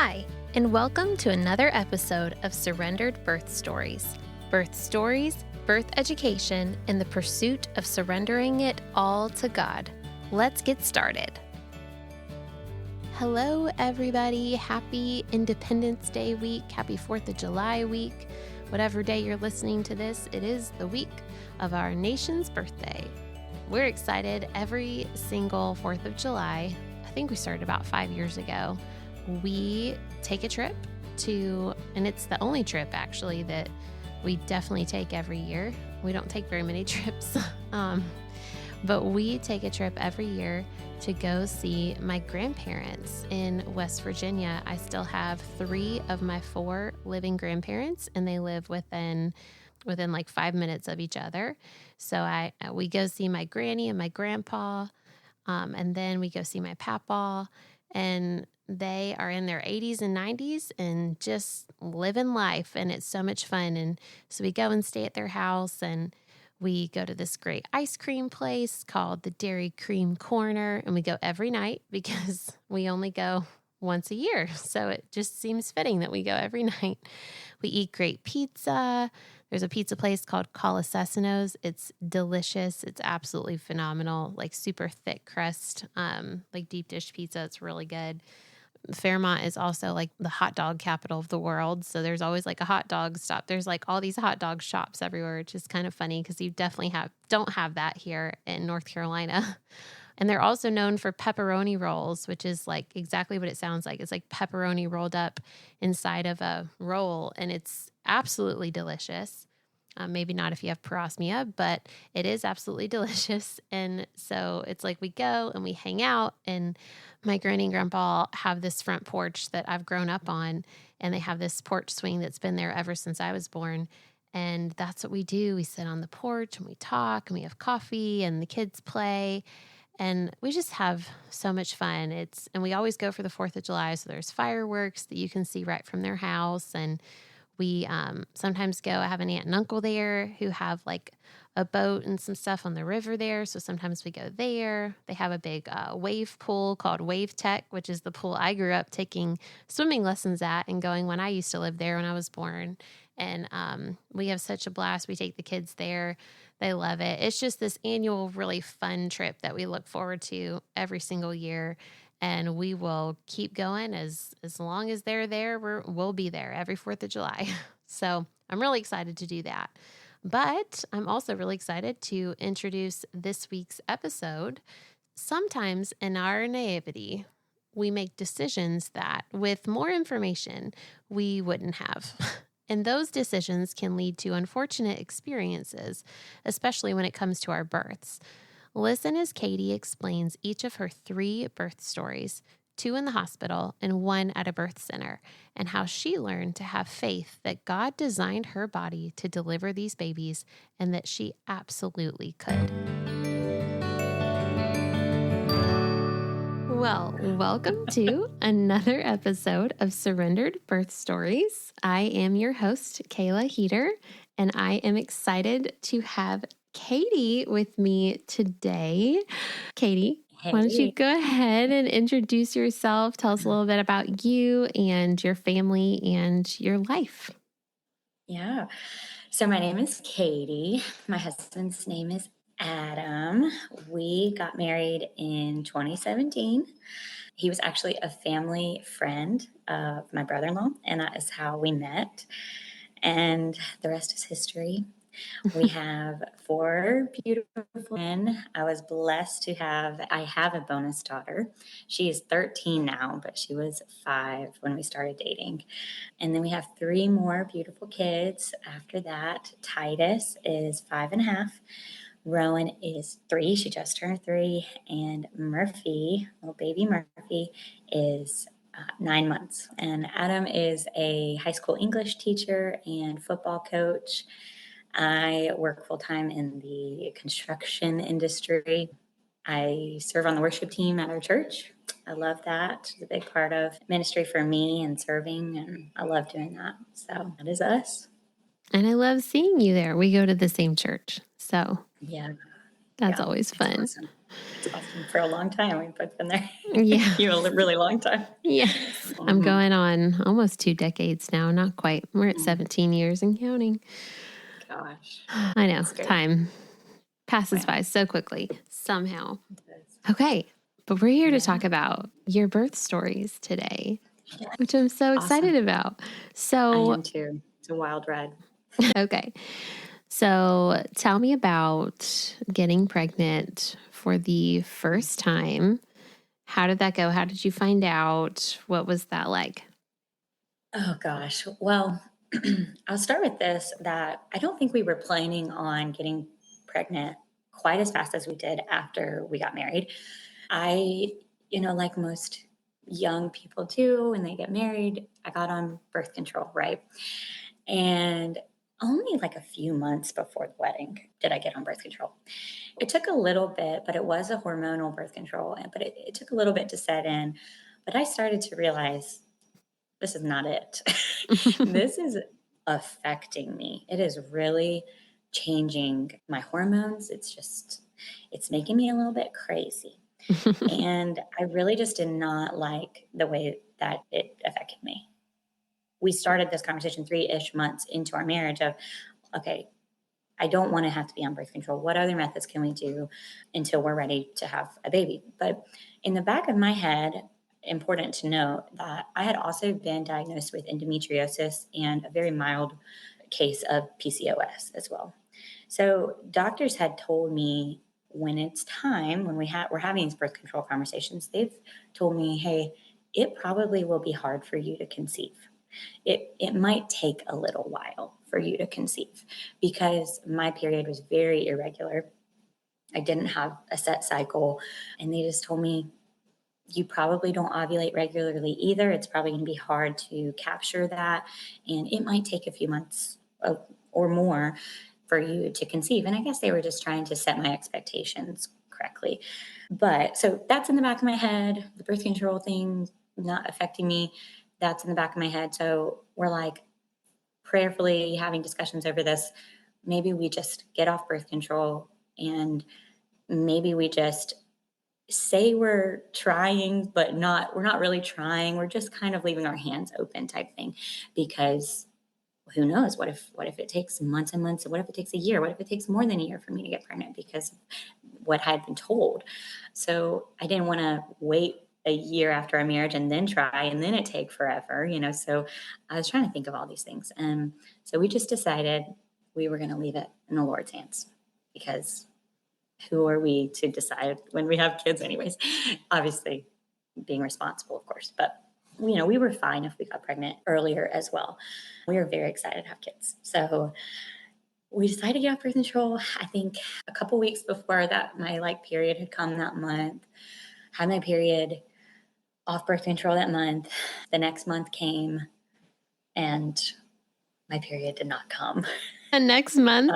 Hi, and welcome to another episode of Surrendered Birth Stories. Birth stories, birth education, and the pursuit of surrendering it all to God. Let's get started. Hello, everybody. Happy Independence Day week. Happy 4th of July week. Whatever day you're listening to this, it is the week of our nation's birthday. We're excited every single 4th of July. I think we started about 5 years ago. We take a trip to, and it's the only trip actually that we definitely take every year. We don't take very many trips, but we take a trip every year to go see my grandparents in West Virginia. I still have 3 of my 4 living grandparents, and they live within like 5 minutes of each other. So we go see my granny and my grandpa, and then we go see my papa, and they are in their 80s and 90s and just living life, and it's so much fun. And so we go and stay at their house, and we go to this great ice cream place called the Dairy Cream Corner, and we go every night because we only go once a year. So it just seems fitting that we go every night. We eat great pizza. There's a pizza place called Colasesino's. It's delicious. It's absolutely phenomenal, like super thick crust, like deep dish pizza. It's really good. Fairmont is also like the hot dog capital of the world. So there's always like a hot dog stop. There's like all these hot dog shops everywhere, which is kind of funny because you definitely don't have that here in North Carolina. And they're also known for pepperoni rolls, which is like exactly what it sounds like. It's like pepperoni rolled up inside of a roll, and it's absolutely delicious. Maybe not if you have parosmia, but it is absolutely delicious. And so it's like we go and we hang out, and my granny and grandpa have this front porch that I've grown up on, and they have this porch swing that's been there ever since I was born. And that's what we do. We sit on the porch and we talk and we have coffee and the kids play. And we just have so much fun. And we always go for the 4th of July. So there's fireworks that you can see right from their house. And we sometimes go. I have an aunt and uncle there who have like a boat and some stuff on the river there. So sometimes we go there. They have a big wave pool called Wave Tech, which is the pool I grew up taking swimming lessons at and going when I used to live there when I was born. And we have such a blast. We take the kids there. They love it. It's just this annual really fun trip that we look forward to every single year. And we will keep going as long as they're there. We'll be there every 4th of July. So I'm really excited to do that. But I'm also really excited to introduce this week's episode. Sometimes in our naivety, we make decisions that with more information, we wouldn't have. And those decisions can lead to unfortunate experiences, especially when it comes to our births. Listen as Katie explains each of her 3 birth stories, 2 in the hospital and 1 at a birth center, and how she learned to have faith that God designed her body to deliver these babies and that she absolutely could. Well, welcome to another episode of Surrendered Birth Stories. I am your host, Kayla Heater, and I am excited to have Katie with me today. Katie, Hey. Why don't you go ahead and introduce yourself? Tell us a little bit about you and your family and your life. Yeah. So my name is Katie. My husband's name is Adam. We got married in 2017. He was actually a family friend of my brother-in-law, and that is how we met. And the rest is history. We have 4 beautiful men. I was blessed to have a bonus daughter. She is 13 now, but she was 5 when we started dating. And then we have 3 more beautiful kids after that. Titus is 5.5. Rowan is 3. She just turned 3. And Murphy, little baby Murphy, is 9 months. And Adam is a high school English teacher and football coach. I work full-time in the construction industry. I serve on the worship team at our church. I love that. It's a big part of ministry for me and serving, and I love doing that. So that is us. And I love seeing you there. We go to the same church. So yeah, that's always fun. Awesome. It's awesome. For a long time, we've both been there. Yeah. You a really long time. Yes. I'm Mhm. going on almost 2 decades now, not quite. We're at Mm, 17 years and counting. gosh, I know, that's great. time passes Yeah, by so quickly somehow. it is. Okay, but we're here to Yeah. talk about your birth stories today, Yeah. which I'm so Awesome. excited about. I So, am too. It's a wild ride. okay. So, tell me about getting pregnant for the first time. How did that go? How did you find out? What was that like? Oh gosh. Well, I'll start with this that I don't think we were planning on getting pregnant quite as fast as we did after we got married. I, like most young people do when they get married, I got on birth control, right? And only like a few months before the wedding did I get on birth control. It took a little bit, but it was a hormonal birth control, but it took a little bit to set in. But I started to realize this is not it. This is affecting me. It is really changing my hormones. It's making me a little bit crazy. And I really just did not like the way that it affected me. We started this conversation 3-ish months into our marriage of, okay, I don't want to have to be on birth control. What other methods can we do until we're ready to have a baby? But in the back of my head, important to note that I had also been diagnosed with endometriosis and a very mild case of PCOS as well. So doctors had told me when it's time, when we're having these birth control conversations, they've told me, hey, it probably will be hard for you to conceive. It might take a little while for you to conceive because my period was very irregular. I didn't have a set cycle, and they just told me you probably don't ovulate regularly either. It's probably going to be hard to capture that, and it might take a few months or more for you to conceive. And I guess they were just trying to set my expectations correctly. But so that's in the back of my head. The birth control thing not affecting me. That's in the back of my head. So we're like prayerfully having discussions over this. Maybe we just get off birth control and maybe we just say we're trying, but we're not really trying. We're just kind of leaving our hands open type thing because who knows? What if it takes months and months? What if it takes a year? What if it takes more than a year for me to get pregnant because of what I had been told? So I didn't want to wait a year after our marriage and then try and then it take forever. So I was trying to think of all these things. And so we just decided we were going to leave it in the Lord's hands because who are we to decide when we have kids anyways? Obviously being responsible, of course, but we were fine if we got pregnant earlier as well. We were very excited to have kids. So we decided to get off birth control. I think a couple weeks before that, my period had come that month. Had my period, off birth control that month. The next month came, and my period did not come. And next month?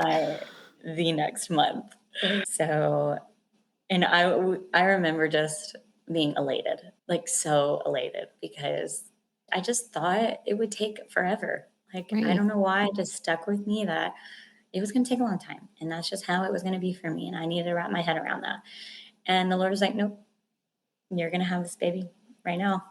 The next month. So, and I remember just being elated, so elated because I just thought it would take forever. I Right. don't know why it just stuck with me that it was going to take a long time. And that's just how it was going to be for me. And I needed to wrap my head around that. And the Lord was like, nope, you're going to have this baby right now.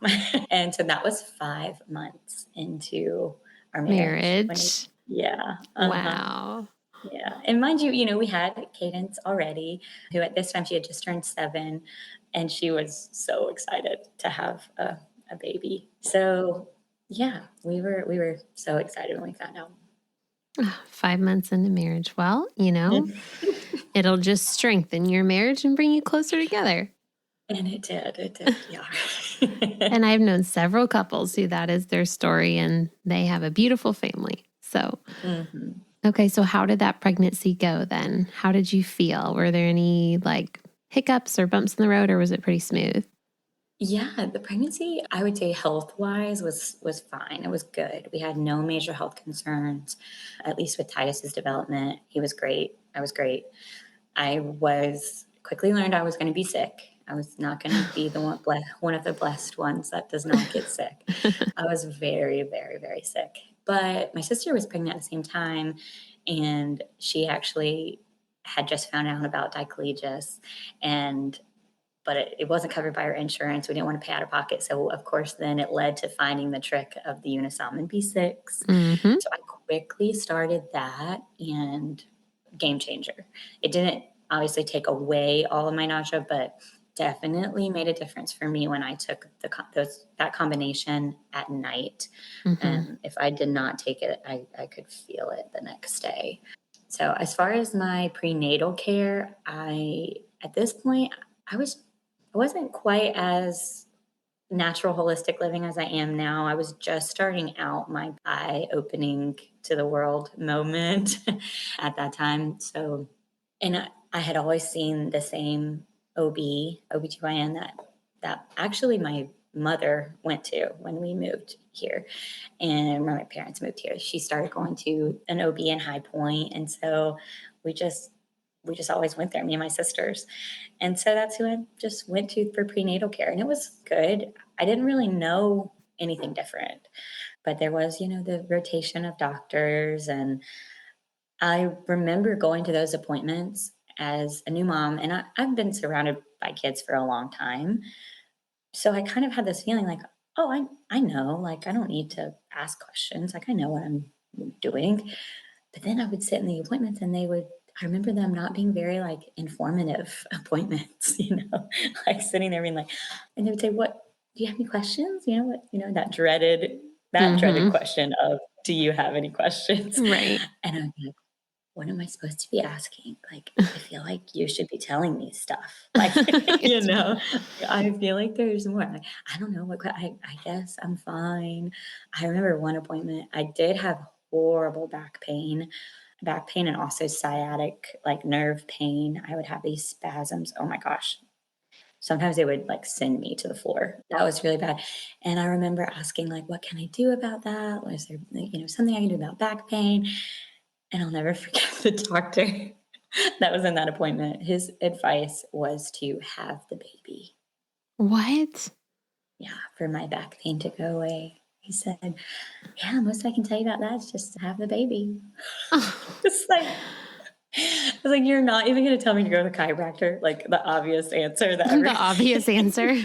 And so that was 5 months into our marriage. Marriage. Yeah. Uh-huh. Wow. Yeah. And mind you, we had Cadence already, who at this time she had just turned 7, and she was so excited to have a baby. So yeah, we were so excited when we found out. 5 months into marriage. Well, it'll just strengthen your marriage and bring you closer together. And it did, yeah. And I've known several couples who that is their story and they have a beautiful family. So, Mhm. okay. So how did that pregnancy go then? How did you feel? Were there any hiccups or bumps in the road or was it pretty smooth? Yeah, the pregnancy, I would say health-wise was fine. It was good. We had no major health concerns, at least with Titus's development. He was great. I was great. I was quickly learned I was going to be sick. I was not going to be the one of the blessed ones that does not get sick. I was very, very, very sick. But my sister was pregnant at the same time, and she actually had just found out about diclegus, but it wasn't covered by our insurance. We didn't want to pay out of pocket. So, of course, then it led to finding the trick of the Unisalmon B6. Mm-hmm. So I quickly started that, and game changer. It didn't obviously take away all of my nausea, but definitely made a difference for me when I took that combination at night. Mm-hmm. If I did not take it, I could feel it the next day. So as far as my prenatal care, at this point, I wasn't quite as natural holistic living as I am now. I was just starting out my eye opening to the world moment at that time. So, and I had always seen the same OBGYN that actually my mother went to when we moved here, and when my parents moved here. She started going to an OB in High Point, and so we just we just always went there, me and my sisters. And so that's who I just went to for prenatal care. And it was good. I didn't really know anything different, but there was, the rotation of doctors. And I remember going to those appointments as a new mom. And I've been surrounded by kids for a long time. So I kind of had this feeling like, oh, I know, like, I don't need to ask questions. Like, I know what I'm doing. But then I would sit in the appointments, and I remember them not being very like informative appointments, like sitting there being like, and they would say, what, do you have any questions? That dreaded Mm-hmm. question of, do you have any questions? Right. And I'm like, what am I supposed to be asking? Like, I feel like you should be telling me stuff. Like, I feel like there's more. Like, I don't know I guess I'm fine. I remember one appointment, I did have horrible back pain and also sciatic, like nerve pain. I would have these spasms. Oh my gosh. Sometimes they would like send me to the floor. That was really bad. And I remember asking, like, what can I do about that? Was there, something I can do about back pain? And I'll never forget the doctor that was in that appointment. His advice was to have the baby. What? Yeah, for my back pain to go away. He said, yeah, most I can tell you about that is just to have the baby. It's like, I was like, you're not even going to tell me to go to the chiropractor? Like the obvious answer that The everybody. obvious answer.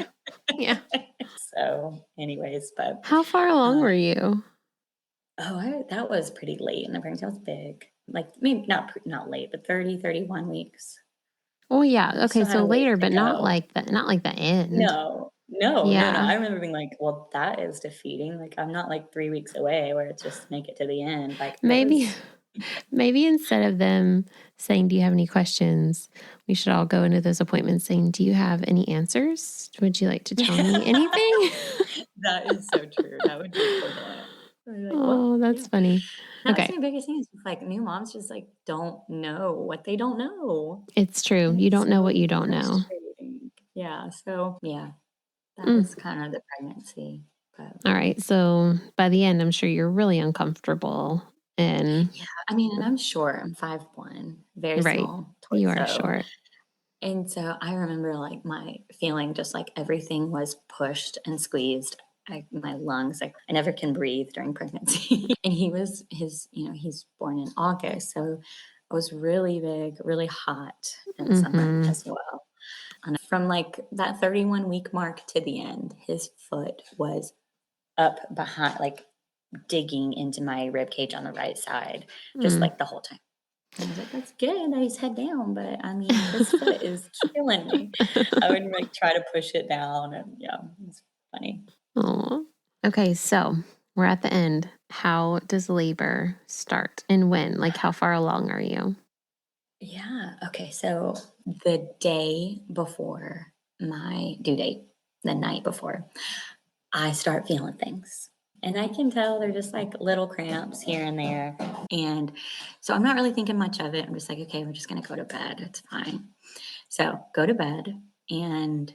Yeah. So, anyways, but How far along um, were you? that was pretty late in the pregnancy. I was big, like maybe not late, but 30, 31 weeks. Oh yeah. Okay, Still had so a ways later, to but go. not like the end. No, no, no, no. Yeah. I remember being like, well, that is defeating. Like, I'm not like 3 weeks away where it's just make it to the end. Like, that Maybe was. maybe instead of them saying, "Do you have any questions?" we should all go into those appointments saying, "Do you have any answers? Would you like to tell me anything?" That is so true. That would be equivalent. I'd be like, well, Oh, yeah. that's funny. That was Okay. my biggest thing is like new moms just like don't know what they don't know. It's true. And You it's don't know what so you don't know. frustrating. Yeah. So yeah, that Mm. was kind of the pregnancy. But All right. So by the end, I'm sure you're really uncomfortable and yeah, I mean, and I'm short. I'm 5'1", very right. small You are torso. short. And so I remember like my feeling just like everything was pushed and squeezed. My lungs, like I never can breathe during pregnancy. And he's born in August. So it was really big, really hot in the summer Mm-hmm. as well. And from like that 31-week mark to the end, his foot was up behind, like digging into my rib cage on the right side, just Mm. like the whole time. And I was like, that's good that he's head down, but I mean, this foot is killing me. I would like try to push it down, and yeah, it's funny. Aw. Okay, so we're at the end. How does labor start and when? Like, how far along are you? Yeah. Okay. So the day before my due date, the night before, I start feeling things. And I can tell they're just like little cramps here and there. And so I'm not really thinking much of it. I'm just like, okay, we're just going to go to bed. It's fine. So go to bed and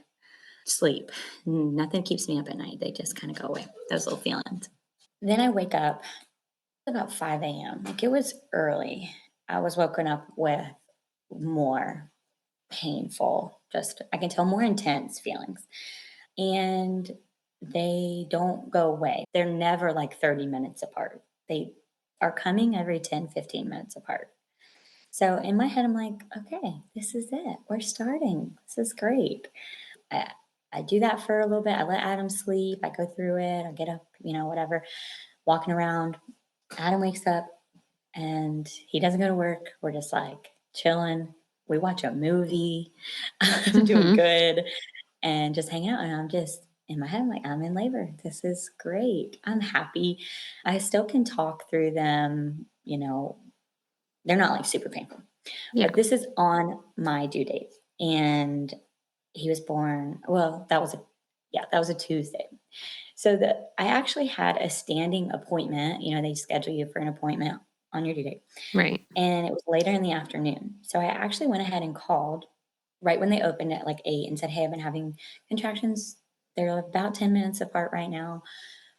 sleep. Nothing keeps me up at night. They just kind of go away, those little feelings. Then I wake up about 5 a.m. Like it was early. I was woken up with more painful, just I can tell more intense feelings. And they don't go away. They're never like 30 minutes apart. They are coming every 10, 15 minutes apart. So in my head, I'm like, okay, this is it. We're starting. This is great. I, I do that for a little bit. I let Adam sleep. I go through it. I get up, whatever, walking around. Adam wakes up and he doesn't go to work. We're just like chilling. We watch a movie. I'm doing Mm-hmm. good and just hang out. And I'm just in my head, I'm like, I'm in labor. This is great. I'm happy. I still can talk through them. They're not like super painful, Yeah. but this is on my due date. And he was born, well, that was a Tuesday. So I actually had a standing appointment. They schedule you for an appointment on your due date. Right. And it was later in the afternoon. So I actually went ahead and called right when they opened at like 8 and said, hey, I've been having contractions. They're about 10 minutes apart right now.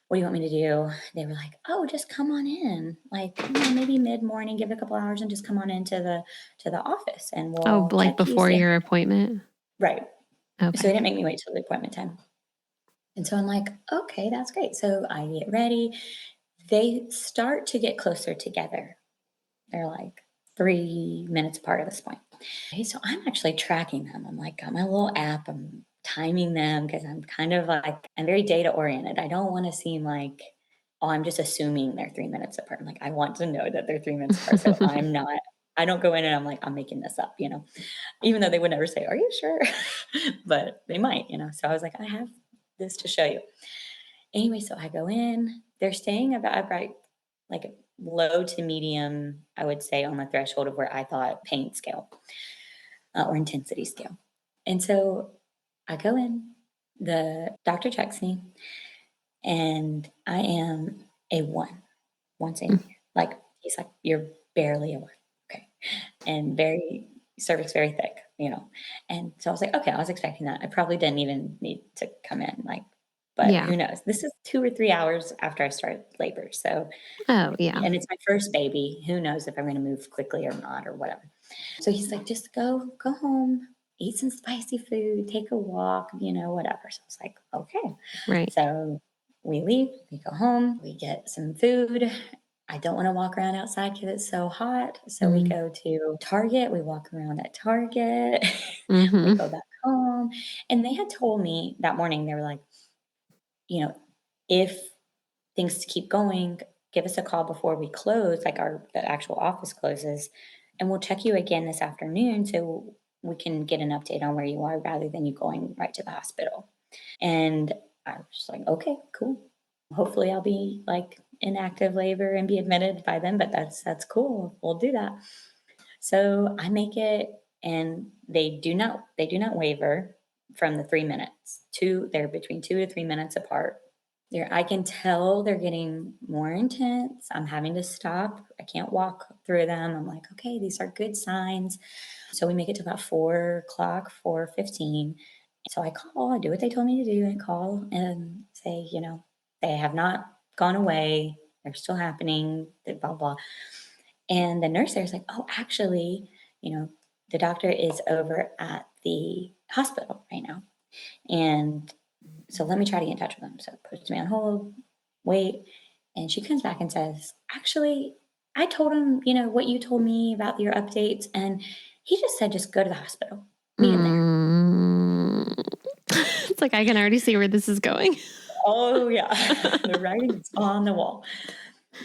What do you want me to do? They were like, oh, just come on in. Like, maybe mid-morning, give it a couple hours and just come on into the office and Oh, we'll like check you, before see. your appointment? Right. So they Okay. didn't make me wait till the appointment time. And so I'm like, okay, that's great. So I get ready. They start to get closer together. They're like 3 minutes apart at this point. Okay, so I'm actually tracking them. I'm like, got my little app. I'm timing them because I'm kind of like, I'm very data oriented. I don't want to seem like, oh, I'm just assuming they're 3 minutes apart. I'm like, I want to know that they're 3 minutes apart. So I don't go in and I'm like, I'm making this up, even though they would never say, are you sure? But they might, So I was like, I have this to show you. Anyway, so I go in. They're staying about right, like low to medium, I would say, on the threshold of where I thought pain scale or intensity scale. And so I go in. The doctor checks me, and I am a 1 centimeter. Like he's like, you're barely a 1. Okay, and very cervix very thick. And so I was like, okay, I was expecting that. I probably didn't even need to come in, like, but Yeah. who knows? This is 2 or 3 hours after I started labor, so Oh, yeah. and it's my first baby. Who knows if I'm going to move quickly or not or whatever. So he's like, just go home, eat some spicy food, take a walk, whatever. So I was like, okay. Right. So we leave, we go home, we get some food. I don't want to walk around outside because it's so hot. So we Mm. go to Target, we walk around at Target, we Mm-hmm. go back home. And they had told me that morning, they were like, if things keep going, give us a call before we close, like the actual office closes, and we'll check you again this afternoon so we can get an update on where you are rather than you going right to the hospital. And I was just like, okay, cool. Hopefully I'll be like in active labor and be admitted by then, but that's cool. We'll do that. So I make it and they do not waver from the 3 minutes. They're between 2 to 3 minutes apart. I can tell they're getting more intense. I'm having to stop. I can't walk through them. I'm like, okay, these are good signs. So we make it to about 4 o'clock, 4:15. So I do what they told me to do. I call and say, they have not gone away. They're still happening, blah, blah. And the nurse there is like, oh, actually, the doctor is over at the hospital right now. And so let me try to get in touch with them. So it puts me on hold, wait. And she comes back and says, actually, I told him, what you told me about your updates. And he just said, just go to the hospital, meet him there. Mm. It's like I can already see where this is going. Oh, yeah. The writing is on the wall.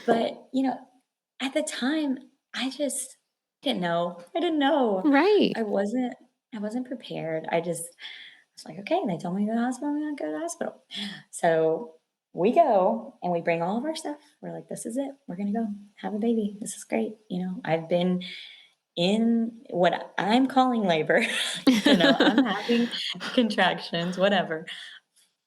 But, at the time, I just didn't know. I didn't know. Right. I wasn't prepared. It's like, okay, they told me to go to the hospital. I'm going to go to the hospital. So we go and we bring all of our stuff. We're like, this is it. We're going to go have a baby. This is great. I've been in what I'm calling labor. I'm having contractions, whatever,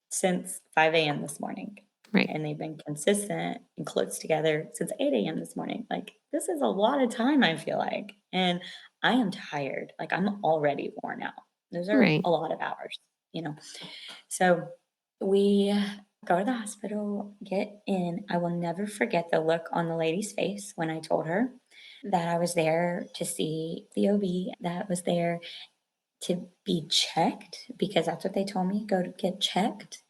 since 5 a.m. this morning. Right. And they've been consistent and close together since 8 a.m. this morning. Like, this is a lot of time, I feel like. And I am tired. Like, I'm already worn out. Those are Right. a lot of hours, you know. So we go to the hospital, get in. I will never forget the look on the lady's face when I told her that I was there to see the OB, that was there to be checked because that's what they told me, go to get checked.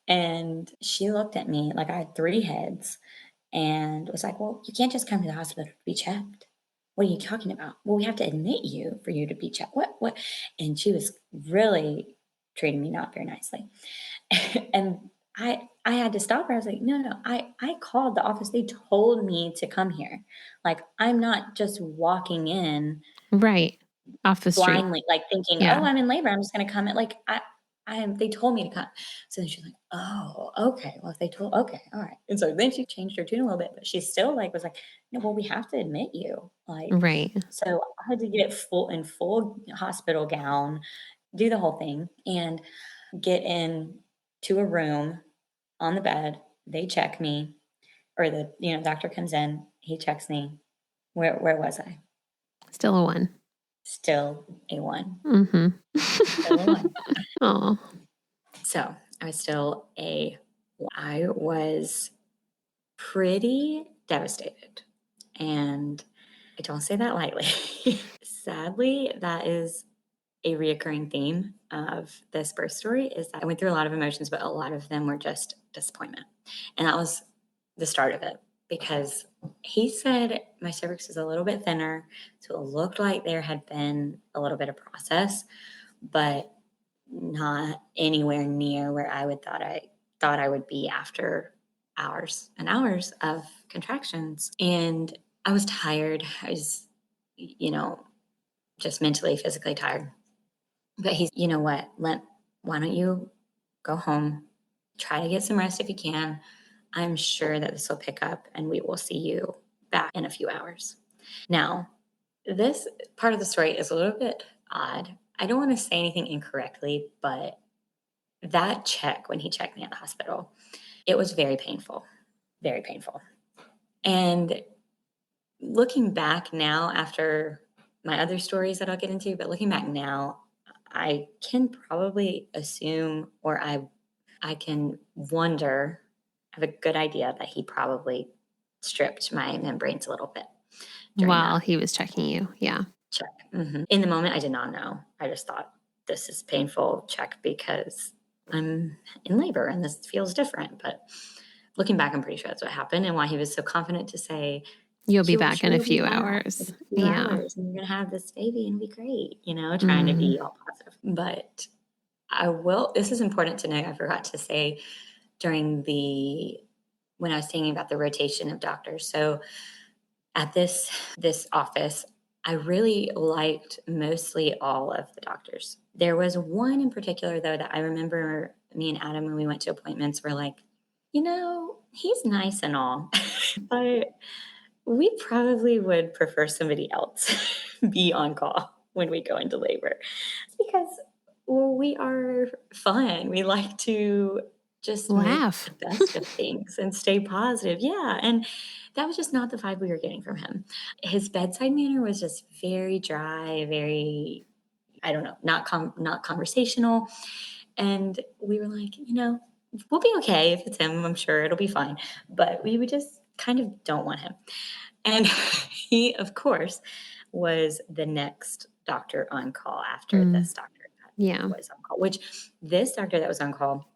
And she looked at me like I had 3 heads and was like, well, you can't just come to the hospital to be checked. what are you talking about? Well, we have to admit you for you to be checked. What? And she was really treating me not very nicely. And I had to stop her. I was like, no, I called the office. They told me to come here. Like, I'm not just walking in Right. Off the street. blindly, like thinking, oh, Yeah. I'm in labor. I'm just gonna come in. Like I am, they told me to come. So then she's like, oh, okay. Well, if they told, okay, all right. And so then she changed her tune a little bit, but she still like was like, no, well, we have to admit you. Like, Right. so I had to get full hospital gown, do the whole thing, and get in to a room on the bed. They check me, or the doctor comes in, he checks me. Where was I? Still a 1. Still a 1. Mm-hmm. Still a 1. Oh. So I was still a 1. I was pretty devastated. And I don't say that lightly. Sadly, that is a reoccurring theme of this birth story, is that I went through a lot of emotions, but a lot of them were just disappointment. And that was the start of it, because he said my cervix is a little bit thinner. So it looked like there had been a little bit of process, but not anywhere near where thought I would be after hours and hours of contractions. And I was tired. I was, just mentally, physically tired. But he's, you know what, why don't you go home, try to get some rest if you can. I'm sure that this will pick up and we will see you back in a few hours. Now, this part of the story is a little bit odd. I don't want to say anything incorrectly, but that check, when he checked me at the hospital, it was very painful, very painful. And looking back now, after my other stories that I'll get into, but looking back now, I can probably assume, or I can wonder, I have a good idea that he probably stripped my membranes a little bit during While that he was checking you. Yeah. check. In the moment, I did not know. I just thought, this is painful check because I'm in labor and this feels different. But looking back, I'm pretty sure that's what happened, and why he was so confident to say, You'll be you'll back in a surely be few back hours. in a few Yeah. hours and you're going to have this baby and be great, trying to be all positive. But this is important to note. I forgot to say when I was thinking about the rotation of doctors. So at this office, I really liked mostly all of the doctors. There was one in particular, though, that I remember me and Adam, when we went to appointments, were like, he's nice and all, but we probably would prefer somebody else be on call when we go into labor, because, well, we are fun. We like to just make Laugh. the best of things and stay positive. Yeah. And that was just not the vibe we were getting from him. His bedside manner was just very dry, very, I don't know, not conversational. And we were like, we'll be okay if it's him. I'm sure it'll be fine. But we would just kind of don't want him. And he, of course, was the next doctor on call after this doctor Yeah. that was on call, which this doctor that was on call,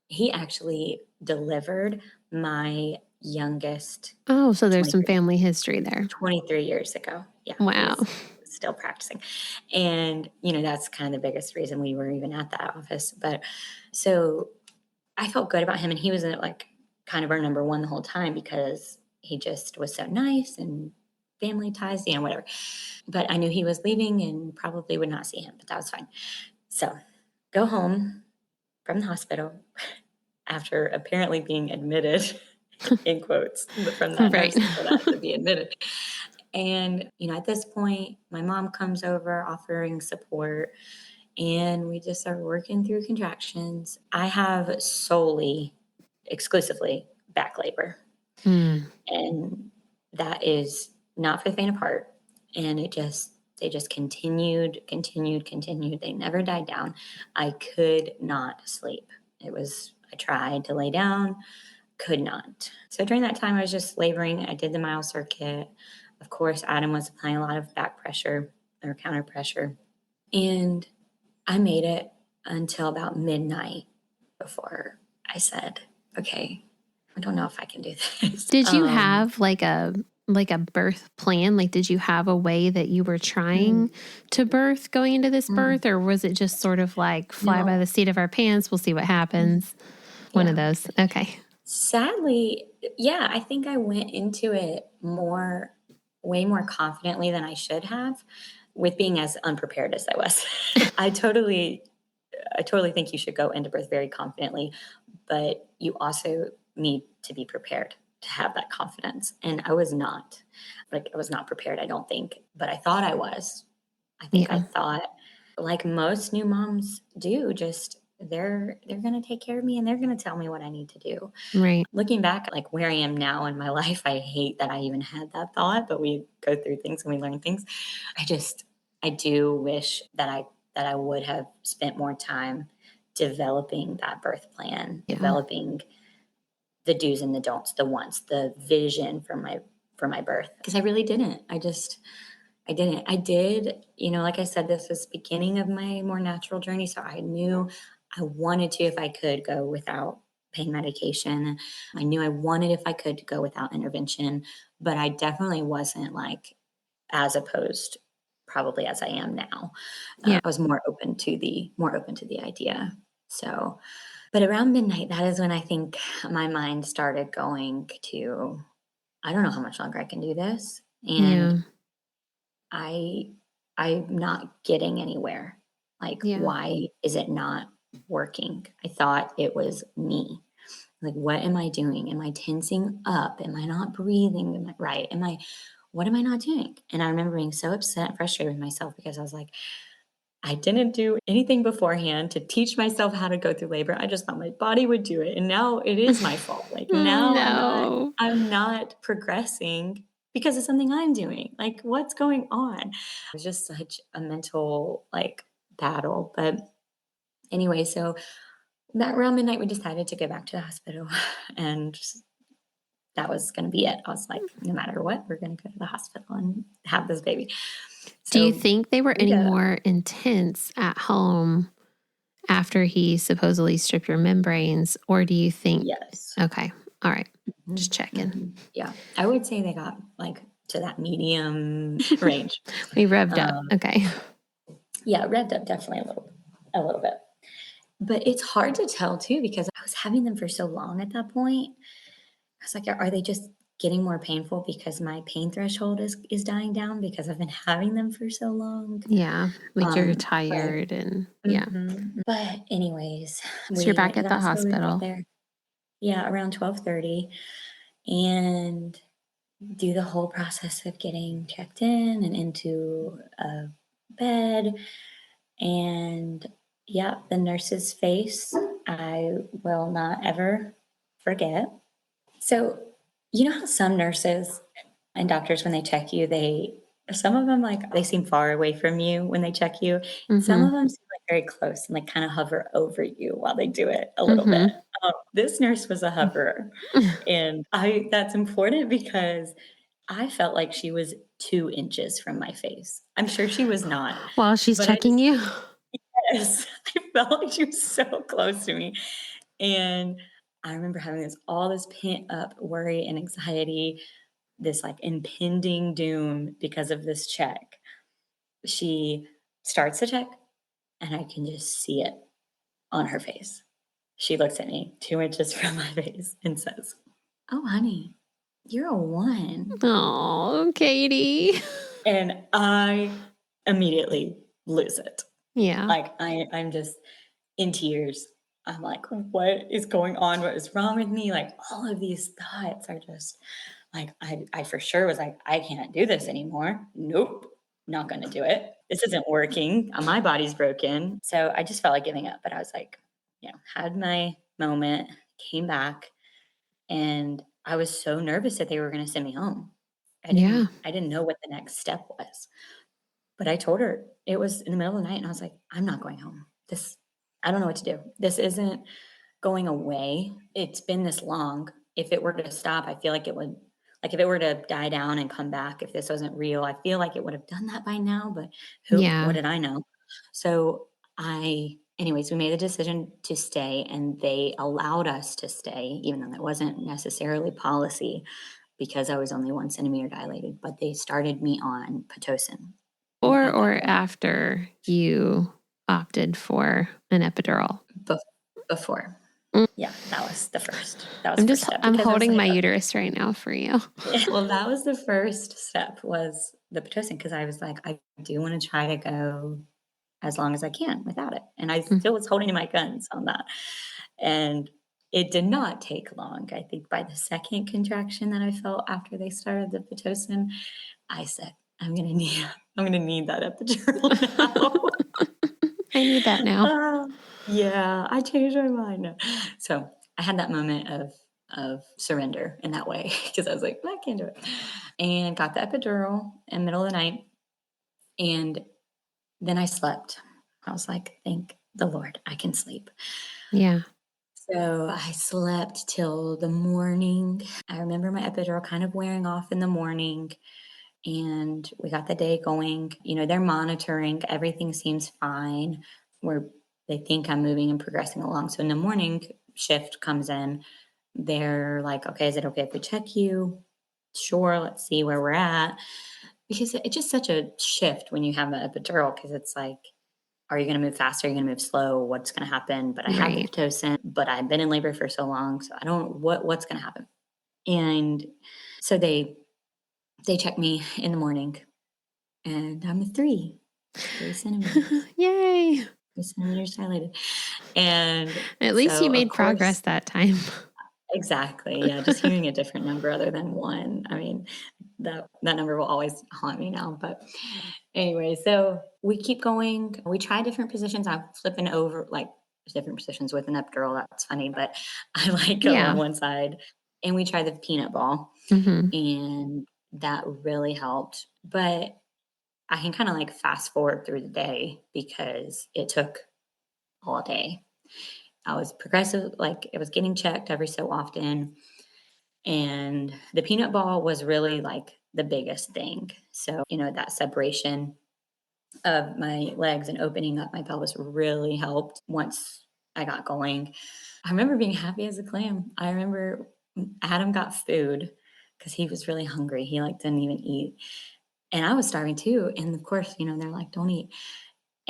he actually delivered my youngest Oh, so there's some 23 family history there. 23 years ago. Yeah. Wow. He was still practicing. And, that's kind of the biggest reason we were even at that office. But so I felt good about him. And he was like kind of our number one the whole time, because he just was so nice and family ties, whatever. But I knew he was leaving and probably would not see him, but that was fine. So go home from the hospital after apparently being admitted, in quotes, from that Right. nurse for that to be admitted. And, at this point, my mom comes over offering support, and we just start working through contractions. I have exclusively back labor. And that is not for the faint of heart. And they just continued. They never died down. I could not sleep. I tried to lay down, could not. So during that time, I was just laboring. I did the mile circuit. Of course, Adam was applying a lot of back pressure or counter pressure. And I made it until about midnight before I said, okay, I don't know if I can do this. Did you have like a like a birth plan? Like, did you have a way that you were trying Mm, to birth going into this mm. birth, or was it just sort of like fly by No. the seat of our pants? We'll see what Mhm. happens. One of Yeah. those. Okay. Sadly, yeah, I think I went into it way more confidently than I should have with being as unprepared as I was. I totally I totally think you should go into birth very confidently, but you also need to be prepared to have that confidence. And I was not. Like, I was not prepared, I don't think, but I thought I was. I think I Yeah. thought, like most new moms do, just they're gonna take care of me and they're gonna tell me what I need to do. Right. Looking back, like where I am now in my life, I hate that I even had that thought, but we go through things and we learn things. I do wish that I would have spent more time developing that birth plan, Yeah. developing the do's and the don'ts, the wants, the vision for my birth. Because I really didn't. I didn't. I did, like I said, this was beginning of my more natural journey. So I knew I wanted to, if I could, go without pain medication. I knew I wanted, if I could, to go without intervention, but I definitely wasn't like as opposed probably as I am now. Yeah. I was more open to the idea. So, but around midnight, that is when I think my mind started going to, I don't know how much longer I can do this. And Yeah. I I'm not getting anywhere. Like, Yeah. why is it not working? I thought it was me. Like, what am I doing? Am I tensing up? Am I not breathing? Am I right? What am I not doing? And I remember being so upset and frustrated with myself because I was like, I didn't do anything beforehand to teach myself how to go through labor. I just thought my body would do it. And now it is my fault. Like now No. I'm not progressing because of something I'm doing. Like what's going on? It was just such a mental like battle. But anyway, so that around midnight we decided to go back to the hospital and that was going to be it. I was like, no matter what, we're going to go to the hospital and have this baby. Do you So think they were we any go. more intense at home after he supposedly stripped your membranes, or do you think, Yes. okay, all right, Mhm, just checking. mhm. Yeah, I would say they got, like, to that medium range. We revved up. Um, Okay. yeah, revved up definitely a little bit. But it's hard to tell too because I was having them for so long at that point. I was like, "Are they just getting more painful because my pain threshold is dying down because I've been having them for so long?" Yeah. Like you're But tired and yeah. but anyways, So you're we back went to at the the hospital, we got hospital. there, yeah, around 12:30, and do the whole process of getting checked in and into a bed. And yeah, the nurse's face, I will not ever forget. So, you know how some nurses and doctors, when they check you, some of them, like, they seem far away from you when they check you. Some Mm-hmm. of them seem like very close and like kind of hover over you while they do it a little bit. Mm-hmm. This nurse was a hoverer. And that's important because I felt like she was 2 inches from my face. I'm sure she was not, While she's but I checking just you. yes, I felt like she was so close to me, and I remember having all this pent up worry and anxiety, this, like, impending doom because of this check. She starts the check, and I can just see it on her face. She looks at me 2 inches from my face and says, "Oh, honey, you're a 1." Oh, Katie. And I immediately lose it. Yeah. Like, I'm just in tears. I'm like, "What is going on? What is wrong with me?" Like, all of these thoughts are just like, I for sure was like, "I can't do this anymore. Nope, not gonna do it. This isn't working. My body's broken." So I just felt like giving up, but I was like, had my moment, came back, and I was so nervous that they were gonna send me home. Yeah. I didn't know what the next step was. But I told her it was in the middle of the night, and I was like, "I'm not going home. I don't know what to do. This isn't going away. It's been this long. If it were to stop, I feel like it would like, if it were to die down and come back, if this wasn't real, I feel like it would have done that by now, but what Yeah. did I know?" So, anyways, we made the decision to stay, and they allowed us to stay, even though that wasn't necessarily policy. because I was only 1 centimeter dilated, but they started me on Pitocin at that Or point. after you opted for an epidural? Before. Mm. Yeah, that was the first. That was the first step I'm because I was holding like, my okay. uterus right now for you. Yeah, well, that was the first step was the Pitocin because I was like, I do want to try to go as long as I can without it. And I Mm. still was holding my guns on that. And it did not take long. I think by the second contraction that I felt after they started the Pitocin, I said, I'm gonna need that epidural now. I need that now. Yeah, I changed my mind. No. So I had that moment of surrender in that way because I was like, I can't do it. And got the epidural in the middle of the night. And then I slept. I was like, thank the Lord, I can sleep. Yeah. So I slept till the morning. I remember my epidural kind of wearing off in the morning and we got the day going. You know, they're monitoring, everything seems fine. Where they think I'm moving and progressing along. So in the morning shift comes in, they're like, okay, is it okay if we check you? Sure, let's see where we're at. Because it's just such a shift when you have an epidural because it's like, are you going to move faster? Are you going to move slow? What's going to happen? But I have the Right. Pitocin, but I've been in labor for so long, so I don't what's going to happen. And so they check me in the morning, and I'm a 3 centimeters, Yay. 3 centimeters dilated. And At least you so, of made progress course, that time. exactly, yeah, just hearing a different number other than 1, I mean, that number will always haunt me now, but anyway, so we keep going. We try different positions. I'm flipping over, like, there's different positions with an epidural, that's funny, but I, like, go on Yeah. one side, and we try the peanut ball, Mm-hmm. and that really helped, but I can kinda, like, fast forward through the day because it took all day. I was progressive like, it was getting checked every so often, and the peanut ball was really, like, the biggest thing. So, you know, that separation of my legs and opening up my pelvis really helped once I got going. I remember being happy as a clam. I remember Adam got food because he was really hungry. He, like, didn't even eat, and I was starving too, and of course, you know, they're like, "Don't eat."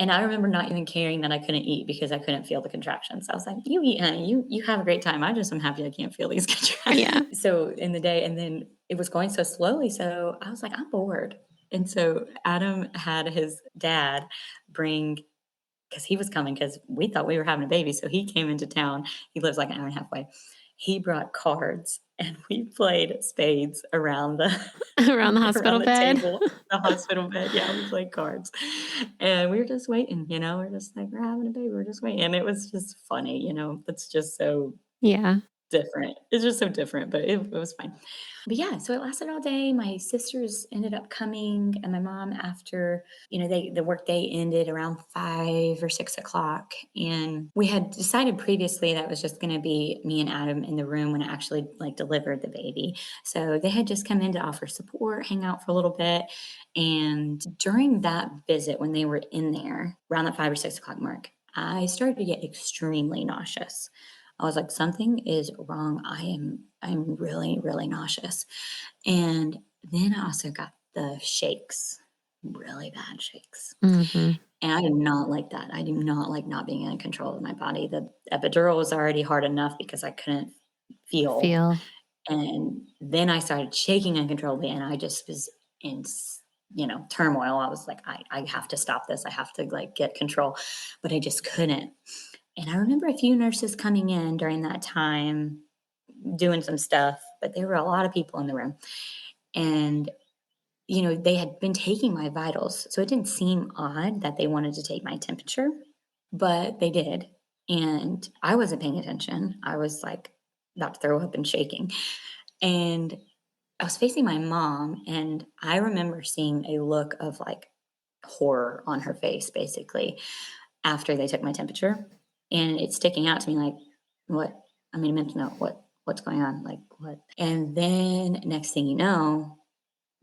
And I remember not even caring that I couldn't eat because I couldn't feel the contractions. I was like, "You eat, honey. You have a great time. I just am happy I can't feel these Yeah. contractions." So in the day, and then it was going so slowly, so I was like, "I'm bored." And so Adam had his dad bring because he was coming because we thought we were having a baby. So he came into town. He lives like an hour and a half away. He brought cards and we played spades around the Around the around hospital the bed. table, the hospital bed. Yeah, we played cards. And we were just waiting, you know, we're just like, we're having a baby, we're just waiting. And it was just funny, you know, it's just so Yeah. different. It's just so different, but it was fine. But yeah, so it lasted all day. My sisters ended up coming, and my mom after, you know, the work day ended around 5 or 6 o'clock. And we had decided previously that it was just gonna be me and Adam in the room when I actually like delivered the baby. So they had just come in to offer support, hang out for a little bit. And during that visit, when they were in there around that 5 or 6 o'clock mark, I started to get extremely nauseous. I was like, something is wrong. I'm really, really nauseous. And then I also got the shakes, really bad shakes. Mm-hmm. And I did not like that. I do not like not being in control of my body. The epidural was already hard enough because I couldn't feel. Feel. And then I started shaking uncontrollably and I just was in you know, turmoil. I was like, I have to stop this. I have to like get control. But I just couldn't. And I remember a few nurses coming in during that time doing some stuff, but there were a lot of people in the room. And, you know, they had been taking my vitals. So it didn't seem odd that they wanted to take my temperature, but they did. And I wasn't paying attention. I was like about to throw up and shaking. And I was facing my mom, and I remember seeing a look of like horror on her face, basically, after they took my temperature, and it's sticking out to me like, "What?" I mean, I meant to know what's going on, like, "What?" And then next thing you know,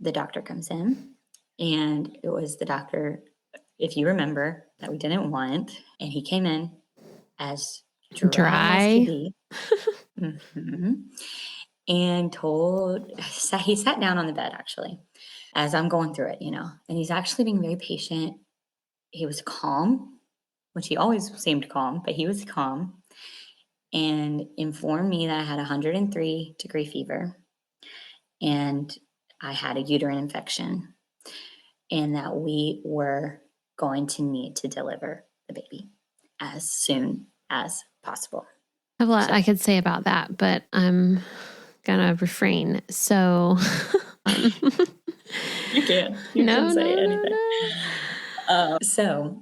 the doctor comes in, and it was the doctor, if you remember, that we didn't want, and he came in as dry as could Dry. be. Mhm. and he sat down on the bed actually as I'm going through it, and he's actually being very patient. He was calm, which he always seemed calm, but he was calm, and informed me that I had a 103-degree fever and I had a uterine infection and that we were going to need to deliver the baby as soon as possible. I have a lot I could say about that, but I'm going to refrain. So you can say anything. So,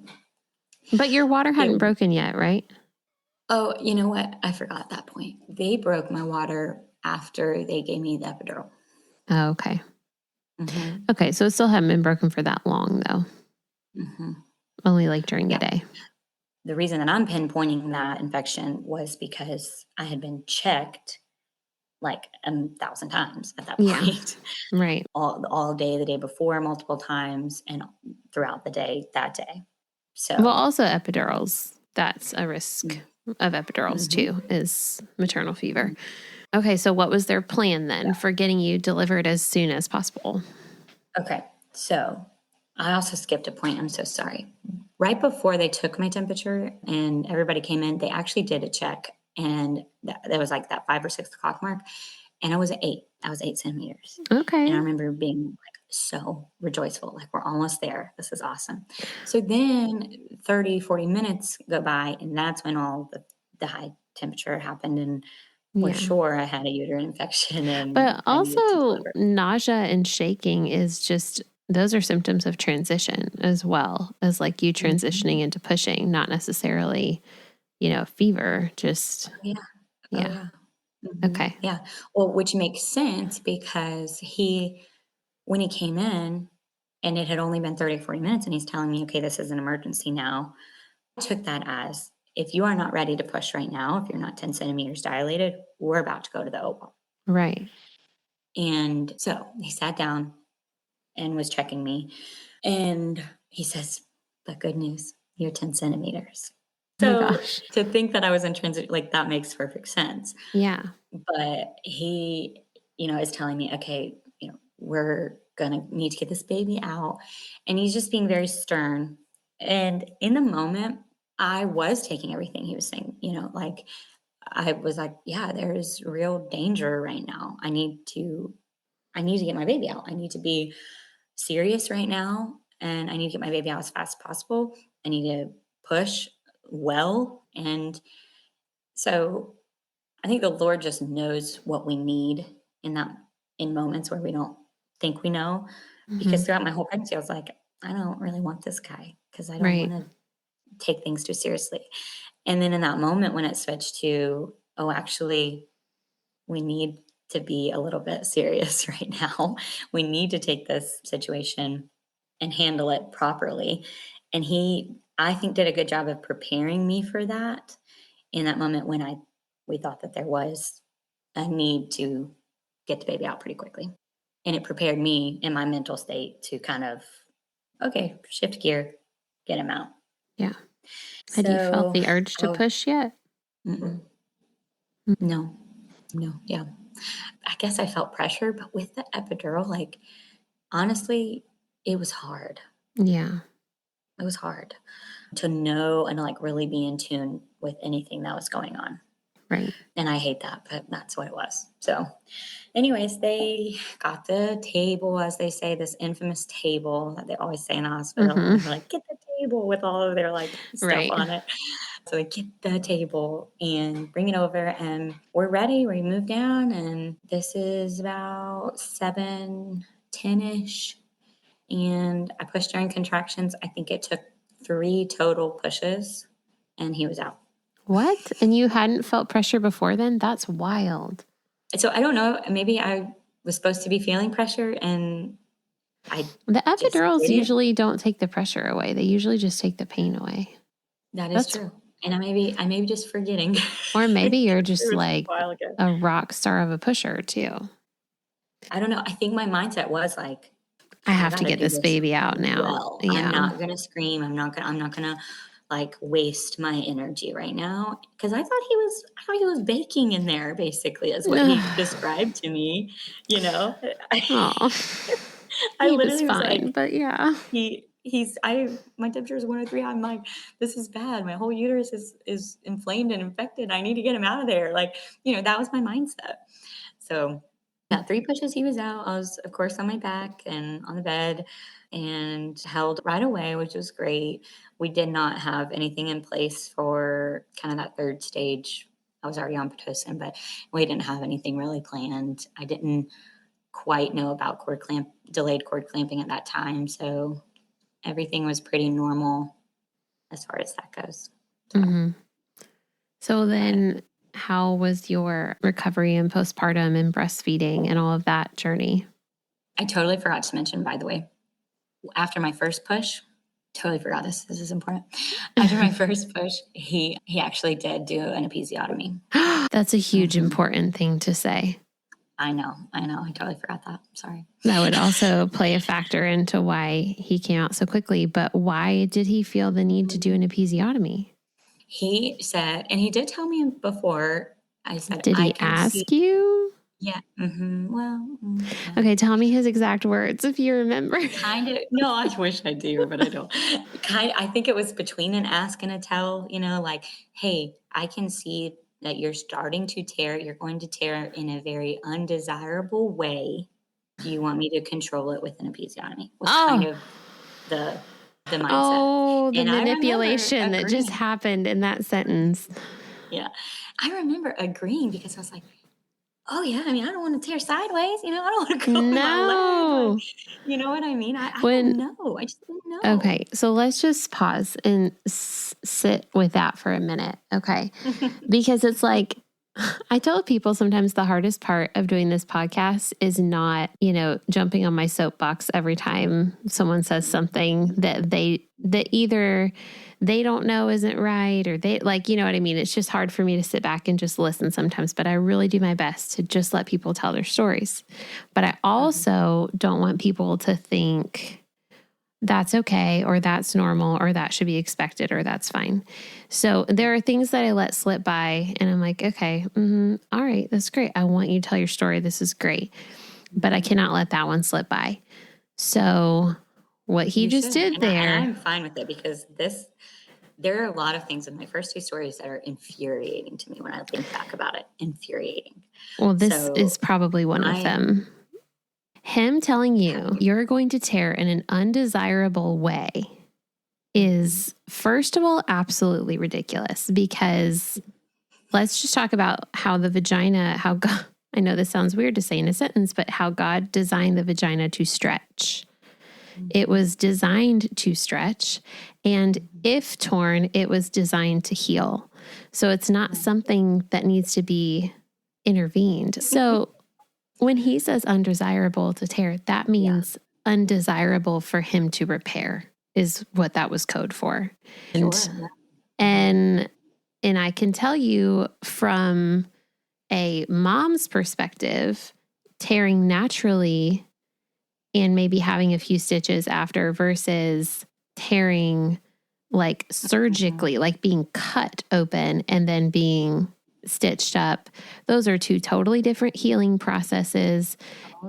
but your water hadn't broken yet, right? Oh, you know what? I forgot at that point. They broke my water after they gave me the epidural. Oh, okay. Mm-hmm. Okay, so it still hadn't been broken for that long, though. Mm-hmm. Only like during the day. The reason that I'm pinpointing that infection was because I had been checked like 1,000 times at that point. Right. All day, the day before, multiple times, and throughout the day that day. So, well, also epidurals. That's a risk of epidurals too, is maternal fever. Okay, so what was their plan then for getting you delivered as soon as possible? Okay, so I also skipped a point. I'm so sorry. Right before they took my temperature and everybody came in, they actually did a check, and that was like that 5 or 6 o'clock mark, and I was 8. I was 8 centimeters. Okay. And I remember being like so rejoiceful, like we're almost there. This is awesome. So then 30, 40 minutes go by, and that's when all the high temperature happened, and we're sure I had a uterine infection. And but also nausea and shaking is just, those are symptoms of transition as well as like you transitioning into pushing, not necessarily, fever, just. Yeah. Yeah. Oh, yeah. Mm-hmm. Okay. Yeah. Well, which makes sense because when he came in and it had only been 30 or 40 minutes and he's telling me, okay, this is an emergency now, I took that as, if you are not ready to push right now, if you're not 10 centimeters dilated, we're about to go to the OR. Right. And so he sat down and was checking me. And he says, but good news, you're 10 centimeters. So to think that I was in transit, like that makes perfect sense. Yeah. But he, is telling me, okay, we're going to need to get this baby out. And he's just being very stern. And in the moment, I was taking everything he was saying, like I was like, yeah, there's real danger right now. I need to get my baby out. I need to be serious right now. And I need to get my baby out as fast as possible. I need to push well. And so I think the Lord just knows what we need in moments where we don't think we know. Because throughout my whole pregnancy, I was like, I don't really want this guy because I don't want to take things too seriously. And then in that moment when it switched to, oh, actually, we need to be a little bit serious right now. We need to take this situation and handle it properly. And he, I think, did a good job of preparing me for that in that moment when we thought that there was a need to get the baby out pretty quickly. And it prepared me in my mental state to kind of, okay, shift gear, get him out. Yeah. Had you felt the urge to push yet? No. Yeah. I guess I felt pressure, but with the epidural, like, honestly, it was hard. Yeah. It was hard to know and like really be in tune with anything that was going on. Right. And I hate that, but that's what it was. So anyways, they got the table, as they say, this infamous table that they always say in the hospital. And they're like, get the table with all of their like stuff on it. So we get the table and bring it over and we're ready. We move down and this is about 7:10-ish. And I pushed during contractions. I think it took 3 total pushes and he was out. What? And you hadn't felt pressure before then? That's wild. So I don't know. Maybe I was supposed to be feeling pressure and the epidurals usually don't take the pressure away. They usually just take the pain away. That's true. And I may be just forgetting. Or maybe you're just like a rock star of a pusher too. I don't know. I think my mindset was like, I have to get this baby out now. Well, yeah. I'm not going to scream. I'm not going to like waste my energy right now, because I thought he was baking in there, basically, is what he described to me, you know. Oh, I he was literally was fine, like, but yeah. my temperature is 103. I'm like, this is bad. My whole uterus is inflamed and infected. I need to get him out of there. Like, that was my mindset. So yeah, 3 pushes, he was out. I was, of course, on my back and on the bed and held right away, which was great. We did not have anything in place for kind of that 3rd stage. I was already on Pitocin, but we didn't have anything really planned. I didn't quite know about delayed cord clamping at that time. So everything was pretty normal as far as that goes. So then how was your recovery and postpartum and breastfeeding and all of that journey? I totally forgot to mention, by the way, after my first push, totally forgot this is important. After my first push, he actually did do an episiotomy. That's a huge important thing to say. I know. I totally forgot that. Sorry. That would also play a factor into why he came out so quickly. But why did he feel the need to do an episiotomy? He said, and he did tell me before, I said, did he ask you? Yeah. Well, yeah. Okay. Tell me his exact words if you remember. Kind of. No, I wish I do, but I don't. I think it was between an ask and a tell, like, hey, I can see that you're starting to tear. You're going to tear in a very undesirable way. Do you want me to control it with an episiotomy? Was kind of the mindset. Oh, the manipulation that just happened in that sentence. Yeah. I remember agreeing because I was like, oh yeah, I mean, I don't want to tear sideways, I don't want to go in my leg. Like, you know what I mean? I didn't know. I just didn't know. Okay, so let's just pause and sit with that for a minute, okay? Because it's like, I tell people sometimes the hardest part of doing this podcast is not, jumping on my soapbox every time someone says something that either they don't know isn't right, or they you know what I mean? It's just hard for me to sit back and just listen sometimes, but I really do my best to just let people tell their stories. But I also don't want people to think that's okay, or that's normal, or that should be expected, or that's fine. So there are things that I let slip by, and I'm like, okay, all right, that's great. I want you to tell your story. This is great. But I cannot let that one slip by. So what he just did there. And I'm fine with it, because there are a lot of things in my first 2 stories that are infuriating to me when I think back about it. Infuriating. Well, this is probably one of them. Him telling you you're going to tear in an undesirable way is, first of all, absolutely ridiculous, because let's just talk about how the vagina, how God, I know this sounds weird to say in a sentence, but how God designed the vagina to stretch. It was designed to stretch, and if torn, it was designed to heal. So it's not something that needs to be intervened. So when he says undesirable to tear, that means undesirable for him to repair, is what that was code for. And I can tell you from a mom's perspective, tearing naturally and maybe having a few stitches after versus tearing like surgically, like being cut open and then being stitched up. Those are 2 totally different healing processes.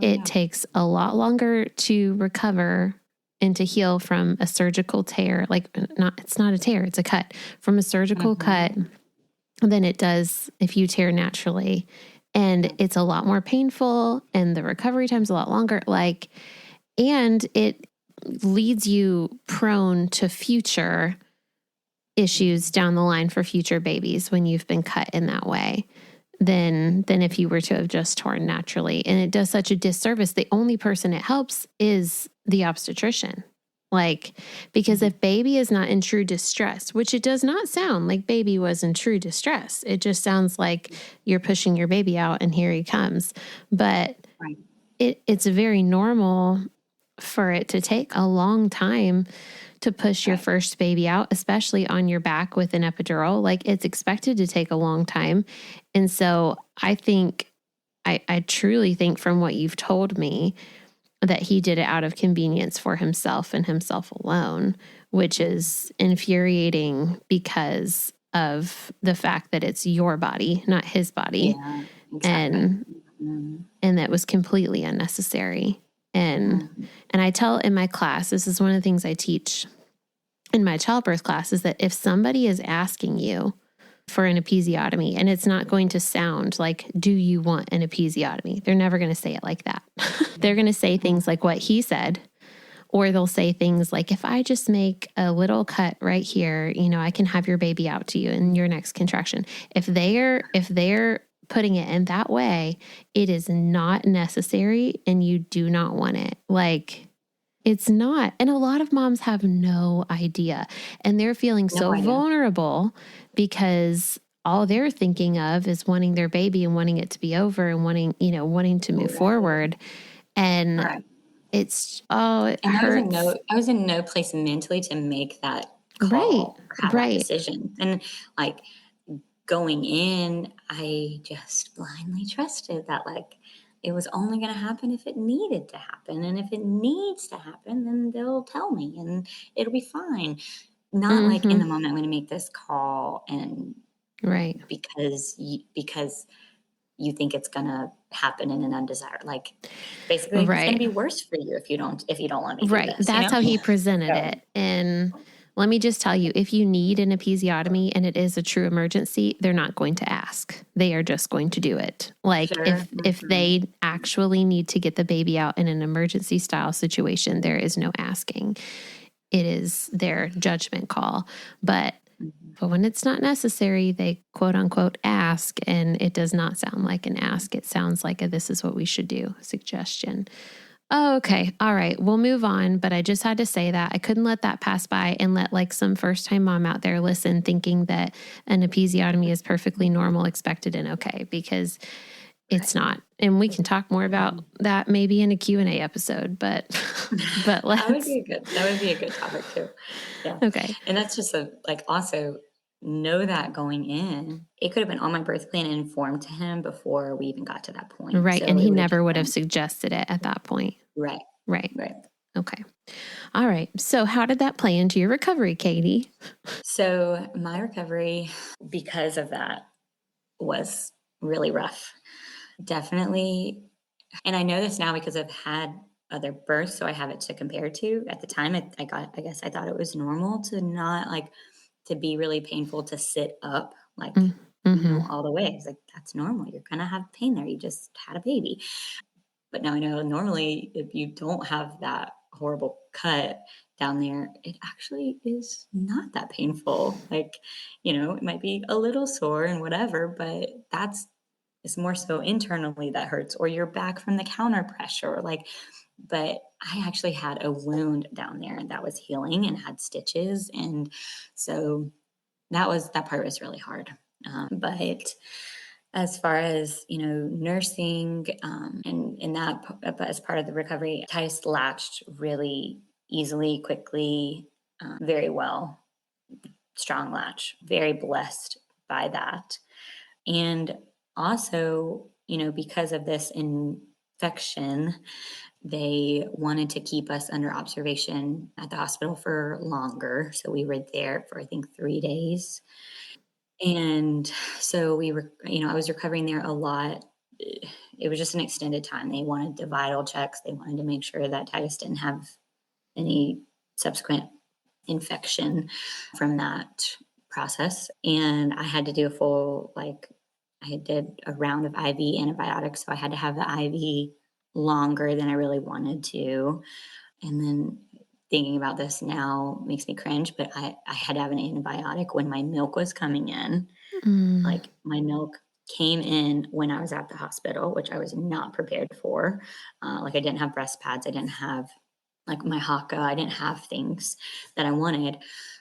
It takes a lot longer to recover and to heal from a surgical tear. It's not a tear, it's a cut from a surgical cut than it does if you tear naturally. And it's a lot more painful, and the recovery time's a lot longer. And it leads you prone to future issues down the line for future babies when you've been cut in that way than if you were to have just torn naturally. And it does such a disservice. The only person it helps is the obstetrician. Because if baby is not in true distress, which it does not sound like baby was in true distress, it just sounds like you're pushing your baby out and here he comes. But it's very normal for it to take a long time to push your first baby out, especially on your back with an epidural. It's expected to take a long time. And so I think, I truly think from what you've told me, that he did it out of convenience for himself and himself alone, which is infuriating because of the fact that it's your body, not his body. Yeah, exactly. And that was completely unnecessary. And I tell in my class, this is one of the things I teach in my childbirth class, is that if somebody is asking you for an episiotomy, and it's not going to sound like, do you want an episiotomy? They're never going to say it like that. They're going to say things like what he said, or they'll say things like, if I just make a little cut right here, I can have your baby out to you in your next contraction. If they're putting it in that way, it is not necessary and you do not want it. Like, it's not. And a lot of moms have no idea. And they're feeling so vulnerable because all they're thinking of is wanting their baby and wanting it to be over and wanting to move forward. And it's, it hurts. I was in no place mentally to make that call, have that decision. And like going in, I just blindly trusted that it was only going to happen if it needed to happen. And if it needs to happen, then they'll tell me and it'll be fine. Not like in the moment, I'm going to make this call and because you think it's going to happen in an undesired, basically it's going to be worse for you if you don't want me to do this. That's how he presented it. And let me just tell you, if you need an episiotomy and it is a true emergency, they're not going to ask. They are just going to do it. If they actually need to get the baby out in an emergency style situation, there is no asking. It is their judgment call. But when it's not necessary, they quote unquote ask, and it does not sound like an ask. It sounds like this is what we should do suggestion. Oh, okay. All right. We'll move on. But I just had to say that I couldn't let that pass by and let some first time mom out there listen thinking that an episiotomy is perfectly normal, expected, and okay, because it's not. And we can talk more about that maybe in a Q&A episode, but let's. That would be a good topic too. Yeah. Okay. And that's just also know that going in, it could have been on my birth plan and informed to him before we even got to that point. Right. So and he never would have suggested it at that point. Right. Okay. All right. So how did that play into your recovery, Katie? So my recovery, because of that, was really rough. Definitely. And I know this now because I've had other births, so I have it to compare to. At the time, I guess I thought it was normal to not to be really painful to sit up all the way. It's that's normal. You're going to have pain there. You just had a baby. But now I know normally if you don't have that horrible cut down there, it actually is not that painful. It might be a little sore and whatever, but it's more so internally that hurts, or you're back from the counter pressure. But I actually had a wound down there and that was healing and had stitches. And so that part was really hard. But as far as, nursing and that as part of the recovery, Tice latched really easily, quickly, very well, strong latch, very blessed by that. And also, because of this infection, they wanted to keep us under observation at the hospital for longer. So we were there for, I think, 3 days. And so we were, I was recovering there a lot. It was just an extended time. They wanted the vital checks. They wanted to make sure that Titus didn't have any subsequent infection from that process. And I had to do a full, I did a round of IV antibiotics. So I had to have the IV longer than I really wanted to. And then thinking about this now makes me cringe, but I had to have an antibiotic when my milk was coming in. My milk came in when I was at the hospital, which I was not prepared for. I didn't have breast pads. I didn't have my Haka. I didn't have things that I wanted,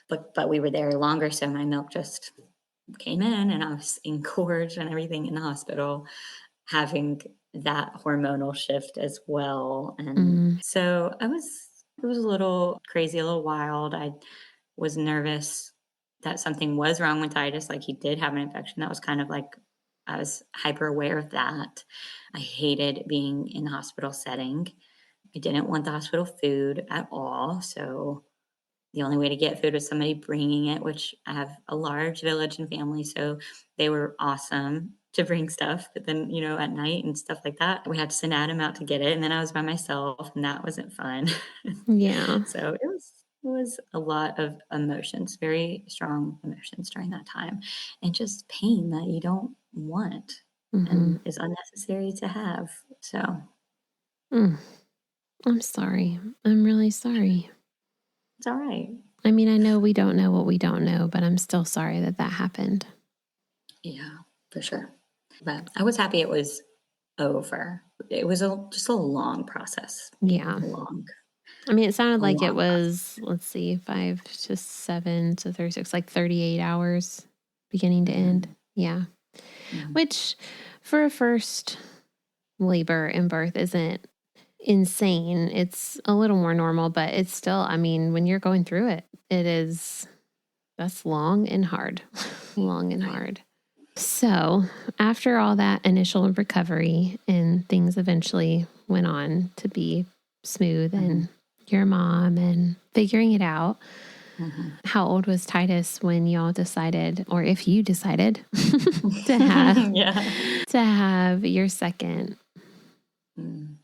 but we were there longer. So my milk just came in and I was engorged and everything in the hospital, having that hormonal shift as well. And so it was a little crazy, a little wild. I was nervous that something was wrong with Titus. He did have an infection. That was kind of I was hyper aware of that. I hated being in the hospital setting. I didn't want the hospital food at all. So the only way to get food was somebody bringing it, which I have a large village and family, so they were awesome to bring stuff. But then, at night and stuff like that, we had to send Adam out to get it, and then I was by myself, and that wasn't fun. Yeah. So it was a lot of emotions, very strong emotions during that time, and just pain that you don't want Mm-hmm. and is unnecessary to have. So Mm. I'm sorry. I'm really sorry. it's all right. I mean, I know we don't know what we don't know, but I'm still sorry that happened. Yeah, for sure. But I was happy it was over. It was just a long process. Yeah. Long, I mean, it sounded a like it long was, process. let's see, 5 to 7 to 36, like 38 hours beginning to end. Mhm, Yeah. mhm. Which for a first labor and birth isn't insane. It's a little more normal, but it's still, I mean, when you're going through it, that's long and hard. Long and Right. hard. So, after all that initial recovery and things eventually went on to be smooth Mhm, and your mom and figuring it out, mhm. how old was Titus when y'all decided, or if you decided, to have Yeah. your second? Mm.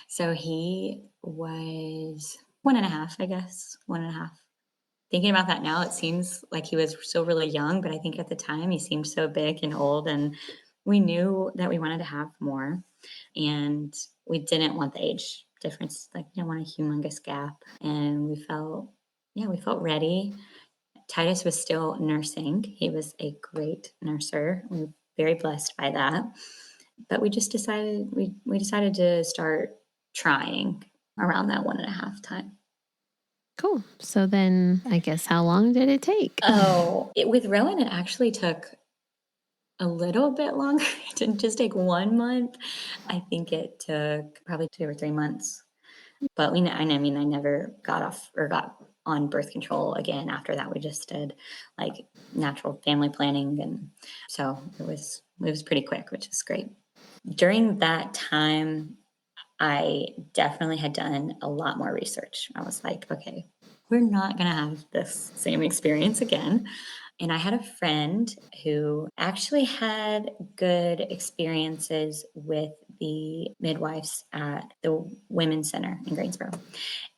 So he was 1.5, I guess, 1.5. Thinking about that now, it seems like he was still really young, but I think at the time he seemed so big and old, and we knew that we wanted to have more, and we didn't want the age difference, like, didn't want a humongous gap, and we felt ready. Titus was still nursing. He was a great nurser. We were very blessed by that. But we decided to start trying around that 1.5 time. Cool. So then I guess how long did it take? With Rowan, it actually took a little bit longer. It didn't just take 1 month. I think it took probably 2 or 3 months. But I never got off or got on birth control again after that. We just did, like, natural family planning, and so it was pretty quick, which is great. During that time, I definitely had done a lot more research. I was like, "Okay, we're not gonna have this same experience again." And I had a friend who actually had good experiences with the midwives at the Women's Center in Greensboro.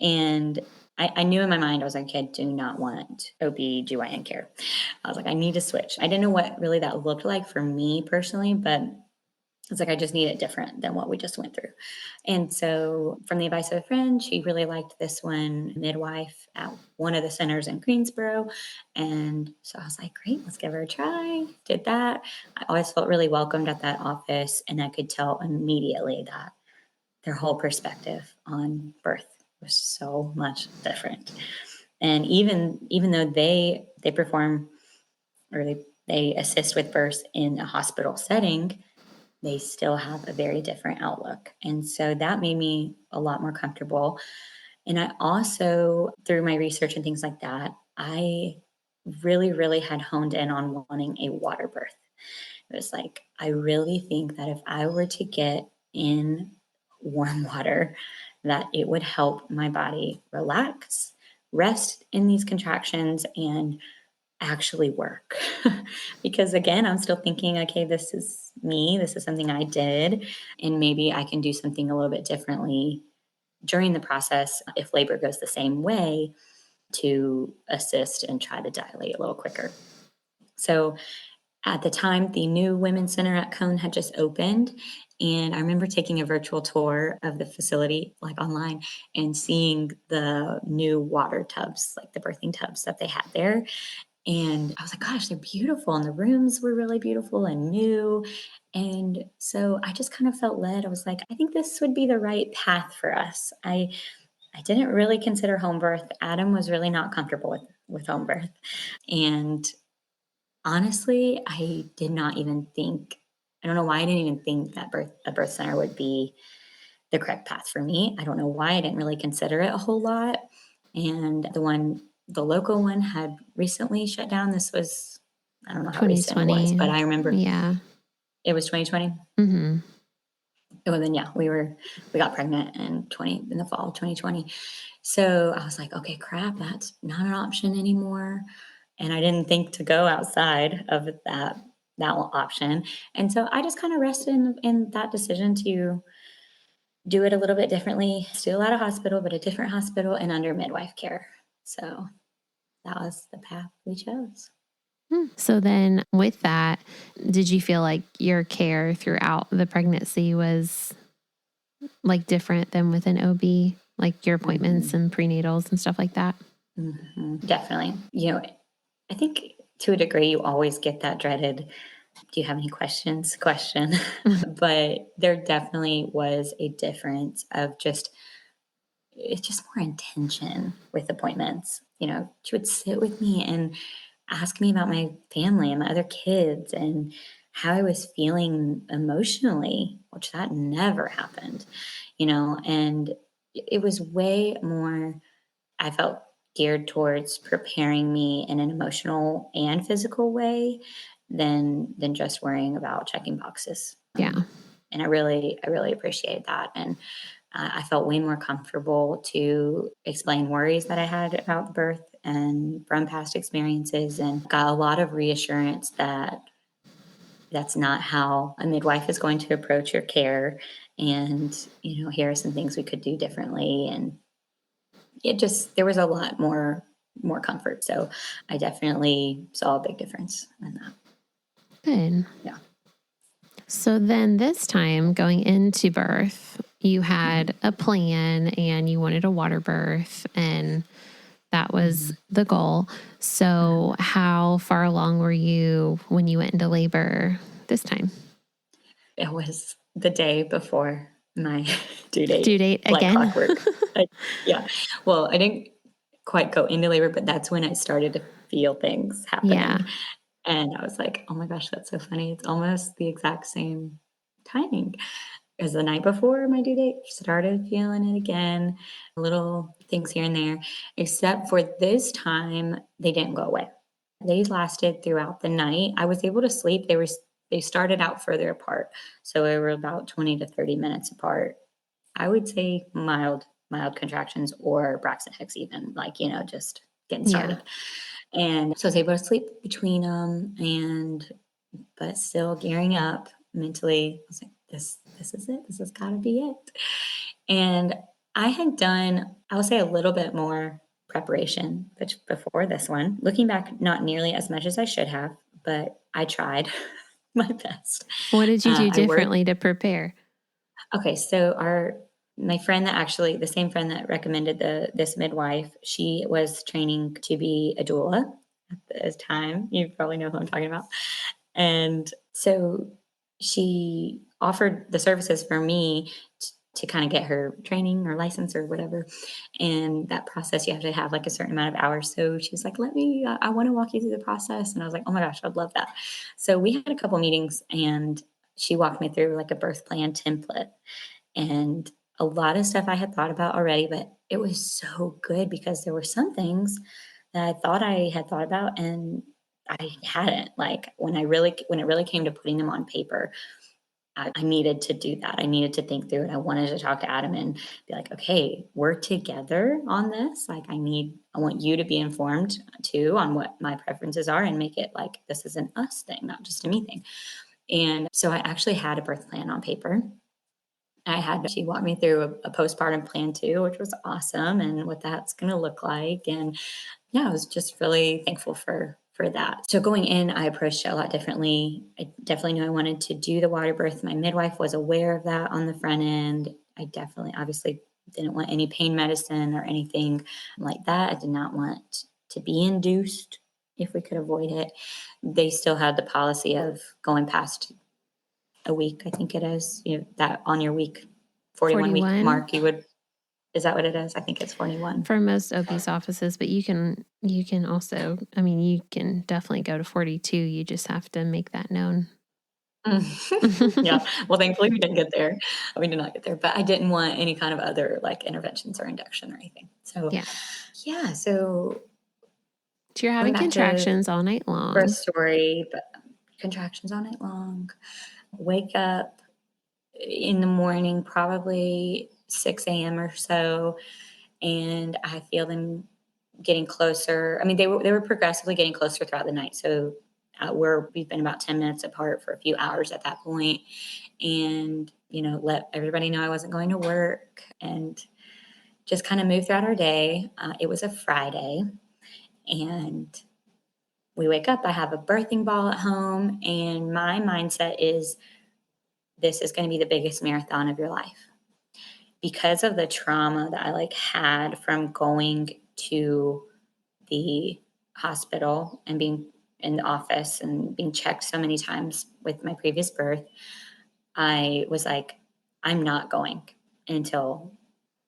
And I knew in my mind, I was like, "Okay, I do not want OB/GYN care." I was like, "I need to switch." I didn't know what really that looked like for me personally, but it's like I just need it different than what we just went through. And so, from the advice of a friend, she really liked this one midwife at one of the centers in Greensboro. And so I was like, great, let's give her a try. Did that. I always felt really welcomed at that office. And I could tell immediately that their whole perspective on birth was so much different. And even though they perform, or they assist with births in a hospital setting, they still have a very different outlook. And so that made me a lot more comfortable. And I also, through my research and things like that, I really, really had honed in on wanting a water birth. It was like, I really think that if I were to get in warm water, that it would help my body relax, rest in these contractions, and actually work. Because again, I'm still thinking, okay, this is me, this is something I did, and maybe I can do something a little bit differently during the process if labor goes the same way to assist and try to dilate a little quicker. So at the time, the new Women's Center at Cone had just opened. And I remember taking a virtual tour of the facility, like online, and seeing the new water tubs, like the birthing tubs that they had there. And I was like, gosh, they're beautiful. And the rooms were really beautiful and new. And so I just kind of felt led. I was like, I think this would be the right path for us. I didn't really consider home birth. Adam was really not comfortable with home birth. And honestly, I did not even think, I don't know why I didn't even think that a birth center would be the correct path for me. I don't know why I didn't really consider it a whole lot. And the local one had recently shut down. This was, I don't know how recent it was, but 2020. I remember Yeah. it was 2020. Mm-hmm. Well, then, yeah, we got pregnant in the fall of 2020. So I was like, okay, crap, that's not an option anymore. And I didn't think to go outside of that option. And so I just kind of rested in that decision to do it a little bit differently, still at a hospital, but a different hospital and under midwife care. So that was the path we chose. So then with that, did you feel like your care throughout the pregnancy was like different than with an OB, like your appointments and prenatals and stuff like that? Definitely. I think to a degree, you always get that dreaded, do you have any questions? Question. But there definitely was a difference of it's just more intention with appointments. She would sit with me and ask me about my family and my other kids and how I was feeling emotionally, which that never happened, and it was way more, I felt, geared towards preparing me in an emotional and physical way than just worrying about checking boxes. Yeah. And I really appreciated that. And I felt way more comfortable to explain worries that I had about the birth and from past experiences, and got a lot of reassurance that that's not how a midwife is going to approach your care. And, here are some things we could do differently. And there was a lot more comfort. So I definitely saw a big difference in that. Good. Yeah. So then this time going into birth, you had a plan and you wanted a water birth, and that was the goal. So how far along were you when you went into labor this time? It was the day before my due date. Due date Like again? clockwork. Yeah. Well, I didn't quite go into labor, but that's when I started to feel things happening. Yeah. And I was like, oh my gosh, that's so funny. It's almost the exact same timing as the night before my due date. Started feeling it again, little things here and there, except for this time, they didn't go away. They lasted throughout the night. I was able to sleep. They started out further apart. So they were about 20 to 30 minutes apart. I would say mild contractions or Braxton Hicks even, like, just getting started. And so I was able to sleep between them, but still gearing up mentally. I was like, this is it. This has got to be it. And I had done, I would say, a little bit more preparation before this one. Looking back, not nearly as much as I should have, but I tried my best. What did you do I worked. differently to prepare? Okay, so my friend the same friend that recommended this midwife, she was training to be a doula at this time. You probably know who I'm talking about. And so she offered the services for me to kind of get her training or license or whatever. And that process, you have to have like a certain amount of hours. So she was like, I want to walk you through the process. And I was like, oh my gosh, I'd love that. So we had a couple meetings, and she walked me through like a birth plan template and a lot of stuff I had thought about already, but it was so good because there were some things that I thought I had thought about and I hadn't. Like when it really came to putting them on paper, I needed to do that. I needed to think through it. I wanted to talk to Adam and be like, okay, we're together on this. Like I want you to be informed too on what my preferences are and make it like this is an us thing, not just a me thing. And so I actually had a birth plan on paper. She walked me through a postpartum plan too, which was awesome, and what that's going to look like. And yeah, I was just really thankful for that. So going in, I approached it a lot differently. I definitely knew I wanted to do the water birth. My midwife was aware of that on the front end. I definitely, obviously, didn't want any pain medicine or anything like that. I did not want to be induced if we could avoid it. They still had the policy of going past a week, I think it is, that on your 41 week 41? mark, is that what it is? I think it's 41. For most OB's offices, but you can also, you can definitely go to 42. You just have to make that known. Yeah. Well, thankfully we didn't get there. We did not get there, but I didn't want any kind of other like interventions or induction or anything. So yeah. So you're having contractions all night long. Birth story, but contractions all night long. Wake up in the morning, probably 6 a.m. or so, and I feel them getting closer. I mean, they were progressively getting closer throughout the night. So we've been about 10 minutes apart for a few hours at that point, and let everybody know I wasn't going to work, and just kind of move throughout our day. It was a Friday, and we wake up. I have a birthing ball at home, and my mindset is this is going to be the biggest marathon of your life because of the trauma that I had from going to the hospital and being in the office and being checked so many times with my previous birth. I was like, I'm not going until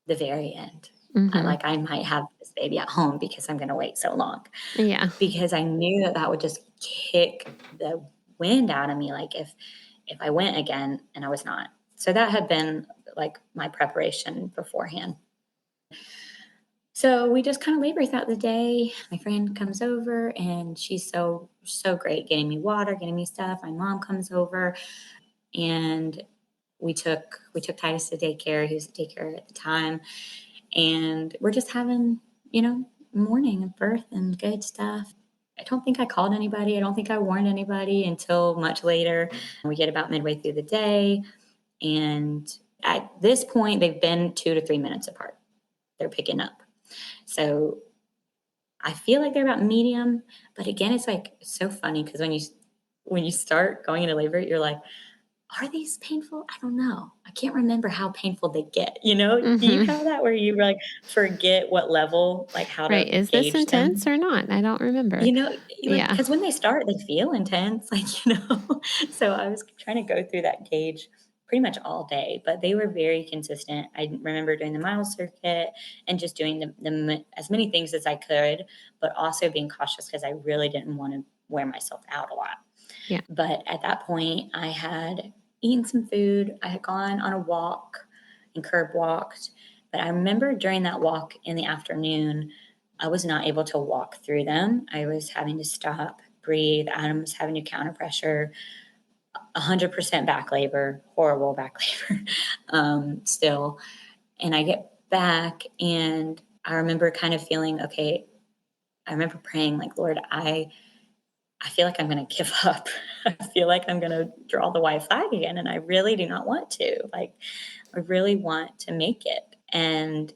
the very end. Mm-hmm. I might have this baby at home because I'm going to wait so long. Yeah. Because I knew that would just kick the wind out of me. If I went again and I was not. So that had been my preparation beforehand. So we just kind of labor throughout the day. My friend comes over and she's so great, getting me water, getting me stuff. My mom comes over, and we took Titus to daycare. He was at daycare at the time, and we're just having morning of birth and good stuff. I don't think I called anybody. I don't think I warned anybody until much later. We get about midway through the day, and at this point, they've been 2 to 3 minutes apart. They're picking up. So I feel like they're about medium, but again, it's so funny because when you start going into labor, you're like, are these painful? I don't know. I can't remember how painful they get. Do you Mm-hmm. have that where you forget what level, how Right. to Is this gauge them? intense or not? I don't remember. Yeah. Because when they start, they feel intense, So I was trying to go through that gauge pretty much all day, but they were very consistent. I remember doing the mile circuit and just doing as many things as I could, but also being cautious because I really didn't want to wear myself out a lot. Yeah. But at that point, I had eaten some food. I had gone on a walk and curb walked. But I remember during that walk in the afternoon, I was not able to walk through them. I was having to stop, breathe. Adam was having to counter pressure. 100% back labor, horrible back labor still. And I get back, and I remember kind of feeling, okay, I remember praying Lord, I feel like I'm going to give up. I feel like I'm going to draw the white flag again. And I really do not want to. I really want to make it. And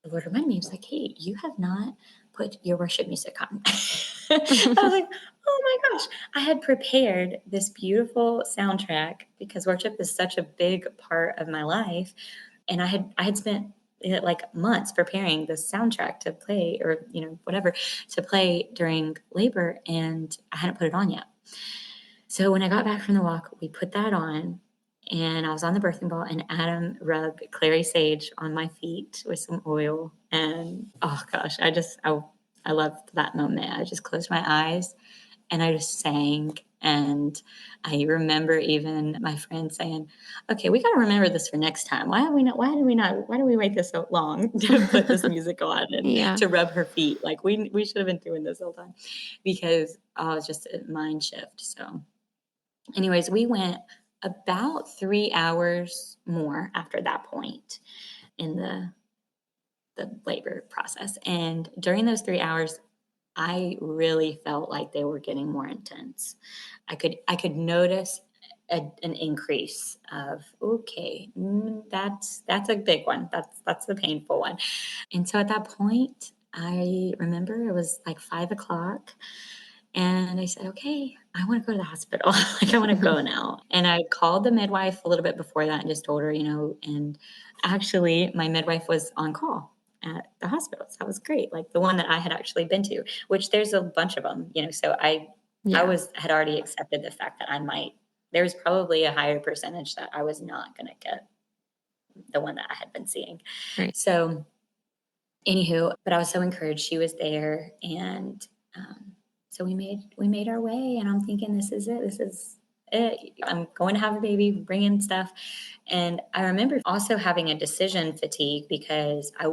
the Lord reminded me, he was like, hey, you have not put your worship music on. I was like, oh my gosh. I had prepared this beautiful soundtrack because worship is such a big part of my life. And I had spent months preparing this soundtrack to play, or whatever, to play during labor, and I hadn't put it on yet. So when I got back from the walk, we put that on, and I was on the birthing ball, and Adam rubbed clary sage on my feet with some oil, and oh gosh, I loved that moment. I just closed my eyes and I just sang. And I remember even my friend saying, okay, we got to remember this for next time. Why do we wait this so long to put this music on and Yeah. to rub her feet? We should have been doing this all the time, because it's just a mind shift. So anyways, we went about 3 hours more after that point in the labor process. And during those 3 hours, I really felt like they were getting more intense. I could notice an increase of, okay, that's a big one. That's the painful one. And so at that point, I remember it was 5 o'clock, and I said, okay, I want to go to the hospital. I want to go now. And I called the midwife a little bit before that and just told her, and actually my midwife was on call at the hospital. So that was great. The one that I had actually been to, which there's a bunch of them, so I Yeah. had already accepted the fact that there was probably a higher percentage that I was not going to get the one that I had been seeing. Right. So anywho, but I was so encouraged. She was there, and so we made our way, and I'm thinking, this is it. This is it. I'm going to have a baby, bring in stuff. And I remember also having a decision fatigue because I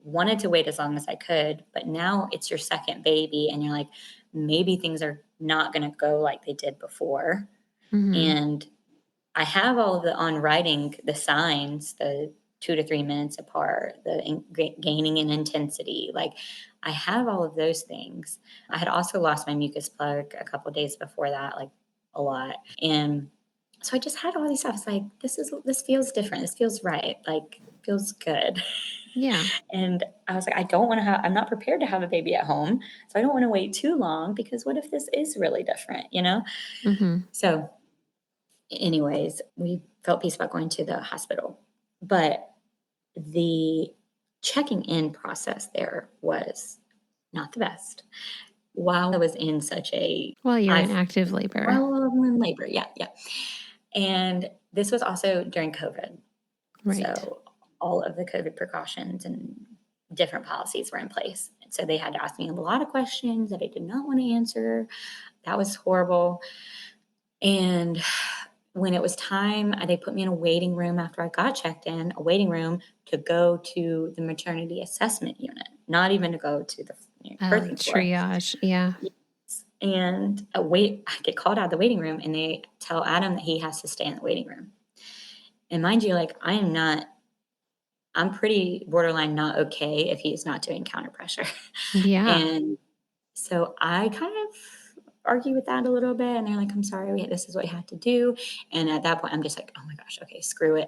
wanted to wait as long as I could, but now it's your second baby, and you're like, maybe things are not going to go like they did before. Mm-hmm. And I have all of the on writing, the signs, the 2 to 3 minutes apart, the gaining in intensity. Like, I have all of those things. I had also lost my mucus plug a couple days before that, like a lot. And so I just had all these stuff. It's like, this feels different. This feels right. Like, feels good. Yeah. And I was like, I'm not prepared to have a baby at home. So I don't want to wait too long, because what if this is really different, you know? Mm-hmm. So anyways, we felt peace about going to the hospital. But the checking in process there was not the best. While I was in such a, Well, you're in I've, active labor. while I'm in labor, yeah, yeah. And this was also during COVID. Right. So all of the COVID precautions and different policies were in place. And so they had to ask me a lot of questions that I did not want to answer. That was horrible. And when it was time, they put me in a waiting room after I got checked in, a waiting room to go to the maternity assessment unit, not even to go to the Like birthing floor. triage. Yeah. And I get called out of the waiting room, and they tell Adam that he has to stay in the waiting room. And mind you, like, I'm pretty borderline not okay if he's not doing counter pressure. Yeah. And so I kind of argue with that a little bit, and they're like, "I'm sorry, this is what you have to do." And at that point, I'm just like, "Oh my gosh, okay, screw it.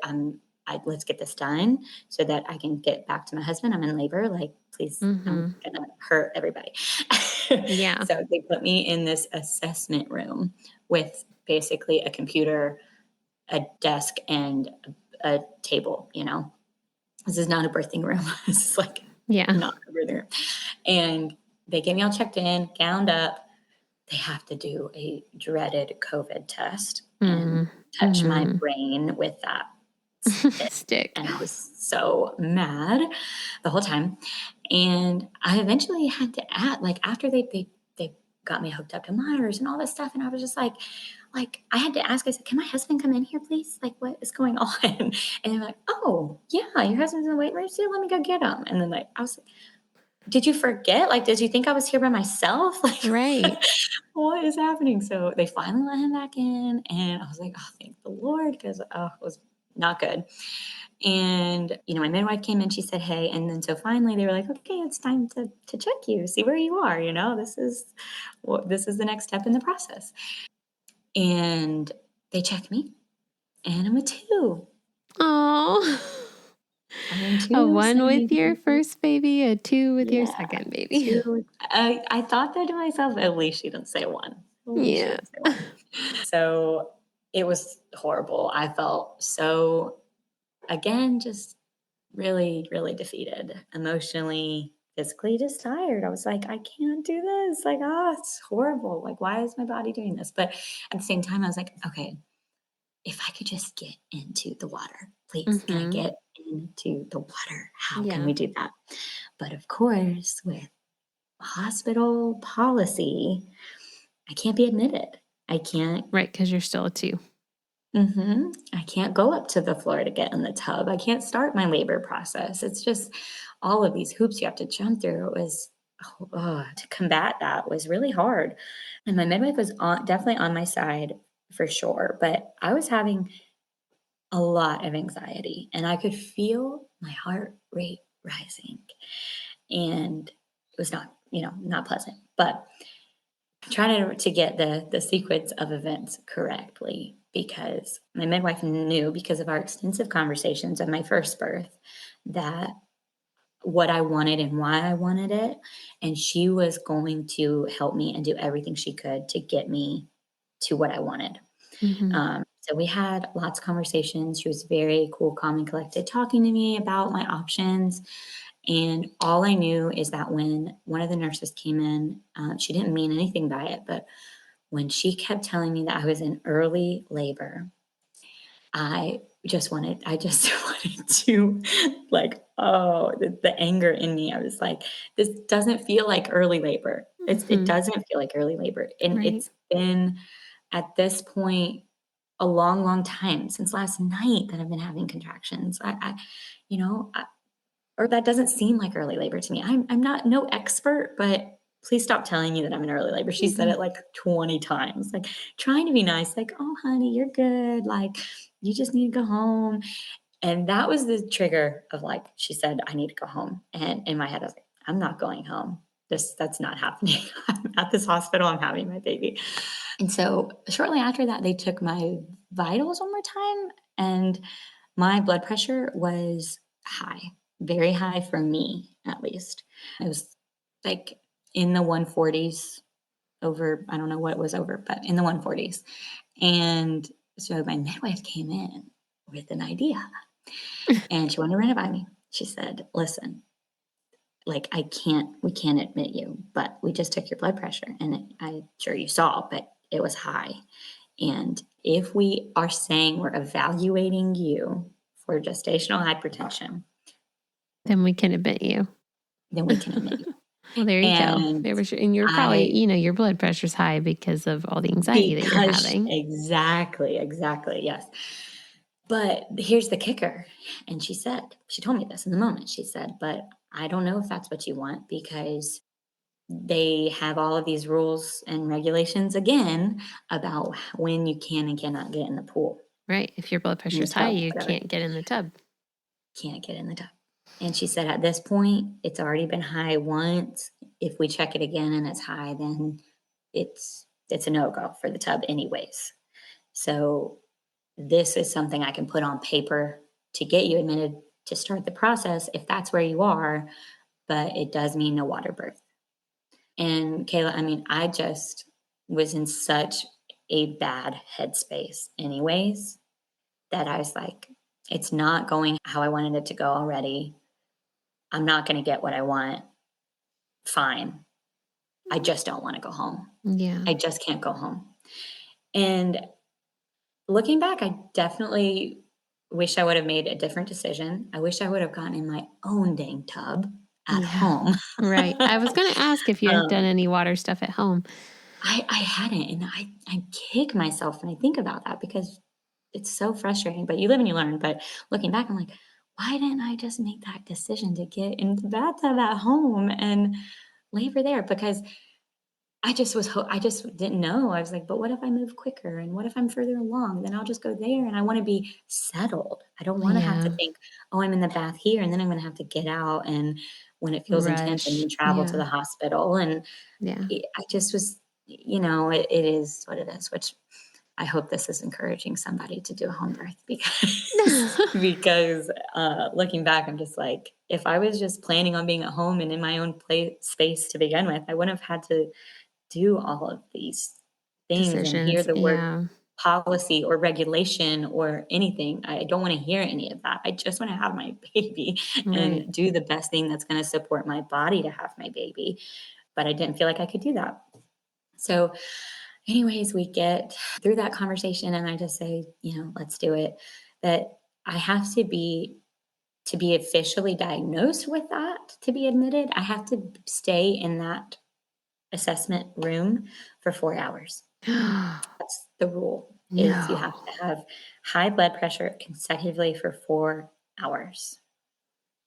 Let's get this done so that I can get back to my husband. I'm in labor. Like, please, Mm-hmm. I'm gonna hurt everybody." Yeah. So they put me in this assessment room with basically a computer, a desk, and a table. This is not a birthing room. This is like Yeah. not a birthing room. And they get me all checked in, gowned up. They have to do a dreaded COVID test and touch my Mm-hmm. brain with that stick. Stick. And I was so mad the whole time. And I eventually had to add, like, after they got me hooked up to monitors and all this stuff, and I was just like, I had to ask. I said, "Can my husband come in here, please? Like, what is going on?" And they were like, "Oh, yeah, your husband's in the waiting room. So let me go get him." And then, like, I was like, "Did you forget? Like, did you think I was here by myself? Like, Right. what is happening?" So they finally let him back in, and I was like, "Oh, thank the Lord," because it was not good. And my midwife came in. She said, "Hey," and then so finally they were like, "Okay, it's time to check you, see where you are. This is the next step in the process." And they checked me, and I'm a 2. Oh. I'm in A 2 one with your centimeters. first baby, a 2 with your Yeah, second baby. 2. I thought that to myself, at least she didn't say 1. At least she Yeah. didn't say 1. So it was horrible. I felt so, again, just really, really defeated, emotionally, physically, just tired. I was like, "I can't do this. Like, it's horrible. Like, why is my body doing this?" But at the same time, I was like, "Okay, if I could just get into the water, please, can I Mm-hmm. get into the water? How can Yeah. we do that?" But of course, with hospital policy, I can't be admitted. I can't. Right, because you're still a 2. I can't go up to the floor to get in the tub. I can't start my labor process. It's just all of these hoops you have to jump through. It was, to combat that was really hard. And my midwife was definitely on my side for sure. But I was having a lot of anxiety, and I could feel my heart rate rising. And it was not pleasant. But trying to get the sequence of events correctly, because my midwife knew, because of our extensive conversations of my first birth, that what I wanted and why I wanted it, and she was going to help me and do everything she could to get me to what I wanted. Mm-hmm. So we had lots of conversations. She was very cool, calm, and collected, talking to me about my options. And all I knew is that when one of the nurses came in, she didn't mean anything by it, but when she kept telling me that I was in early labor, I just wanted to, like, the anger in me. I was like, this doesn't feel like early labor. It Mm-hmm. doesn't feel like early labor. And Right. it's been at this point a long, long time, since last night, that I've been having contractions. Or that doesn't seem like early labor to me. I'm not no expert, but please stop telling me that I'm in early labor. She said Mhm. it like 20 times, like trying to be nice, like, oh, honey, you're good. Like, you just need to go home. And that was the trigger of like, she said, I need to go home. And in my head, I was like, I'm not going home. That's not happening. I'm at this hospital. I'm having my baby. And so shortly after that, they took my vitals one more time, and my blood pressure was high, very high for me, at least. It was like in the 140s over, I don't know what it was over, but in the 140s. And so my midwife came in with an idea, and she wanted to run it by me. She said, listen, like we can't admit you, but we just took your blood pressure, and I'm sure you saw, but it was high. And if we are saying we're evaluating you for gestational hypertension, Then we can admit you. then we can admit you. Well, there you go. And There was and you're probably, I your blood pressure's high because of all the anxiety that you're because having. exactly, yes. But here's the kicker. And she told me this in the moment. She said, but I don't know if that's what you want, because they have all of these rules and regulations again about when you can and cannot get in the pool, Right. If your blood in the pressure's high, tub, you whatever. can't get in the tub. Can't get in the tub. And she said, at this point, it's already been high once. If we check it again and it's high, then it's a no-go for the tub anyways. So this is something I can put on paper to get you admitted to start the process if that's where you are, but it does mean no water birth. And Kayla, I mean, I just was in such a bad headspace anyways that I was like, it's not going how I wanted it to go already. I'm not going to get what I want. Fine. I just don't want to go home. Yeah. I just can't go home. And looking back, I definitely wish I would have made a different decision. I wish I would have gotten in my own dang tub at Yeah. home. Right. I was going to ask if you had done um, any water stuff at home. I hadn't. And I kick myself when I think about that, because it's so frustrating. But you live and you learn. But looking back, I'm like, why didn't I just make that decision to get in the bathtub at home and labor there? Because I just didn't know. I was like, "But what if I move quicker, and what if I'm further along? Then I'll just go there, and I wanna be settled. I don't wanna have to Yeah. think, 'Oh, I'm in the bath here, and then I'm gonna have to get out, and when it feels intense, and Rush. then travel to Yeah. the hospital,' and Yeah. I just was it is what it is, which I hope this is encouraging somebody to do a home birth, because looking back, I'm just like, if I was just planning on being at home and in my own space to begin with, I wouldn't have had to do all of these things and hear Decisions. the word Yeah. policy or regulation or anything. I don't want to hear any of that. I just want to have my baby Right. and do the best thing that's going to support my body to have my baby. But I didn't feel like I could do that. So, anyways, we get through that conversation, and I just say, let's do it. That I have to be officially diagnosed with that, to be admitted. I have to stay in that assessment room for 4 hours. That's the rule, is you have No. to have high blood pressure consecutively for 4 hours.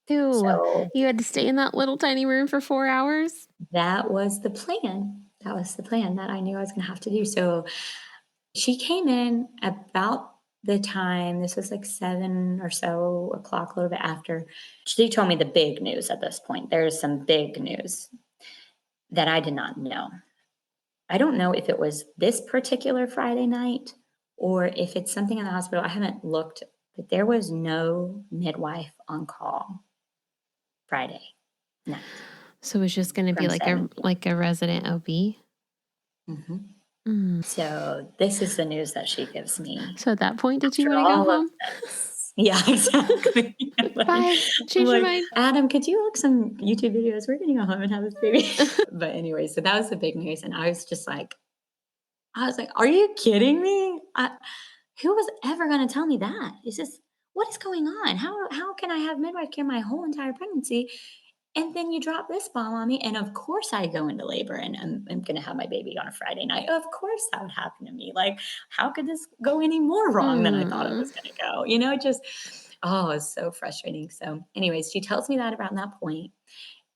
Ew. So, You had to stay in that little tiny room for 4 hours? that was the plan. That was the plan that I knew I was gonna have to do. So, she came in about the time, this was like 7 or so o'clock, a little bit after. She told me the big news at this point. There's some big news that I did not know. I don't know if it was this particular Friday night or if it's something in the hospital. I haven't looked, but there was no midwife on call Friday night So it's just gonna be from like 7 p.m. a resident OB? Mhm. Mm. So this is the news that she gives me So at that point, did you after wanna go all of home? this. Yeah, exactly. Bye. I'm Change your like, mind. Adam, could you look some YouTube videos? We're gonna go home and have this baby. But anyway, so that was the big news, and I was like, "Are you kidding me? Who was ever going to tell me that? It's just, what is going on? How can I have midwife care my whole entire pregnancy, and then you drop this bomb on me? And of course, I go into labor, and I'm going to have my baby on a Friday night. Of course, that would happen to me. Like, how could this go any more wrong than I thought it Mm. was going to go? Just, oh, it's so frustrating. So, anyways, she tells me that around that point,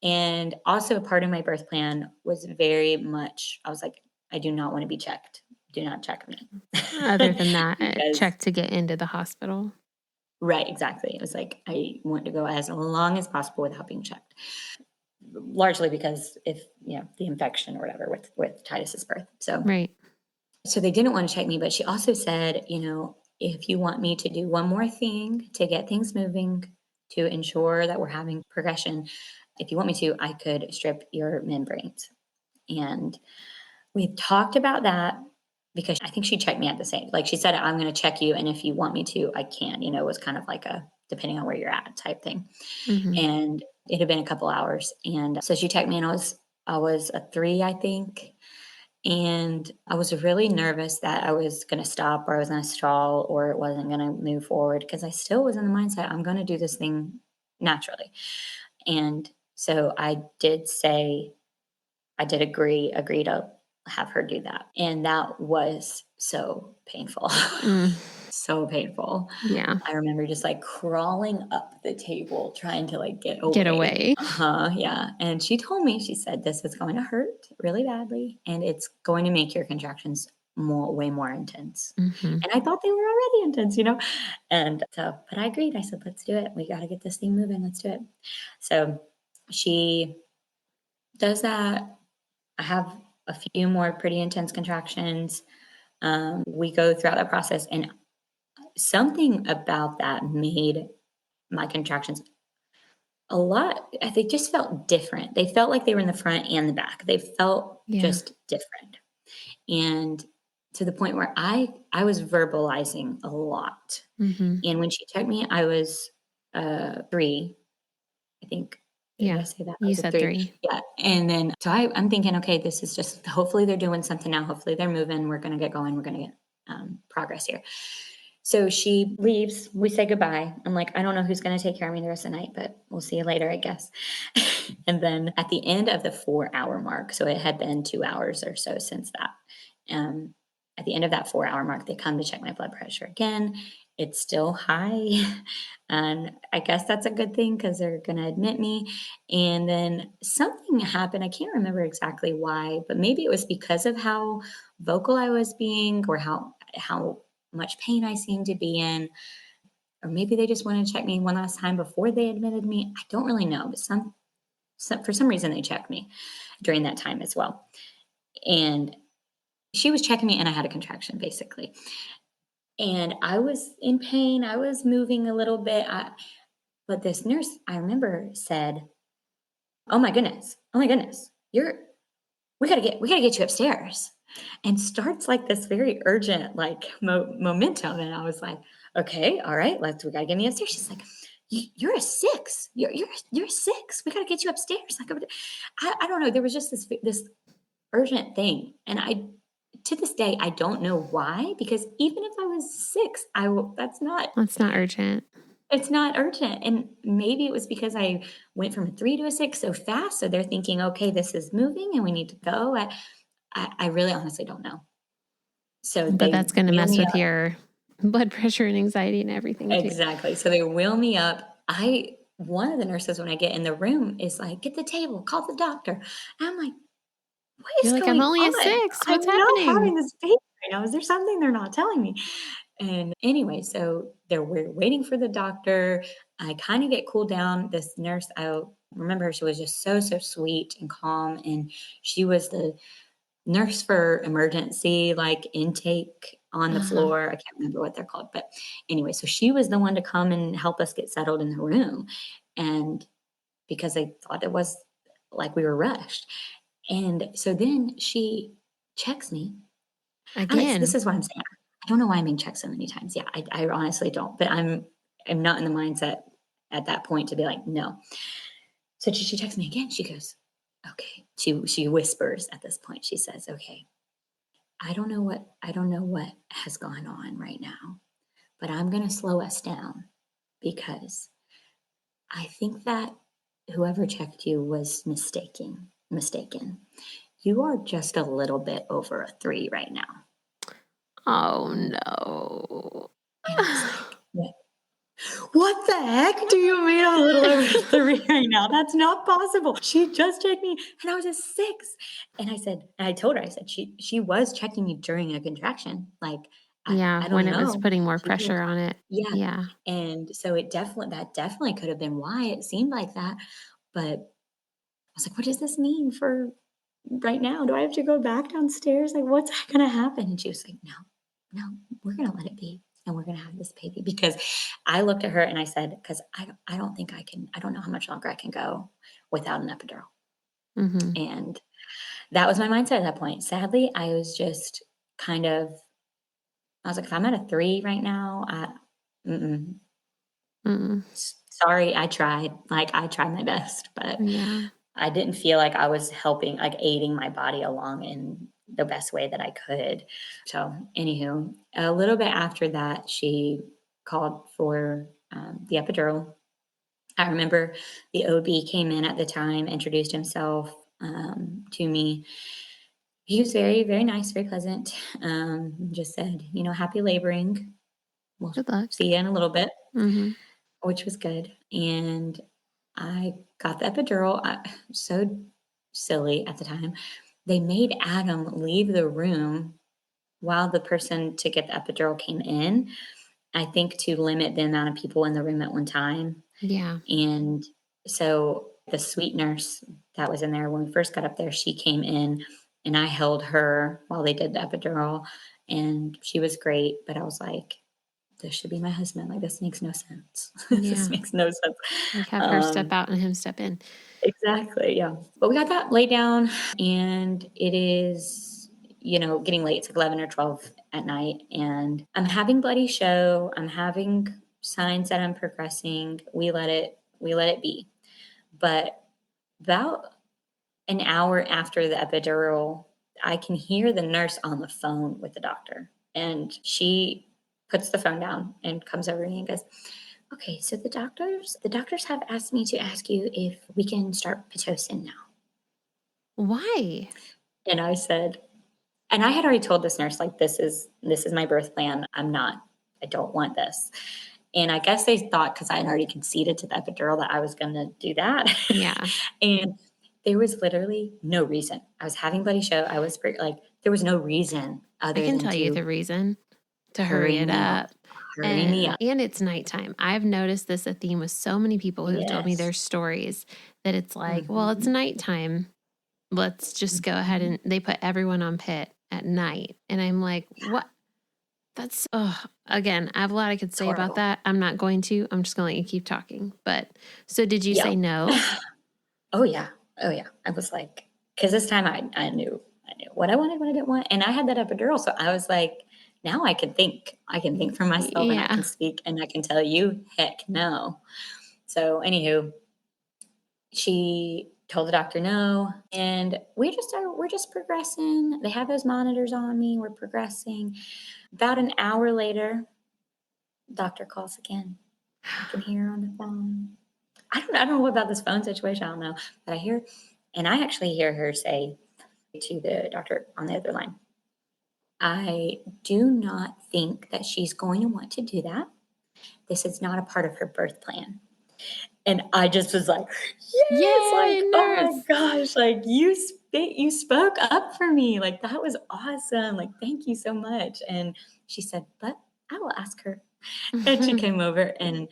And also part of my birth plan was very much, I was like, I do not want to be checked. Do not check me. Other than that, Because check to get into the hospital. right, exactly. It was like I want to go as long as possible without being checked. Largely because if the infection or whatever with Titus's birth. Right. So they didn't want to check me, but she also said, if you want me to do one more thing to get things moving to ensure that we're having progression, if you want me to, I could strip your membranes. And we talked about that because I think she checked me at the same. Like she said, I'm going to check you, and if you want me to, I can. It was kind of like a depending on where you're at type thing. Mm-hmm. And it had been a couple hours, and so she checked me, and I was a 3, I think. And I was really nervous that I was going to stop or I was going to stall or it wasn't going to move forward because I still was in the mindset I'm going to do this thing naturally. And so I did agree to have her do that. And that was so painful. Mm. So painful. Yeah. I remember just like crawling up the table trying to like get away. Get away. Yeah. And she told me, she said, this is going to hurt really badly and it's going to make your contractions way more intense. Mm-hmm. And I thought they were already intense. And so, but I agreed. I said, let's do it. We got to get this thing moving. Let's do it. So she does that. I have a few more pretty intense contractions. We go throughout that process, and something about that made my contractions a lot. They just felt different. They felt like they were in the front and the back. They felt Yeah. just different, and to the point where I was verbalizing a lot. Mm-hmm. And when she checked me, I was 3, I think. Did I Yeah. say that? I You was a said 3. 3. Yeah, and then so I'm thinking, "Okay, this is just hopefully they're doing something now. Hopefully they're moving. We're gonna get going. We're gonna get, progress here." So she leaves. We say goodbye. I'm like, "I don't know who's gonna take care of me the rest of the night, but we'll see you later, I guess." And then at the end of the 4-hour mark, so it had been 2 hours or so since that, um, at the end of that 4-hour mark, they come to check my blood pressure again. It's still high, and I guess that's a good thing because 'cause they're gonna admit me, and then something happened, I can't remember exactly why, but maybe it was because of how vocal I was being or how much pain I seemed to be in, or maybe they just wanted to check me one last time before they admitted me. I don't really know, but for some reason, they checked me during that time as well, and she was checking me, and I had a contraction, basically. And I was in pain. I was moving a little bit. But this nurse, I remember, said, "Oh my goodness. Oh my goodness. We gotta get you upstairs." And starts like this very urgent, like momentum. And I was like, okay, all right, we gotta get me upstairs. She's like, "You're a 6. You're a 6. We gotta get you upstairs." Like, I don't know. There was just this urgent thing. And to this day, I don't know why, because even if I was 6, That's not urgent. it's not urgent. And maybe it was because I went from a 3 to a 6 so fast. So they're thinking, okay, this is moving and we need to go. I really honestly don't know. So But they that's going to wheel mess me with up. your blood pressure and anxiety and everything too. Exactly. So they wheel me up. One of the nurses, when I get in the room, is like, "Get the table, call the doctor." And I'm like, what You're is like, I'm going only a on? 6. What's I'm not happening? having this baby right now. Is there something they're not telling me? And anyway, so we're waiting for the doctor. I kind of get cooled down. This nurse, I remember her, she was just so, so sweet and calm. And she was the nurse for emergency, like intake on the Uh-huh. floor. I can't remember what they're called. But anyway, so she was the one to come and help us get settled in the room. And because they thought it was like we were rushed. And so then she checks me. This Again. is what I'm saying. I don't know why I'm being checked so many times. Yeah, I honestly don't. But I'm not in the mindset at that point to be like, no. So she texts me again. She goes, okay. She whispers at this point. She says, okay, I don't know what has gone on right now, but I'm gonna slow us down because I think that whoever checked you was mistaken. You are just a little bit over a 3 right now. Oh no. And I was like, "What? what the heck do you mean I'm a little over 3 right now? That's not possible. She just checked me and I was a 6. And I told her, I said, she was checking me during a contraction. Like, Yeah, I when don't it was know. putting more She didn't pressure on it. yeah. Yeah. And so that definitely could have been why it seemed like that. But I was like, what does this mean for right now? Do I have to go back downstairs? Like, what's gonna happen? And she was like, no, no, we're gonna let it be. And we're gonna have this baby. Because I looked at her and I said, because I don't think I don't know how much longer I can go without an epidural. Mhm. And that was my mindset at that point. Sadly, I was just kind of, I was like, if I'm at a 3 right now, mm-mm, Mm. sorry, I tried. Like, I tried my best, but Yeah. I didn't feel like I was helping, like aiding my body along in the best way that I could. So, anywho, a little bit after that, she called for the epidural. I remember the OB came in at the time, introduced himself to me. He was very, very nice, very pleasant. Just said, happy laboring. We'll Good luck. see you in a little bit, Mhm. which was good. And I got the epidural. So silly at the time. They made Adam leave the room while the person to get the epidural came in, I think to limit the amount of people in the room at one time. Yeah. And so the sweet nurse that was in there when we first got up there, she came in and I held her while they did the epidural. And she was great. But I was like, this should be my husband. Like, this makes no sense. This Yeah. makes no sense. Like, have her step Um, out and him step in. exactly. Yeah. But we got that laid down and it is, getting late. It's like 11 or 12 at night. And I'm having bloody show. I'm having signs that I'm progressing. We let it be. But about an hour after the epidural, I can hear the nurse on the phone with the doctor. And she puts the phone down and comes over to me and goes, okay, so the doctors have asked me to ask you if we can start Pitocin now. Why? And I said, and I had already told this nurse, like, this is my birth plan. I don't want this. And I guess they thought because I had already conceded to the epidural that I was going to do that. Yeah. And there was literally no reason. I was having bloody show. Like, there was no reason I other can than tell you to the reason. To hurry hurry it me up, up. hurry me up. And it's nighttime. I've noticed this a theme with so many people who've told me Yes. their stories that it's like, well, it's Mhm. nighttime. Let's just go ahead Mhm. and they put everyone on pit at night. And I'm like, what? That's, oh, again, I have a lot I could It's say about horrible. that. I'm not going to. I'm just going to let you keep talking. But so did you Yeah. say no? Oh, yeah. Oh, yeah. I was like, because this time I knew what I wanted, what I didn't want, and I had that epidural, so I was like, now I can think. I can think for myself, and I Yeah. can speak, and I can tell you, heck no. So, anywho, she told the doctor no, and we're just progressing. They have those monitors on me. We're progressing. About an hour later, doctor calls again. I can hear her on the phone. I don't know what about this phone situation. I don't know, but I hear, and I actually hear her say to the doctor on the other line, I do not think that she's going to want to do that. This is not a part of her birth plan. And I just was like, yes, Yay, like, oh my nurse. gosh, like you spoke up for me. Like, that was awesome. Like, thank you so much. And she said, but I will ask her. And she came over and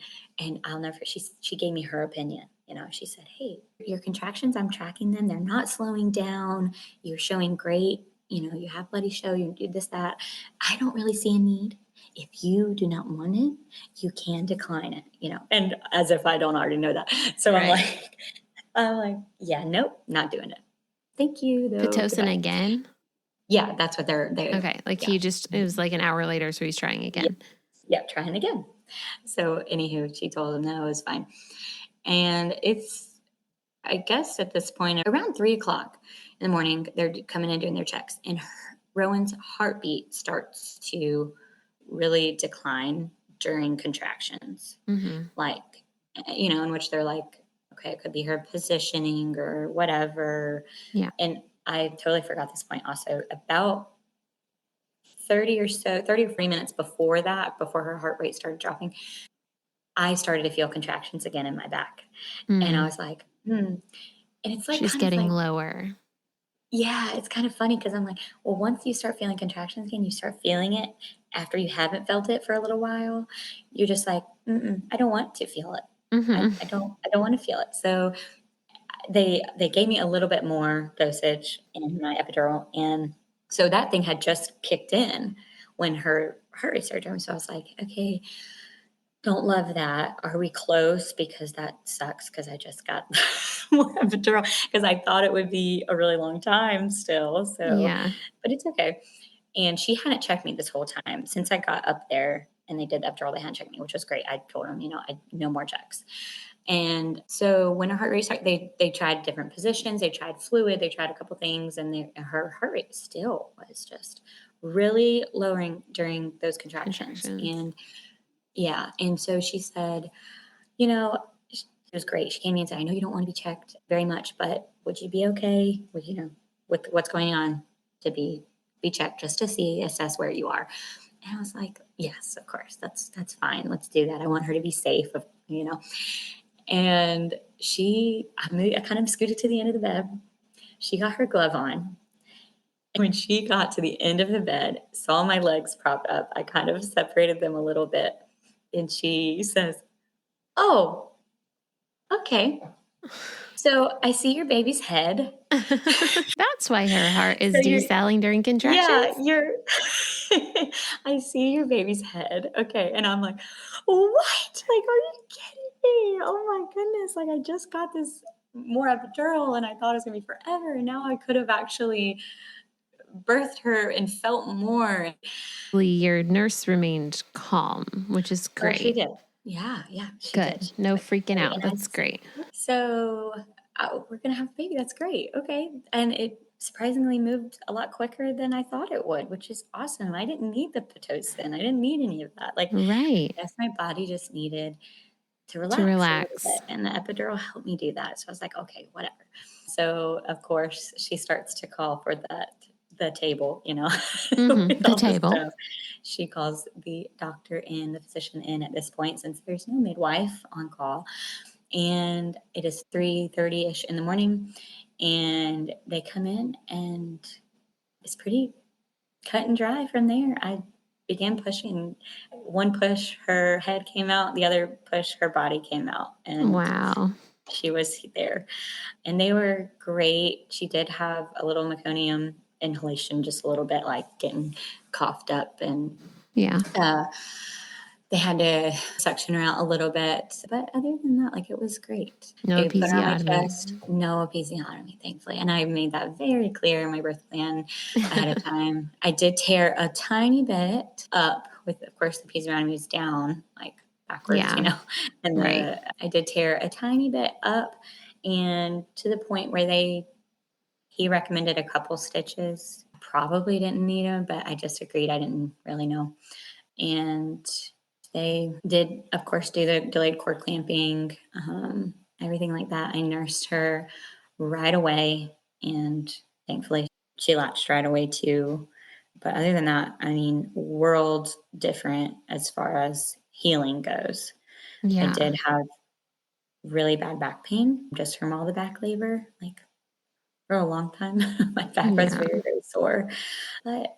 I'll never, she gave me her opinion. She said, hey, your contractions, I'm tracking them. They're not slowing down. You're showing great, you have bloody show, you do this, that. I don't really see a need. If you do not want it, you can decline it, and as if I don't already know that. So I'm Right. like, yeah, nope, not doing it. Thank you though. Pitocin Goodbye. again? Yeah, that's what they Okay. Like yeah. it was like an hour later, so he's trying Yeah. again. Yeah, trying again. So anywho, she told him no, it was fine. And it's, I guess at this point, around 3 o'clock in the morning, they're coming in doing their checks. And Rowan's heartbeat starts to really decline during contractions. Mm-hmm. Like, in which they're like, okay, it could be her positioning or whatever. Yeah. And I totally forgot this point also. About 30 or 40 minutes before that, before her heart rate started dropping, I started to feel contractions again in my back. And I Mm. was like, hmm. And it's like She's kind of getting like, lower. yeah, it's kind of funny because I'm like, well, once you start feeling contractions again, you start feeling it after you haven't felt it for a little while. You're just like, mm-mm, I don't want to feel it. Mhm. I don't want to feel it. So they gave me a little bit more dosage in my epidural, and so that thing had just kicked in when her heart rate started. So I was like, okay, don't love that. Are we close? Because that sucks because I just got more epidural because I thought it would be a really long time still. So, Yeah. but it's okay. And she hadn't checked me this whole time since I got up there and they did the epidural. They hadn't checked me, which was great. I told them, I no more checks. And so when her heart rate started, they tried different positions, they tried fluid, they tried a couple things, and her heart rate still was just really lowering during those contractions. Contractions. And yeah, and so she said, you know, it was great. She came to me and said, I know you don't want to be checked very much, but would you be okay with, with what's going on to be checked just to see, assess where you are? And I was like, yes, of course. That's fine. Let's do that. I want her to be safe. And I kind of scooted to the end of the bed. She got her glove on. And when she got to the end of the bed, saw my legs propped up, I kind of separated them a little bit. And she says, oh, okay. So I see your baby's head. That's why her heart So is decelerating during yeah, contractions? I see your baby's head. Okay. And I'm like, what? Like, are you kidding me? Oh my goodness. Like, I just got this more epidural and I thought it was going to be forever. And now I could have actually birthed her and felt more. Your nurse remained calm, which is Oh, she great. did. Yeah. Yeah. She did. Good. She was No like, freaking okay. out. That's great. So we're going to have a baby. That's great. Okay. And it surprisingly moved a lot quicker than I thought it would, which is awesome. I didn't need the Pitocin. I didn't need any of that. Like, Right. I guess my body just needed to To relax a little relax. bit. And the epidural helped me do that. So I was like, okay, whatever. So of course she starts to call for the table, with The all the table. stuff. She calls the doctor and the physician in at this point since there's no midwife on call. And it is 3:30ish in the morning. And they come in and it's pretty cut and dry from there. I began pushing. One push, her head came out. The other push, her body came out. And Wow. she was there. And they were great. She did have a little meconium inhalation, just a little bit like getting coughed up. And Yeah. uh, they had to suction her out a little bit. But other than that, like, it was great. No They put her on my episiotomy. chest, no episiotomy, thankfully. And I made that very clear in my birth plan ahead of time. I did tear a tiny bit up with, of course, the episiotomy was down, like backwards, Yeah. and Right. I did tear a tiny bit up and to the point where he recommended a couple stitches. Probably didn't need them, but I just agreed. I didn't really know. And they did, of course, do the delayed cord clamping, everything like that. I nursed her right away, and thankfully, she latched right away too. But other than that, I mean, world different as far as healing goes. I Yeah. did have really bad back pain just from all the back labor, like for a long time. My back was Yeah. very, very sore. But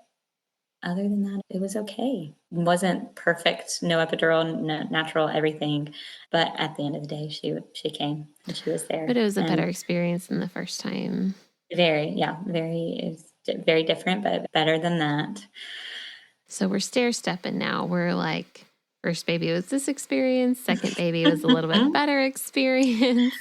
other than that, it was okay. It wasn't perfect, no epidural, no natural, everything. But at the end of the day, she came and she was But there. it was a better And experience than the first time. very different, but better than that. So we're stair stepping now. We're like, first baby was this experience, second baby was a little bit better experience.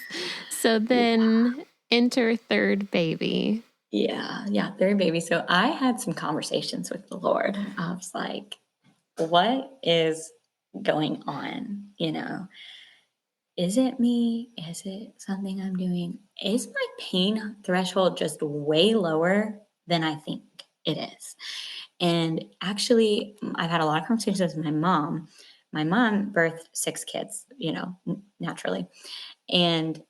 So then enter third baby. Yeah, third baby. So I had some conversations with the Lord. I was like, what is going on? Is it me? Is it something I'm doing? Is my pain threshold just way lower than I think it is? And actually, I've had a lot of conversations with my mom. My mom birthed 6 kids, naturally. And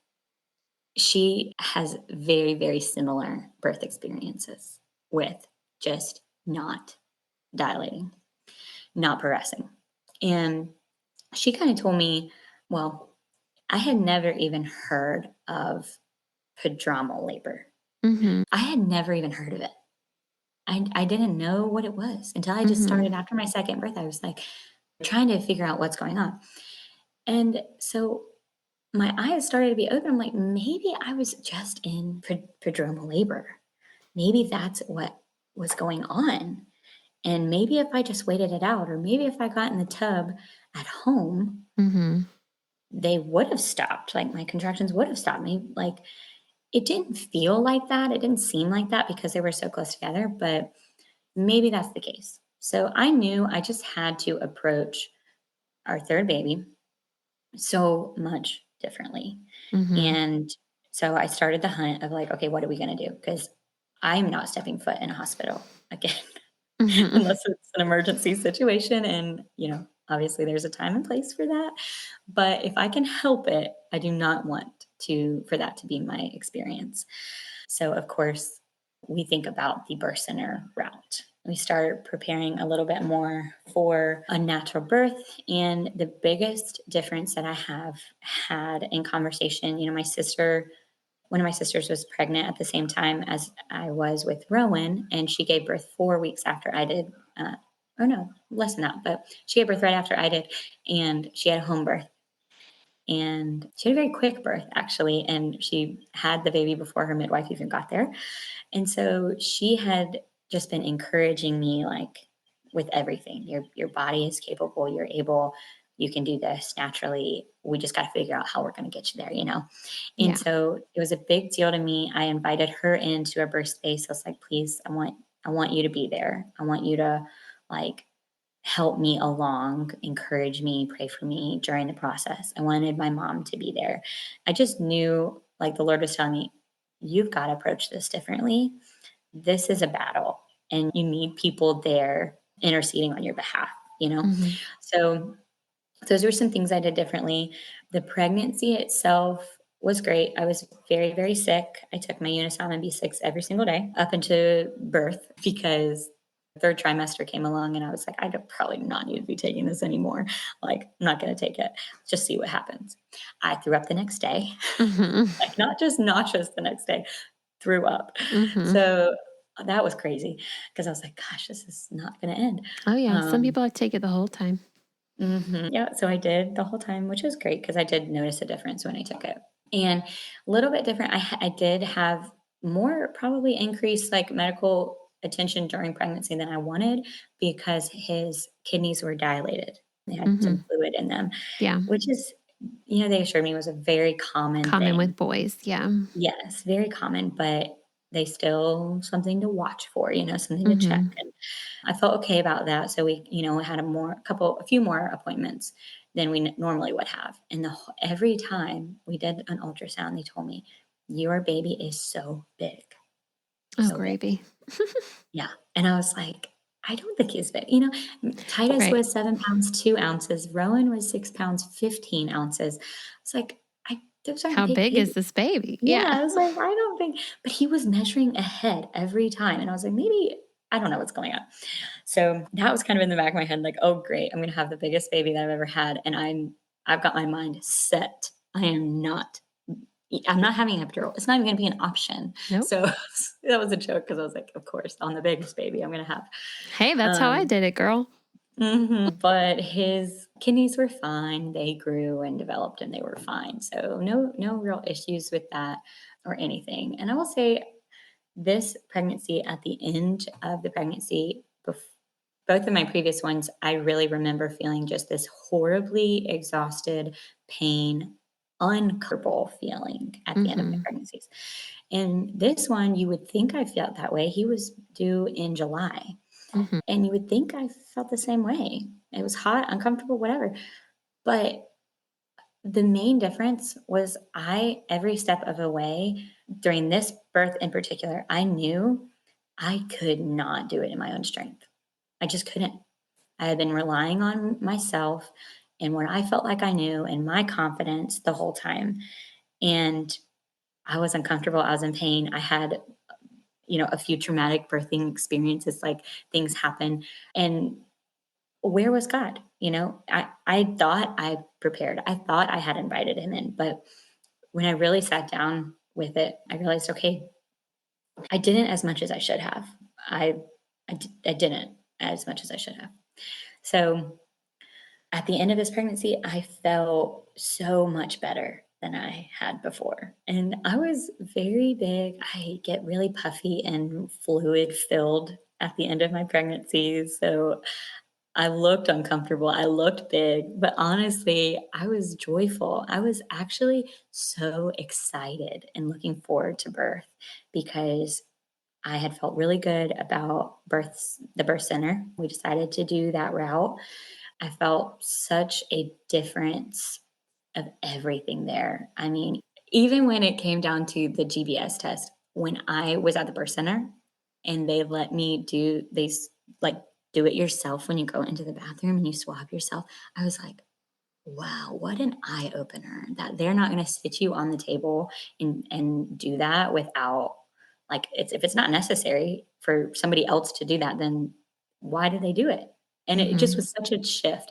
she has very, very similar birth experiences with just not dilating, not progressing. And she kind of told me, well, I had never even heard of prodromal labor. Mhm. I had never even heard of it. I didn't know what it was until I just started Mhm. after my second birth. I was like trying to figure out what's going on. And so my eyes started to be open. I'm like, maybe I was just in prodromal labor. Maybe that's what was going on. And maybe if I just waited it out, or maybe if I got in the tub at home, Mhm. they would have stopped. Like my contractions would have stopped me. Like it didn't feel like that. It didn't seem like that because they were so close together, but maybe that's the case. So I knew I just had to approach our third baby so much differently. Mhm. And so I started the hunt of like, okay, what are we going to do? Because I'm not stepping foot in a hospital again, Mhm. unless it's an emergency situation. And, obviously there's a time and place for that. But if I can help it, I do not want for that to be my experience. So, of course, we think about the birth center route. We start preparing a little bit more for a natural birth. And the biggest difference that I have had in conversation, one of my sisters was pregnant at the same time as I was with Rowan, and she gave birth 4 weeks after I did. Oh, no, less than that, but she gave birth right after I did. And she had a home birth. And she had a very quick birth, actually. And she had the baby before her midwife even got there. And so she had just been encouraging me like with everything. Your body is capable, you're able, you can do this naturally. We just got to figure out how we're going to get you there. And Yeah. so it was a big deal to me. I invited her into a birth space. I was like, please, I want you to be there. I want you to like help me along, encourage me, pray for me during the process. I wanted my mom to be there. I just knew like the Lord was telling me, you've got to approach this differently. This is a battle and you need people there interceding on your behalf. Mhm. So those were some things I did differently. The pregnancy itself was great. I was very, very sick. I took my Unisom and B6 every single day up into birth because third trimester came along and I was like, I don't probably not need to be taking this anymore. Like, I'm not going to take it. Just see what happens. I threw up the next day, Mhm. like not just nauseous the next day, threw up. Mhm. So that was crazy because I was like, gosh, this is not going to end. Oh yeah, some Um, people take it the whole time. Yeah, so I did the whole time, which was great because I did notice a difference when I took it. And a little bit different, I did have more probably increased like medical attention during pregnancy than I wanted because his kidneys were dilated. They had some Mhm. fluid in them, Yeah. which is, they assured me was a very common Common thing. with boys. Yeah. Yes, very common, but they still something to watch for, something to check. Mhm. And I felt okay about that. So we, had a few more appointments than we normally would have. And every time we did an ultrasound, they told me, your baby is so big, Oh, so big. gravy. Yeah. And I was like, I don't think he's big. Titus Right. was 7 pounds, 2 ounces. Rowan was 6 pounds, 15 ounces. It's like, those aren't How big big is babies. this baby? Yeah, Yeah. I was like, I don't think, but he was measuring ahead every time. And I was like, maybe I don't know what's going on. So that was kind of in the back of my head, like, oh great, I'm gonna have the biggest baby that I've ever had. And I've got my mind set. I'm not having an epidural. It's not even gonna be an option. Nope. So that was a joke because I was like, of course, on the biggest baby I'm gonna have. Hey, that's how I Um, did it, girl. but his kidneys were fine. They grew and developed and they were fine. So no real issues with that or anything. And I will say this pregnancy, at the end of the pregnancy, both of my previous ones, I really remember feeling just this horribly exhausted, pain, uncomfortable feeling at the end of my Mhm. pregnancies. And this one, you would think I felt that way. He was due in July. Mhm. And you would think I felt the same way. It was hot, uncomfortable, whatever. But the main difference was every step of the way during this birth in particular, I knew I could not do it in my own strength. I just couldn't. I had been relying on myself and what I felt like I knew and my confidence the whole time. And I was uncomfortable. I was in pain. I had, a few traumatic birthing experiences, like things happen. And where was God? I thought I prepared. I thought I had invited him in, but when I really sat down with it, I realized, okay, I didn't as much as I should have. I didn't as much as I should have. So at the end of this pregnancy, I felt so much better than I had before. And I was very big. I get really puffy and fluid filled at the end of my pregnancy. So I looked uncomfortable. I looked big, but honestly, I was joyful. I was actually so excited and looking forward to birth because I had felt really good about the birth center. We decided to do that route. I felt such a difference of everything there. I mean, even when it came down to the GBS test, when I was at the birth center and they let me like do it yourself when you go into the bathroom and you swab yourself, I was like, wow, what an eye opener that they're not going to sit you on the table and do that without like if it's not necessary for somebody else to do that, then why do they do it? And it just Mhm. was such a shift.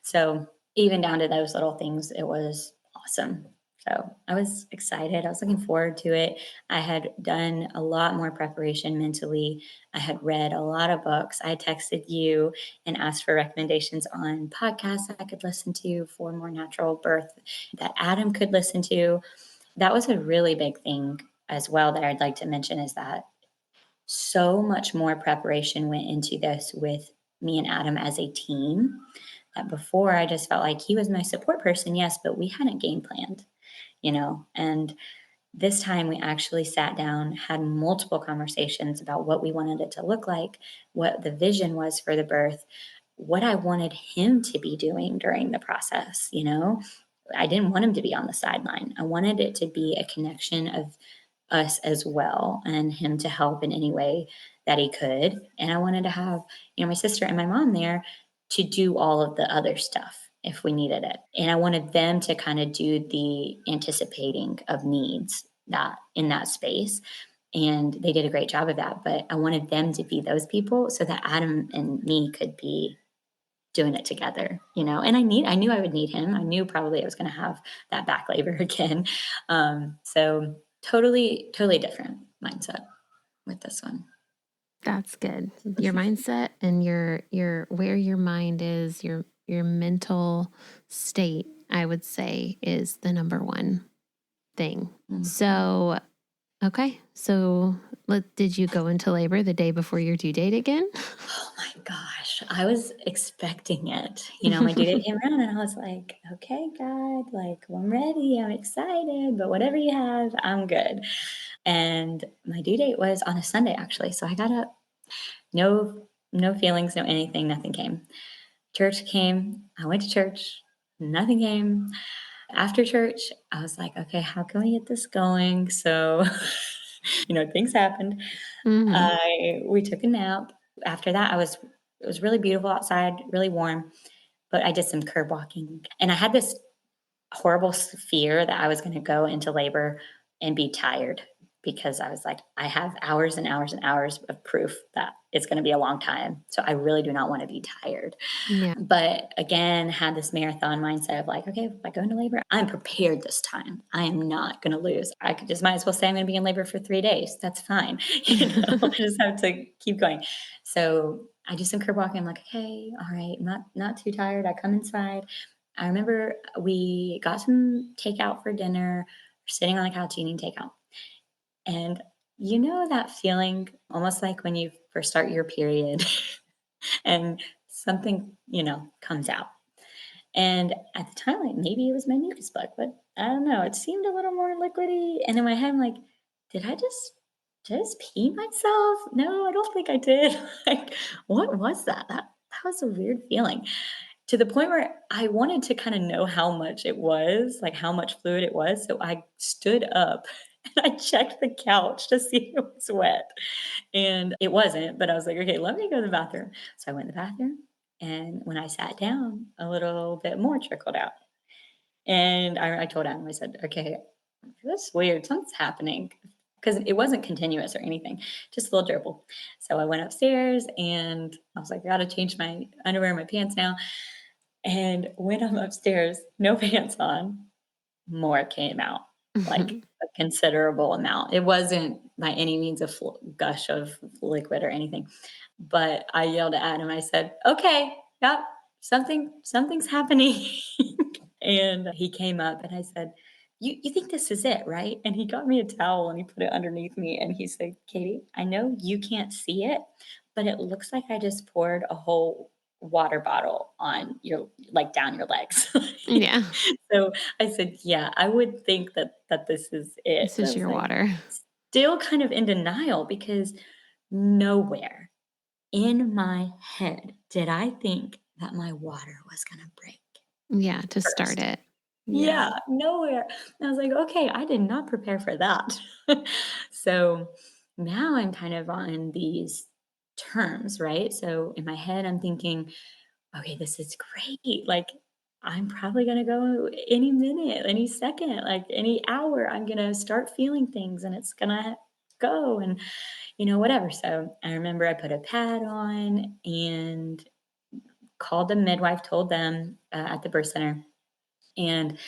So even down to those little things, it was awesome. So I was excited. I was looking forward to it. I had done a lot more preparation mentally. I had read a lot of books. I had texted you and asked for recommendations on podcasts I could listen to for more natural birth that Adam could listen to. That was a really big thing as well that I'd like to mention is that so much more preparation went into this with me and Adam as a team that before I just felt like he was my support person, yes, but we hadn't game planned. And this time we actually sat down, had multiple conversations about what we wanted it to look like, what the vision was for the birth, what I wanted him to be doing during the process. I didn't want him to be on the sideline. I wanted it to be a connection of us as well and him to help in any way that he could. And I wanted to have my sister and my mom there to do all of the other stuff if we needed it. And I wanted them to kind of do the anticipating of needs that in that space. And they did a great job of that. But I wanted them to be those people so that Adam and me could be doing it together. And I knew I would need him. I knew probably I was going to have that back labor again. So totally, totally different mindset with this one. That's good. Your mindset and your where your mind is, your mental state, I would say, is the number one thing. Mm. So, okay. So, did you go into labor the day before your due date again? Oh my gosh. I was expecting it. My due date came around and I was like, okay, God, like I'm ready. I'm excited, but whatever you have, I'm good. And my due date was on a Sunday actually. So I got up, no feelings, no anything, nothing came. Church came. I went to church. Nothing came. After church, I was like, okay, how can we get this going? So, things happened. Mm-hmm. We took a nap. After that, it was really beautiful outside, really warm, but I did some curb walking. And I had this horrible fear that I was going to go into labor and be tired because I was like, I have hours and hours and hours of proof that it's going to be a long time. So I really do not want to be tired. Yeah. But again, had this marathon mindset of like, okay, if I go into labor, I'm prepared this time. I am not going to lose. I could just might as well say I'm going to be in labor for 3 days. That's fine. I just have to keep going. So I do some curb walking. I'm like, okay, all right, not too tired. I come inside. I remember we got some takeout for dinner, sitting on the couch eating takeout. And that feeling almost like when you first start your period and something, comes out. And at the time, like maybe it was my mucus plug, but I don't know. It seemed a little more liquidy. And in my head, I'm like, did I just pee myself? No, I don't think I did. Like, what was that? That was a weird feeling to the point where I wanted to kind of know how much it was, like how much fluid it was. So I stood up and I checked the couch to see if it was wet. And it wasn't, but I was like, okay, let me go to the bathroom. So I went to the bathroom. And when I sat down, a little bit more trickled out. And I told Adam, I said, okay, that's weird. Something's happening. because it wasn't continuous or anything, just a little dribble. So I went upstairs and I was like, I gotta change my underwear and my pants now. And when I'm upstairs, no pants on, more came out, like a considerable amount. It wasn't by any means a gush of liquid or anything, but I yelled at Adam. I said, "Okay, yep, something's happening." And he came up and I said, you think this is it, right? And he got me a towel and he put it underneath me and he said, Katie, I know you can't see it, but it looks like I just poured a whole water bottle on your, like, down your legs. Yeah. So I said, yeah, I would think that this is it. This And I is was your like, water. still kind of in denial because nowhere in my head did I think that my water was going to break Yeah, to start first. it. Yeah. Yeah, nowhere. And I was like, "Okay, I did not prepare for that." So, now I'm kind of on these terms, right? So, in my head, I'm thinking, "Okay, this is great. Like, I'm probably gonna go any minute, any second, like, any hour, I'm gonna start feeling things, and it's gonna go, and, whatever." So, I remember I put a pad on and called the midwife, told them, at the birth center, and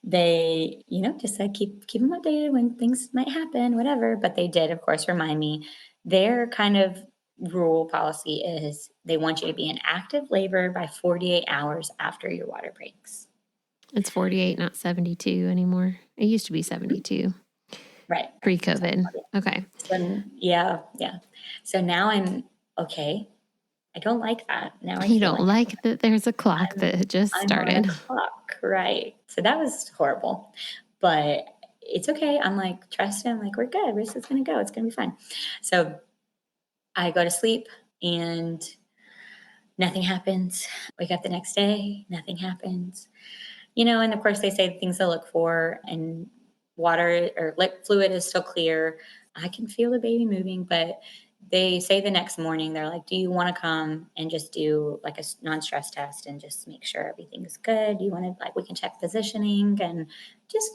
they, just said, keep them updated when things might happen, whatever. But they did, of course, remind me. Their kind of rule policy is they want you to be in active labor by 48 hours after your water breaks. It's 48, not 72 anymore. It used to be Mhm. 72 Right. So, pre-COVID. Okay. yeah, yeah. So now I'm okay. I don't like that. Now I You feel don't like like that there's a clock that just I'm on a started. clock, right? So that was horrible, but it's okay. I'm like, trust him. Like, we're good. This is gonna go. It's gonna be fine. So I go to sleep and nothing happens. Wake up the next day, nothing happens. And of course they say things to look for, and water or fluid is still clear. I can feel the baby moving, but they say the next morning, they're like, do you want to come and just do like a non-stress test and just make sure everything's good? Do you want to, like, we can check positioning and just,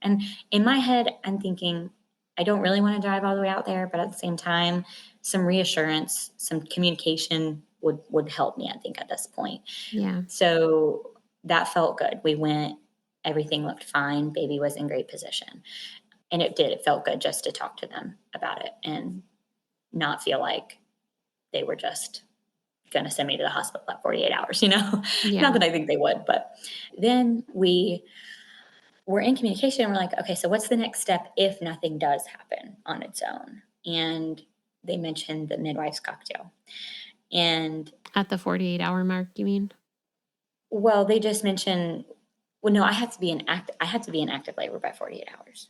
and in my head, I'm thinking, I don't really want to drive all the way out there, but at the same time, some reassurance, some communication would help me, I think, at this point. Yeah. So that felt good. We went, everything looked fine. Baby was in great position. And it did. It felt good just to talk to them about it and not feel like they were just going to send me to the hospital at 48 hours, Not Yeah. that I think they would, but then we were in communication and we're like, okay, so what's the next step if nothing does happen on its own? And they mentioned the midwife's cocktail. And At the 48-hour mark, you mean? well, they just mentioned, well, no, I had to be in active labor by 48 hours.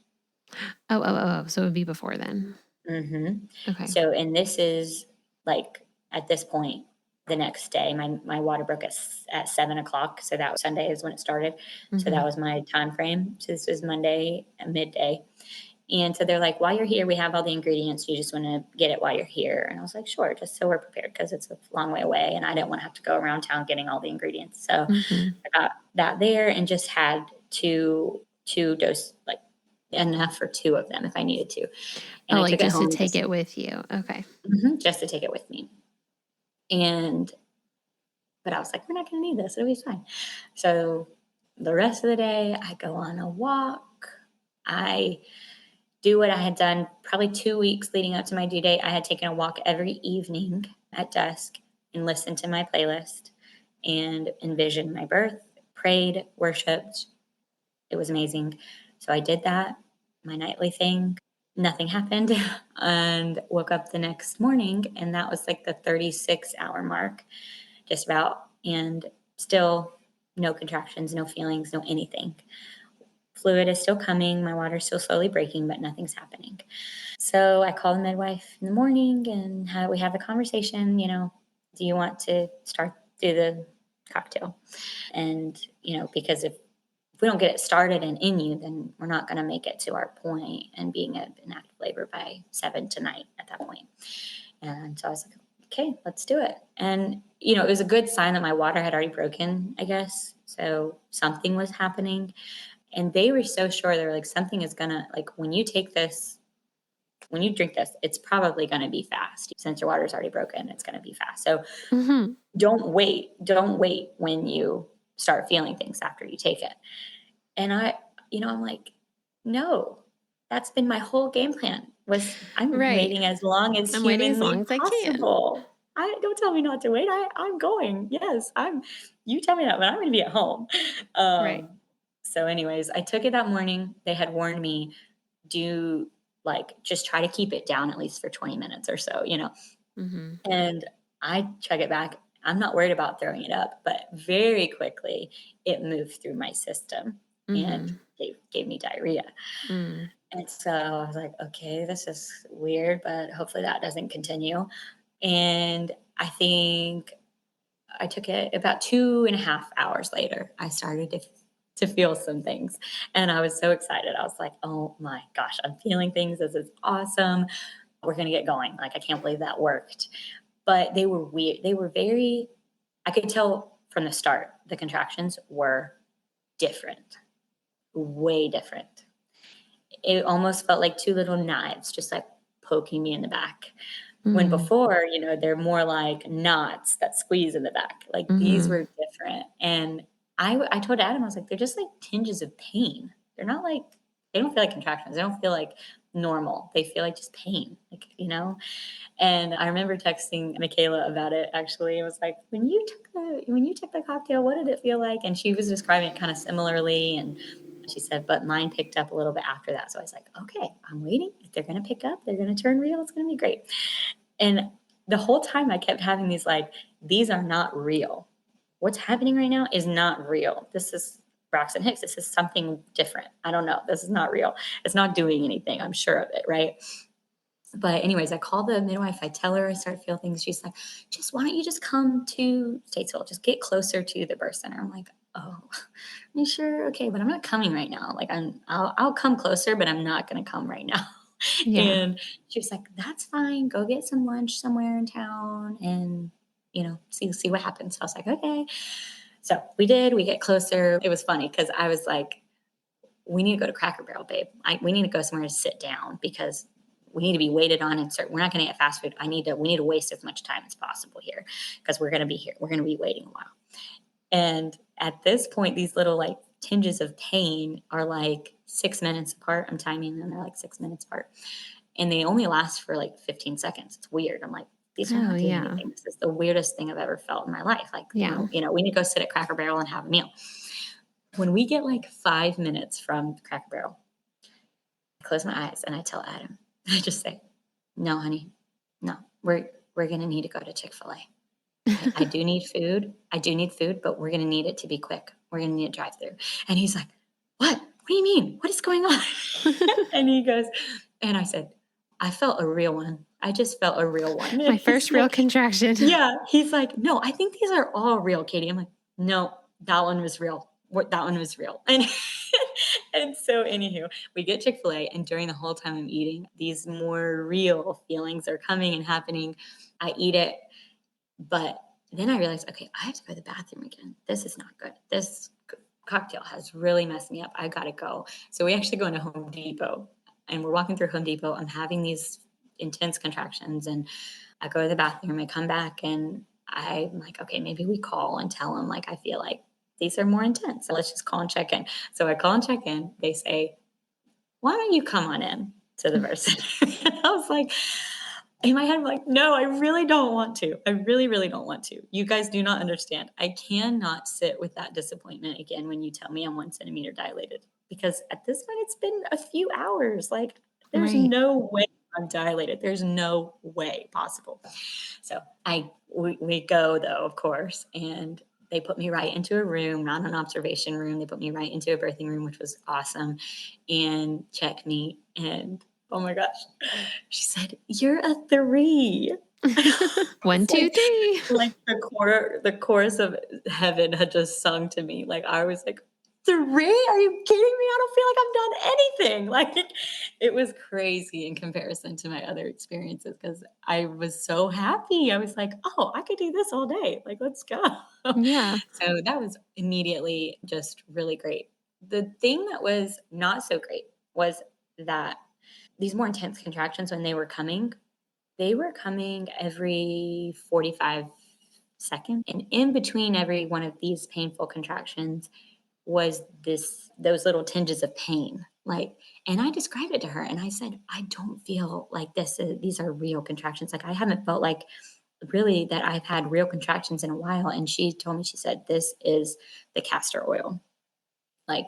Oh. So it would be before then. Mhm. Okay. So, and this is like, at this point, the next day, my water broke at 7 o'clock. So that was Sunday is when it started. So that Mm-hmm. was my time frame. So this was Monday at midday. And so they're like, while you're here, we have all the ingredients. You just want to get it while you're here. And I was like, sure, just so we're prepared because it's a long way away. And I didn't want to have to go around town getting all the ingredients. So Mm-hmm. I got that there and just had two dose, like enough for two of them if I needed to. And Oh, I like took it just to home take it with you. Okay. just to take it with me. And but I was like, we're not going to need this. It'll be fine. So the rest of the day, I go on a walk. I do what I had done probably 2 weeks leading up to my due date. I had taken a walk every evening at dusk and listened to my playlist and envisioned my birth, prayed, worshiped. It was amazing. So I did that, my nightly thing. Nothing happened and woke up the next morning, and that was like the 36-hour mark, just about, and still no contractions, no feelings, no anything. Fluid is still coming, my water's still slowly breaking, but nothing's happening. So I call the midwife in the morning and we have the conversation, do you want to do the cocktail? And, because if we don't get it started and in you, then we're not going to make it to our point and being in active labor by 7 tonight at that point. And so I was like, okay, let's do it. And, it was a good sign that my water had already broken, I guess. So something was happening. And they were so sure. They were like, something is going to, like, when you take this when you drink this, it's probably going to be fast. Since your water's already broken, it's going to be fast. So Mm-hmm. don't wait. Don't wait when you start feeling things after you take it. And I'm like, no, that's been my whole game plan was I'm Right. waiting as long as I'm waiting as long humanly as I can. possible. Don't tell me not to wait. I'm going. Yes, you tell me that, but I'm going to be at home. Right. So anyways, I took it that morning. They had warned me, do just try to keep it down at least for 20 minutes or so, Mm-hmm. and I chug it back. I'm not worried about throwing it up, but very quickly it moved through my system and Mm-hmm. gave me diarrhea. Mm. And so I was like, okay, this is weird, but hopefully that doesn't continue. And I think I took it about 2.5 hours later. I started to feel some things. And I was so excited. I was like, oh my gosh, I'm feeling things. This is awesome. We're going to get going. Like, I can't believe that worked. But they were weird. They were I could tell from the start, the contractions were different, way different. It almost felt like two little knives, just like poking me in the back. When Mm. before, they're more like knots that squeeze in the back. Like, these Mm-hmm. were different. And I told Adam, I was like, they're just like tinges of pain. They're not like, they don't feel like contractions. They don't feel like normal. They feel like just pain, And I remember texting Michaela about it. Actually, it was like, when you took the cocktail, what did it feel like? And she was describing it kind of similarly. And she said, but mine picked up a little bit after that. So I was like, okay, I'm waiting. If they're going to pick up, they're going to turn real. It's going to be great. And the whole time I kept having these are not real. What's happening right now is not real. This is Braxton Hicks. This is something different. I don't know. This is not real. It's not doing anything. I'm sure of it. Right. But anyways, I call the midwife. I tell her I start to feel things. She's like, why don't you just come to Statesville? Just get closer to the birth center. I'm like, oh, are you sure? Okay, but I'm not coming right now. Like, I'll come closer, but I'm not going to come right now. Yeah. And she was like, that's fine. Go get some lunch somewhere in town and, see what happens. So I was like, okay. So we get closer. It was funny because I was like, we need to go to Cracker Barrel, babe. We need to go somewhere to sit down because we need to be waited on and we're not going to get fast food. We need to waste as much time as possible here because we're going to be here. We're going to be waiting a while. And at this point, these little tinges of pain are 6 minutes apart. I'm timing them. They're 6 minutes apart. And they only last for 15 seconds. It's weird. I'm like, these are Oh, not doing yeah. anything. This is the weirdest thing I've ever felt in my life. Yeah. We need to go sit at Cracker Barrel and have a meal. When we get 5 minutes from Cracker Barrel, I close my eyes and I tell Adam, I just say, no, honey, no, we're going to need to go to Chick-fil-A. I do need food. But we're going to need it to be quick. We're going to need a drive-through. And he's like, what? What do you mean? What is going on? And he goes, and I said, I felt a real one. I just felt a real one. My first real contraction. Yeah. He's like, no, I think these are all real, Katie. I'm like, no, that one was real. That one was real. And and so anywho, we get Chick-fil-A, and during the whole time I'm eating, these more real feelings are coming and happening. I eat it, but then I realized, okay, I have to go to the bathroom again. This is not good. This cocktail has really messed me up. I got to go. So we actually go into Home Depot, and we're walking through Home Depot. I'm having these intense contractions, and I go to the bathroom. I come back, and I'm like, okay, maybe we call and tell them, I feel like these are more intense. So let's just call and check in. So I call and check in. They say, why don't you come on in to the birth center? And I was like, in my head, I'm like, no, I really don't want to. I really, really don't want to. You guys do not understand. I cannot sit with that disappointment again when you tell me I'm 1 centimeter dilated, because at this point, it's been a few hours. There's Right. no way I'm dilated. There's no way possible. So we go though, of course, and they put me right into a room, not an observation room. They put me right into a birthing room, which was awesome, and checked me. And oh my gosh, she said, "You're a 3." 1, 2, 3. The chorus of heaven had just sung to me. I was like, 3? Are you kidding me? I don't feel like I've done anything. It was crazy in comparison to my other experiences because I was so happy. I was like, oh, I could do this all day. Let's go. Yeah. So that was immediately just really great. The thing that was not so great was that these more intense contractions, when they were coming every 45 seconds. And in between every one of these painful contractions was those little tinges of pain. Like, and I described it to her and I said, I don't feel like these are real contractions. Like, I haven't felt like really that I've had real contractions in a while. And she told me, she said, this is the castor oil. Like,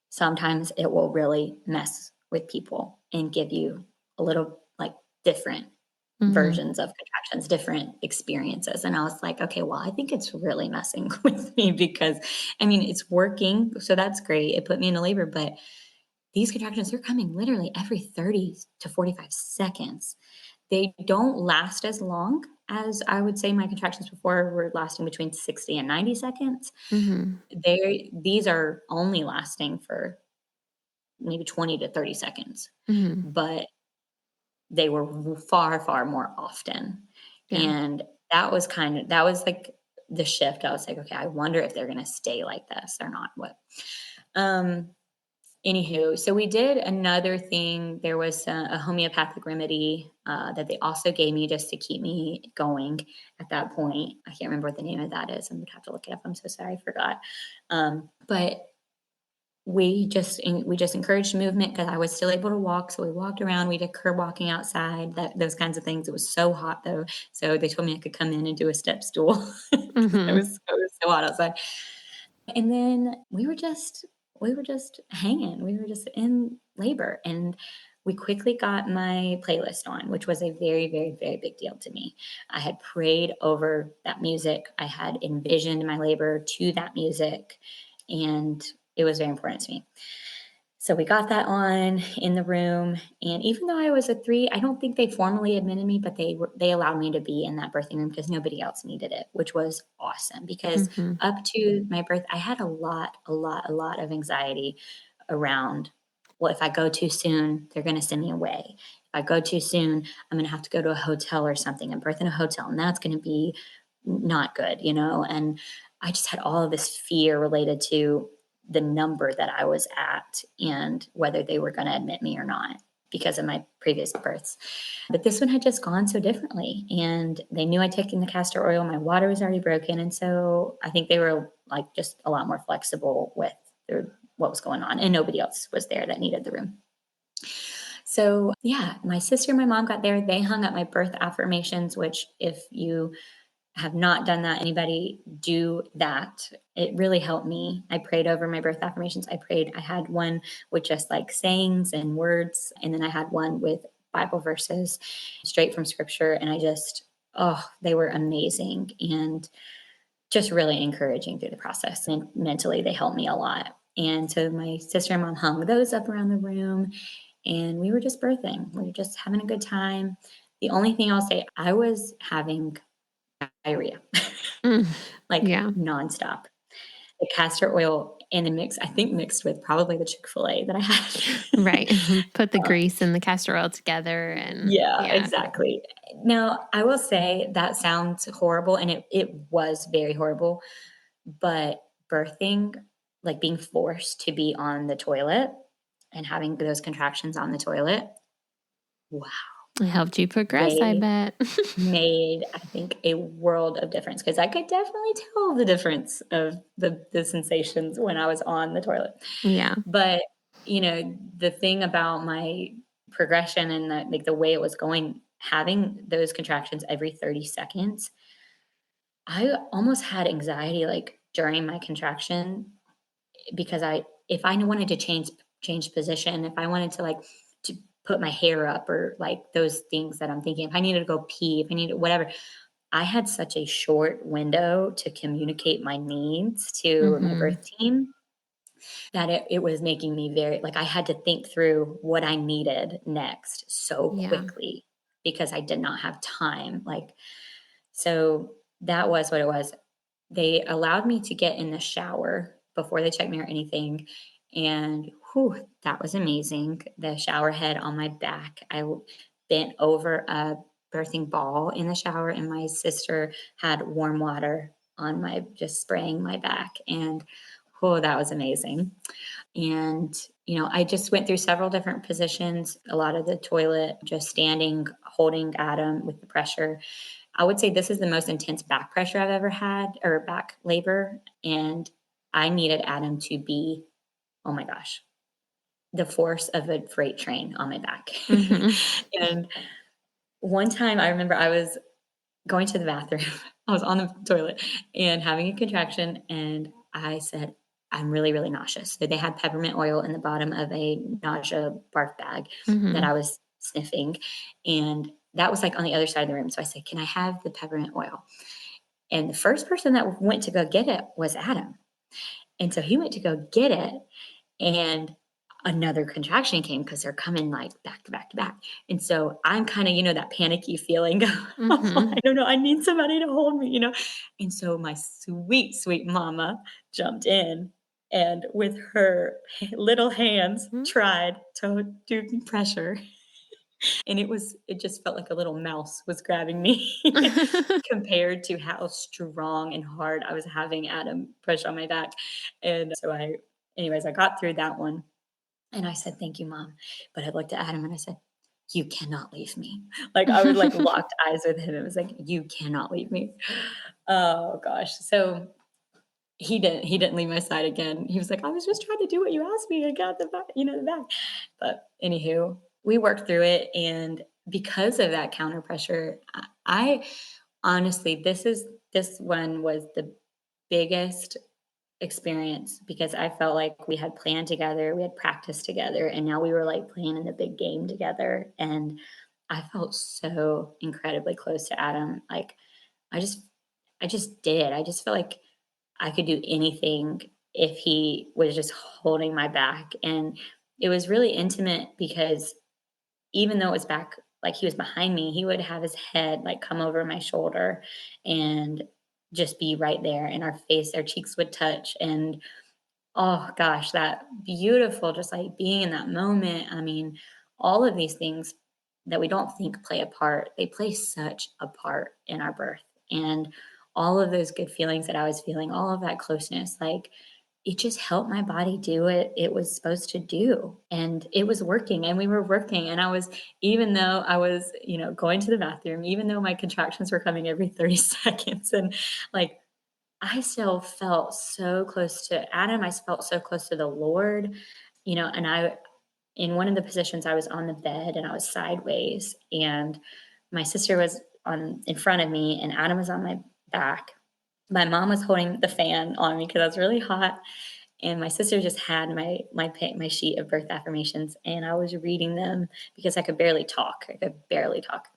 sometimes it will really mess with people and give you a little like different Mhm. versions of contractions, different experiences. And I was like, okay, well, I think it's really messing with me because I mean, it's working. So that's great. It put me into labor, but these contractions, they're coming literally every 30 to 45 seconds. They don't last as long as I would say my contractions before were lasting between 60 and 90 seconds. Mhm. These are only lasting for maybe 20 to 30 seconds, Mhm. but they were far, far more often. Yeah. And that was like the shift. I was like, okay, I wonder if they're going to stay like this or not. What? Um, Anywho, so we did another thing. There was a homeopathic remedy that they also gave me just to keep me going at that point. I can't remember what the name of that is. I'm going to have to look it up. I'm so sorry, I forgot. But we just encouraged movement because I was still able to walk. So we walked around. We did curb walking outside, those kinds of things. It was so hot though, so they told me I could come in and do a step stool because Mhm. it was so hot outside. And then we were just hanging. We were just in labor, and we quickly got my playlist on, which was a very, very, very big deal to me. I had prayed over that music. I had envisioned my labor to that music, and it was very important to me. So we got that on in the room, and even though I was a 3, I don't think they formally admitted me, but they allowed me to be in that birthing room because nobody else needed it, which was awesome because Mhm. up to my birth, I had a lot of anxiety around, well, if I go too soon, they're gonna send me away. If I go too soon, I'm gonna have to go to a hotel or something and birth in a hotel, and that's gonna be not good, and I just had all of this fear related to the number that I was at and whether they were going to admit me or not because of my previous births. But this one had just gone so differently. And they knew I'd taken the castor oil. My water was already broken. And so I think they were like just a lot more flexible with what was going on. And nobody else was there that needed the room. So, yeah, my sister and my mom got there. They hung up my birth affirmations, which, if you have not done that, anybody do that. It really helped me. I prayed over my birth affirmations. I had one with just like sayings and words, and then I had one with Bible verses straight from scripture. And oh, they were amazing and just really encouraging through the process. And mentally, they helped me a lot. And so my sister and mom hung those up around the room, and we were just birthing. We were just having a good time. The only thing I'll say, I was having diarrhea. Mm. Like Yeah. nonstop. The castor oil in the mix, I think mixed with probably the Chick-fil-A that I had. Right. Put the grease and the castor oil together and Yeah, yeah. exactly. Now, I will say that sounds horrible, and it was very horrible, but birthing, like being forced to be on the toilet and having those contractions on the toilet, wow, It helped you progress, I they bet. made, I think, a world of difference because I could definitely tell the difference of the sensations when I was on the toilet. Yeah. But, the thing about my progression and the way it was going, having those contractions every 30 seconds, I almost had anxiety like during my contraction because if I wanted to change position, if I wanted to like to put my hair up or like those things that I'm thinking, if I needed to go pee, if I needed whatever, I had such a short window to communicate my needs to my Mhm. birth team that it was making me very like I had to think through what I needed next so Yeah. quickly because I did not have time. Like, so that was what it was. They allowed me to get in the shower before they checked me or anything. And whew, that was amazing. The shower head on my back. Bent over a birthing ball in the shower, and my sister had warm water on my, just spraying my back. And oh, that was amazing. And, I just went through several different positions, a lot of the toilet, just standing, holding Adam with the pressure. I would say this is the most intense back pressure I've ever had, or back labor. And I needed Adam to be, oh my gosh, the force of a freight train on my back. Mhm. And one time I remember I was going to the bathroom. I was on the toilet and having a contraction, and I said, I'm really, really nauseous. So they had peppermint oil in the bottom of a nausea barf bag that Mhm. I was sniffing. And that was like on the other side of the room. So I said, can I have the peppermint oil? And the first person that went to go get it was Adam. And so he went to go get it, and another contraction came because they're coming like back to back to back. And so I'm kind of, that panicky feeling. I Mhm. don't know. I need somebody to hold me. And so my sweet, sweet mama jumped in and with her little hands Mhm. tried to do pressure. And it just felt like a little mouse was grabbing me compared to how strong and hard I was having Adam push on my back. And so anyways, I got through that one. And I said, "Thank you, mom." But I looked at Adam and I said, "You cannot leave me." Like, I would, like, locked eyes with him. It was like, "You cannot leave me." Oh gosh. So he didn't leave my side again. He was like, "I was just trying to do what you asked me. I got the back, the back." But anywho, we worked through it, and because of that counter pressure, I honestly, this one was the biggest experience because I felt like we had planned together, we had practiced together, and now we were like playing in a big game together. And I felt so incredibly close to Adam. Like I just, I just did. I just felt like I could do anything if he was just holding my back. And it was really intimate because even though it was back, like he was behind me, he would have his head like come over my shoulder and just be right there. And our cheeks would touch. And oh gosh, that beautiful, just like being in that moment. I mean, all of these things that we don't think play a part, they play such a part in our birth. And all of those good feelings that I was feeling, all of that closeness, like it just helped my body do what it was supposed to do. And it was working, and we were working. And even though I was, going to the bathroom, even though my contractions were coming every 30 seconds, and like I still felt so close to Adam. I felt so close to the Lord, and in one of the positions, I was on the bed and I was sideways, and my sister was in front of me, and Adam was on my back. My mom was holding the fan on me because I was really hot, and my sister just had my sheet of birth affirmations, and I was reading them because I could barely talk. I could barely talk.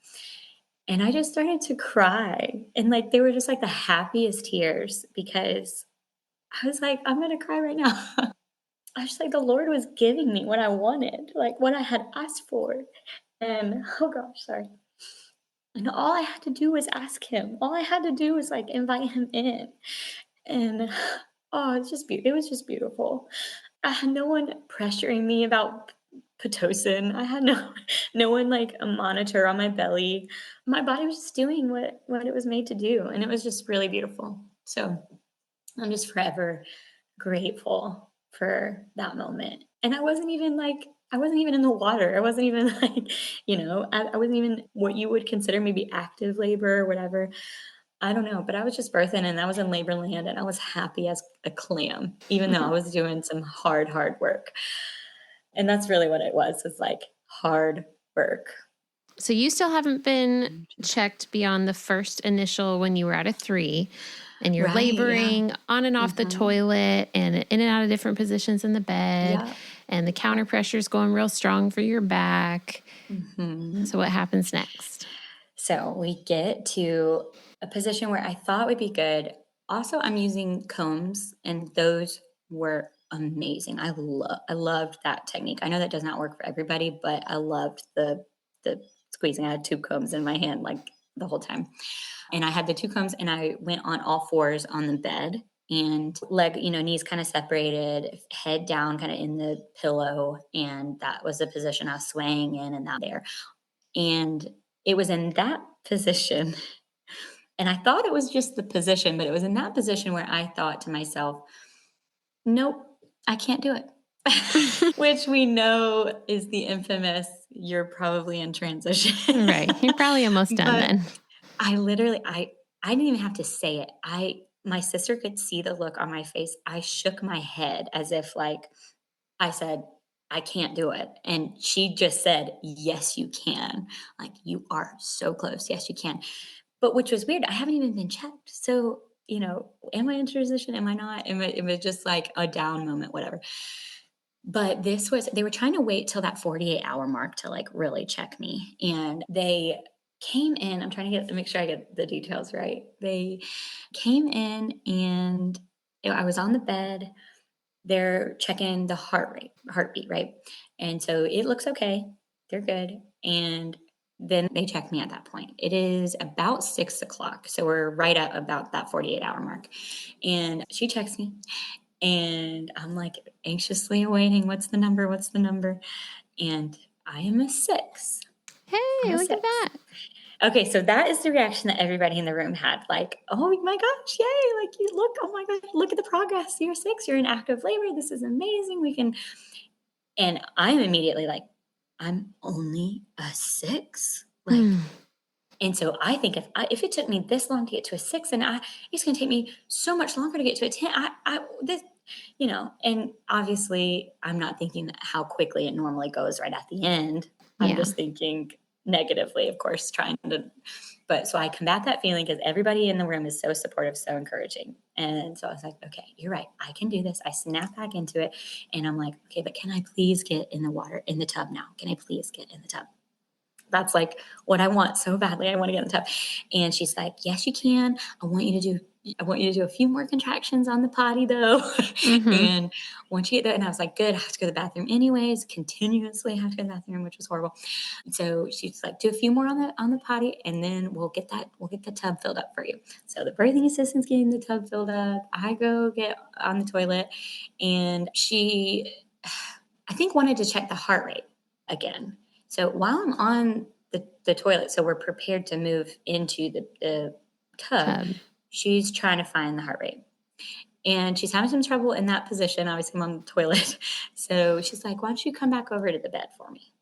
And I just started to cry, and, like, they were just, like, the happiest tears because I was like, "I'm gonna cry right now." I was like, the Lord was giving me what I wanted, like, what I had asked for, and oh gosh, sorry. And all I had to do was ask him. All I had to do was, like, invite him in, and, oh, it was just beautiful. I had no one pressuring me about Pitocin. I had no one, like, a monitor on my belly. My body was just doing what it was made to do, and it was just really beautiful. So, I'm just forever grateful for that moment. And I wasn't even in the water. I wasn't even, like, I wasn't even what you would consider maybe active labor or whatever. I don't know, but I was just birthing, and I was in labor land, and I was happy as a clam, even though I was doing some hard, hard work. And that's really what it was. It's like hard work. So you still haven't been checked beyond the first initial when you were at a 3 and you're Right. Yeah. laboring on and off the Mhm. toilet and in and out of different positions in the bed, Yeah. and the counter pressure is going real strong for your back. Mhm. So what happens next? So we get to a position where I thought would be good. Also, I'm using combs, and those were amazing. I loved that technique. I know that does not work for everybody, but I loved the squeezing. I had two combs in my hand like the whole time. And I had the two combs, and I went on all fours on the bed, and knees kind of separated, head down kind of in the pillow, and that was the position I was swaying in, and that there. And it was in that position, and I thought it was just the position, but it was in that position where I thought to myself, "Nope, I can't do it. which we know is the infamous, you're probably in transition. Right. You're probably almost done But then. I literally, I didn't even have to say it. My sister could see the look on my face. I shook my head as if like I said, I can't do it. And she just said, yes, you can. Like, you are so close. Yes, you can. But which was weird. I haven't even been checked. So, am I in transition? Am I not? It was just like a down moment, whatever. But they were trying to wait till that 48-hour mark to like really check me. And they came in. I'm trying to make sure I get the details right. They came in and I was on the bed. They're checking the heartbeat, right? And so it looks okay. They're good. And then they check me at that point. It is about 6 o'clock. So we're right at about that 48-hour mark. And she checks me. And I'm like anxiously awaiting, what's the number? What's the number? And I am a 6. I'm Hey, a look at 6. that. Okay, so that is the reaction that everybody in the room had. Like, oh my gosh, yay! Like, you look, oh my gosh, look at the progress. You're 6. You're in active labor. This is amazing. We can. And I'm immediately like, I'm only a 6. Like, Hmm. and so I think if it took me this long to get to a 6, and it's going to take me so much longer to get to a 10. And obviously I'm not thinking how quickly it normally goes right at the end. I'm Yeah. just thinking negatively, of course, but so I combat that feeling because everybody in the room is so supportive, so encouraging. And so I was like, okay, you're right. I can do this. I snap back into it. And I'm like, okay, but can I please get in the water, in the tub now? Can I please get in the tub? That's like what I want so badly. I want to get in the tub. And she's like, yes, you can. I want you to do a few more contractions on the potty though. Mm-hmm. And once you get there, and I was like, good, I have to go to the bathroom anyways, continuously have to go to the bathroom, which was horrible. So she's like, do a few more on the potty, and then we'll get the tub filled up for you. So the birthing assistant's getting the tub filled up. I go get on the toilet, and she, I think, wanted to check the heart rate again. So while I'm on the toilet, so we're prepared to move into the tub, Tub. she's trying to find the heart rate. And she's having some trouble in that position. Obviously, I'm on the toilet. So she's like, why don't you come back over to the bed for me?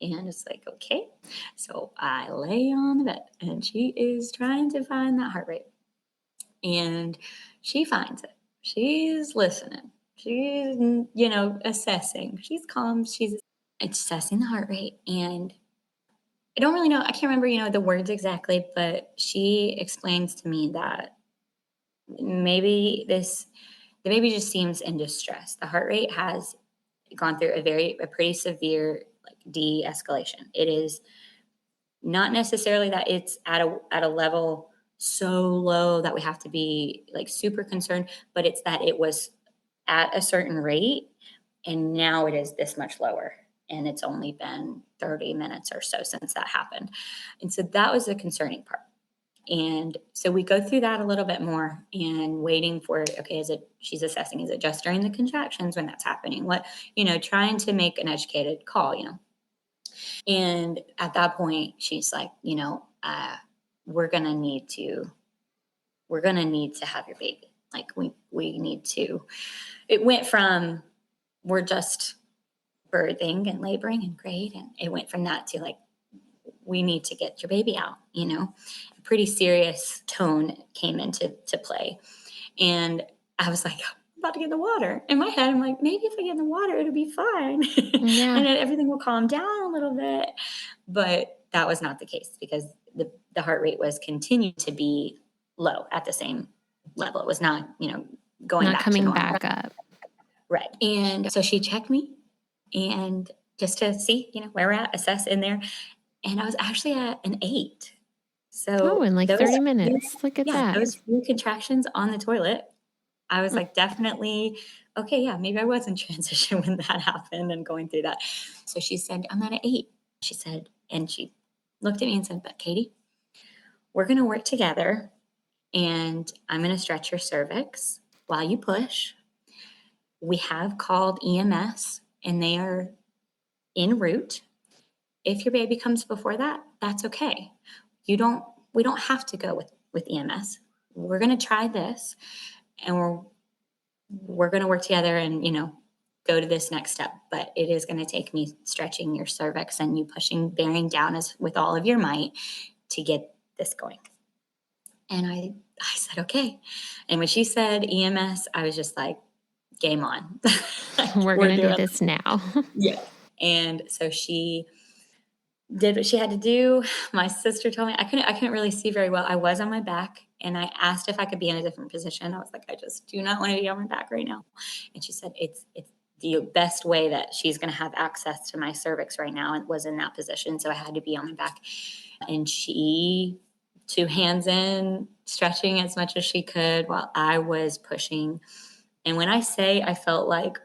And it's like, okay. So I lay on the bed and she is trying to find that heart rate. And she finds it. She's listening. She's, assessing. She's calm. She's assessing the heart rate. And I don't really know. I can't remember, the words exactly, but she explains to me that maybe the baby just seems in distress. The heart rate has gone through a pretty severe like de-escalation. It is not necessarily that it's at a level so low that we have to be like super concerned, but it's that it was at a certain rate and now it is this much lower. And it's only been 30 minutes or so since that happened. And so that was the concerning part. And so we go through that a little bit more and waiting for, okay, she's assessing, is it just during the contractions when that's happening? Trying to make an educated call. And at that point, she's like, we're going to need to have your baby. Like we need to, it went from, we're just birthing and laboring and great. And it went from that to like, we need to get your baby out, a pretty serious tone came into play. And I was like, I'm about to get in the water. In my head, I'm like, maybe if I get in the water, it'll be fine. Yeah. And then everything will calm down a little bit. But that was not the case because the heart rate was continued to be low at the same level. It was not, going Not back to coming normal. back up. Right. And so she checked me and just to see, where we're at, assess in there. And I was actually at an 8. So In like 30 minutes. Look at that. those few contractions on the toilet, I was like, definitely, okay, yeah, maybe I was in transition when that happened and going through that. So she said, I'm at an 8. She said, and she looked at me and said, but Katie, we're going to work together and I'm going to stretch your cervix while you push. We have called EMS and they are en route. If your baby comes before that, that's okay. We don't have to go with EMS. We're going to try this and we're going to work together and, go to this next step, but it is going to take me stretching your cervix and you pushing, bearing down as with all of your might to get this going. And I said, okay. And when she said EMS, I was just like, game on. Like, We're going to do this now. Yeah. And so she did what she had to do. My sister told me I couldn't really see very well. I was on my back and I asked if I could be in a different position. I was like, I just do not want to be on my back right now. And she said, it's the best way that she's going to have access to my cervix right now. And was in that position. So I had to be on my back. And she, 2 hands in, stretching as much as she could while I was pushing. And when I say I felt like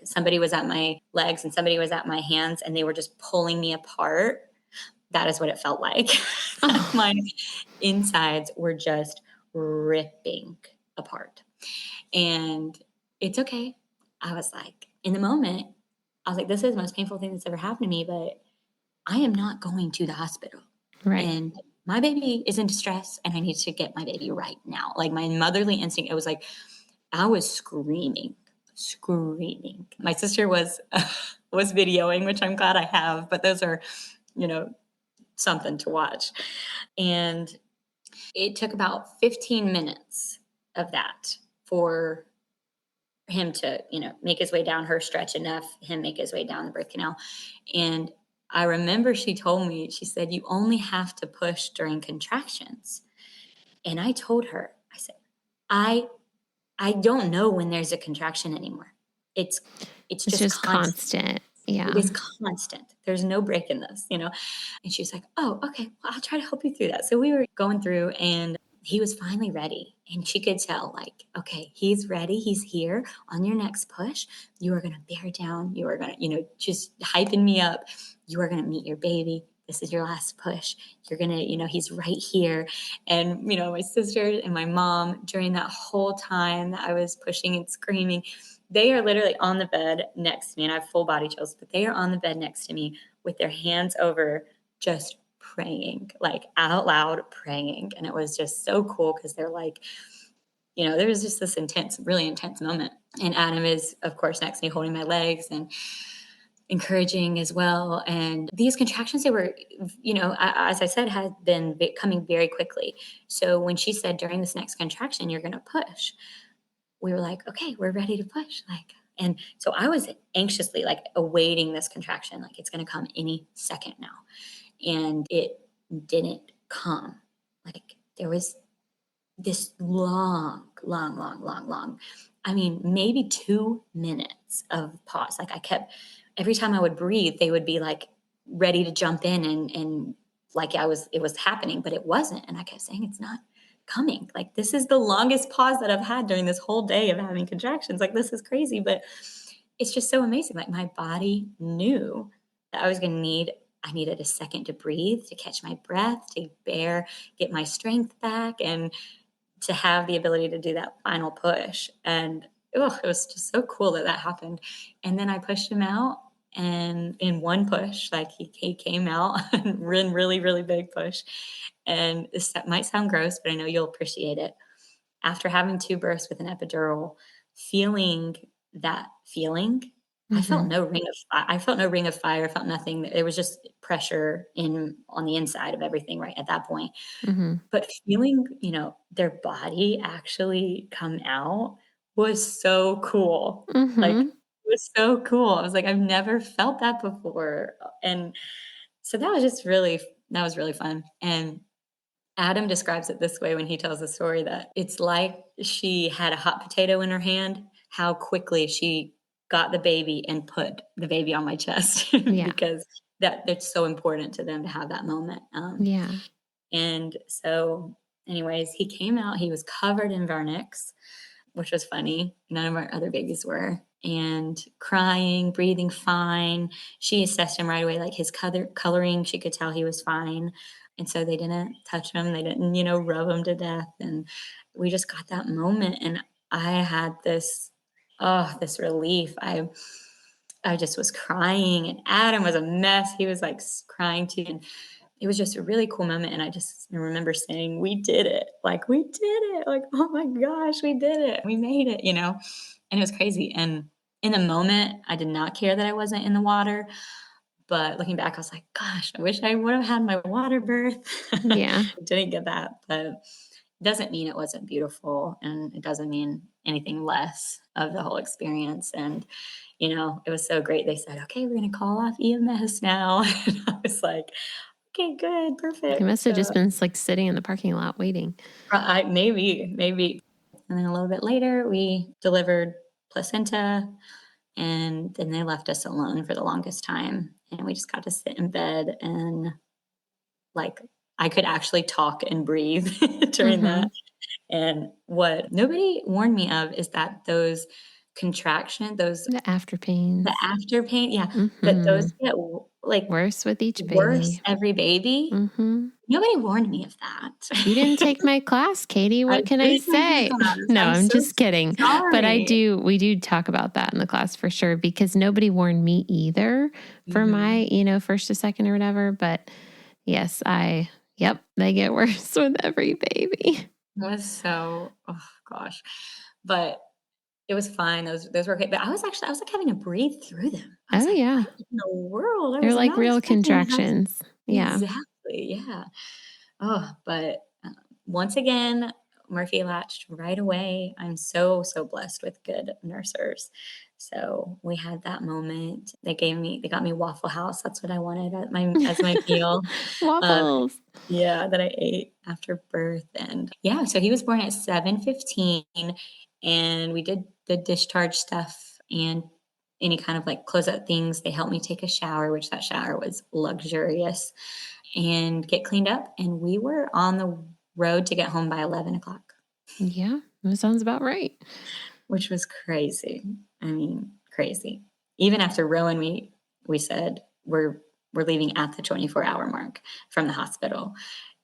somebody was at my legs and somebody was at my hands and they were just pulling me apart, that is what it felt like. Oh. My insides were just ripping apart. And it's okay. I was like, in the moment, I was like, this is the most painful thing that's ever happened to me, but I am not going to the hospital. Right. And my baby is in distress and I need to get my baby right now. Like my motherly instinct, it was like, I was screaming. My sister was videoing, which I'm glad I have, but those are, something to watch. And it took about 15 minutes of that for him to, make his way down, her stretch enough, him make his way down the birth canal. And I remember she told me, she said, you only have to push during contractions. And I told her, I said, I don't know when there's a contraction anymore. It's just constant. Yeah. It is constant. There's no break in this, And she's like, oh, okay, well, I'll try to help you through that. So we were going through and he was finally ready. And she could tell, like, okay, he's ready. He's here. On your next push, you are going to bear down. You are going to, just hyping me up. You are going to meet your baby. This is your last push. You're going to, he's right here. And, my sister and my mom, during that whole time that I was pushing and screaming, they are literally on the bed next to me. And I have full body chills, but they are on the bed next to me with their hands over, just praying, like out loud praying. And it was just so cool because they're like, there was just this really intense moment. And Adam is, of course, next to me holding my legs and encouraging as well. And these contractions, they were, as I said, had been coming very quickly. So when she said during this next contraction, you're going to push, we were like, okay, we're ready to push. And so I was anxiously awaiting this contraction. Like it's going to come any second now. And it didn't come. Like there was this long, I mean, maybe 2 minutes of pause. Like every time I would breathe, they would be like ready to jump in and like it was happening, but it wasn't. And I kept saying, it's not coming. Like this is the longest pause that I've had during this whole day of having contractions. Like this is crazy, but it's just so amazing. Like my body knew that I needed a second to breathe, to catch my breath, to get my strength back, and to have the ability to do that final push. And it was just so cool that happened. And then I pushed him out, and in one push, like he came out and ran really, really big push. And this might sound gross, but I know you'll appreciate it. After having 2 births with an epidural, feeling that feeling, Mm-hmm. I felt no ring of fire. I felt nothing. It was just pressure on the inside of everything right at that point. Mm-hmm. But feeling, their body actually come out was so cool. Mm-hmm. Like it was so cool. I was like, I've never felt that before. And so that was really fun. And Adam describes it this way when he tells the story, that it's like she had a hot potato in her hand, how quickly she got the baby and put the baby on my chest. Yeah. Because that's so important to them to have that moment. Yeah. And so anyways, he came out, he was covered in vernix, which was funny. None of our other babies were. And crying, breathing fine. She assessed him right away, like his coloring, she could tell he was fine. And so they didn't touch him. They didn't, rub him to death. And we just got that moment. And I had this relief. I just was crying, and Adam was a mess. He was like crying too. And it was just a really cool moment. And I just remember saying, we did it. Like, we did it. Like, oh my gosh, we did it. We made it, And it was crazy. And in the moment, I did not care that I wasn't in the water, but looking back, I was like, "Gosh, I wish I would have had my water birth." Yeah. Didn't get that, but it doesn't mean it wasn't beautiful, and it doesn't mean anything less of the whole experience, and, it was so great. They said, "Okay, we're gonna call off EMS now." And I was like, "Okay, good, You perfect." must have So just been like sitting in the parking lot waiting. I maybe. And then a little bit later, we delivered placenta, and then they left us alone for the longest time, and we just got to sit in bed and, like, I could actually talk and breathe during Mm-hmm. that, and what nobody warned me of is that those those The after the pains. after pain, yeah, that Mm-hmm. those get w like, Worse with each worse baby. every baby. Mm-hmm. Nobody warned me of You that. didn't take my class, Katie. I What can I didn't take your say? class. No, I'm I'm so just kidding. But sorry. we do talk about that in the class for sure because nobody warned me either for my, Mhm. first to second or whatever. But yes, yep, they get worse with every baby. It was so oh gosh. But it was fine. Those were okay. But I was like having to breathe through them. I was Oh, like, yeah. "What in the world?" I They're was like not real expecting to have contractions. Yeah. exactly, yeah. Oh, but, once again, Murphy latched right away. I'm so, so blessed with good nursers. So, we had that moment. They got me Waffle House. That's what I wanted at my as my meal. Um Waffles. Yeah, that I ate after birth, and yeah, so he was born at 7:15, and we did the discharge stuff and any kind of, like, closeout things. They helped me take a shower, which that shower was luxurious, and get cleaned up, and we were on the road to get home by 11 o'clock, Yeah, that sounds about right. which was crazy. I mean, crazy. Even after Rowan, we said, "We're leaving at the 24-hour mark from the hospital."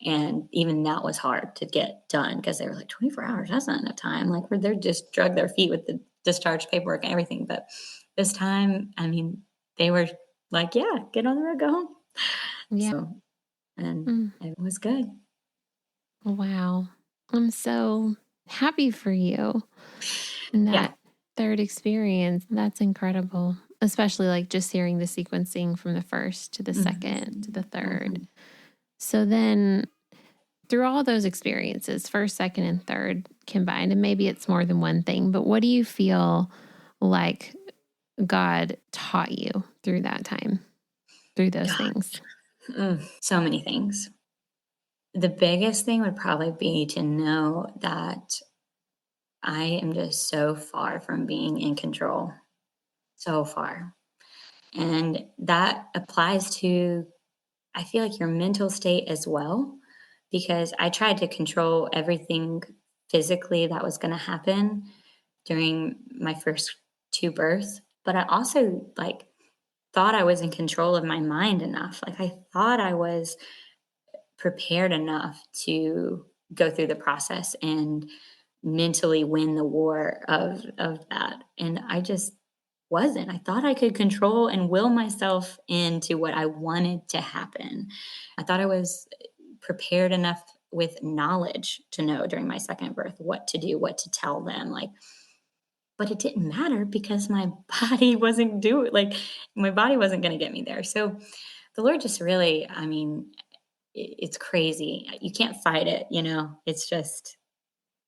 And even that was hard to get done because they were like, 24 hours, that's not enough time. Like, where they're just drug their feet with the discharge paperwork and everything. But this time, I mean, they were like, yeah, get on the road, go home. Yeah. So, and Mm. it was good. Wow. I'm so happy for you in Yeah. that third experience. That's incredible. Especially like just hearing the sequencing from the first to the second to the Mhm. third. Mhm. So then through all those experiences, first, second, and third combined, and maybe it's more than one thing, but what do you feel like God taught you through that time, through those God, things? so many things. The biggest thing would probably be to know that I am just so far from being in control, so far. And that applies to, I feel like, your mental state as well, because I tried to control everything physically that was going to happen during my first two births. But I also like thought I was in control of my mind enough. Like I thought I was prepared enough to go through the process and mentally win the war of that. And I just wasn't. I thought I could control and will myself into what I wanted to happen. I thought I was prepared enough with knowledge to know during my second birth what to do, what to tell them. Like, but it didn't matter because my body wasn't doing like my body wasn't going to get me there. So the Lord just really, I mean, it's crazy. You can't fight it, It's just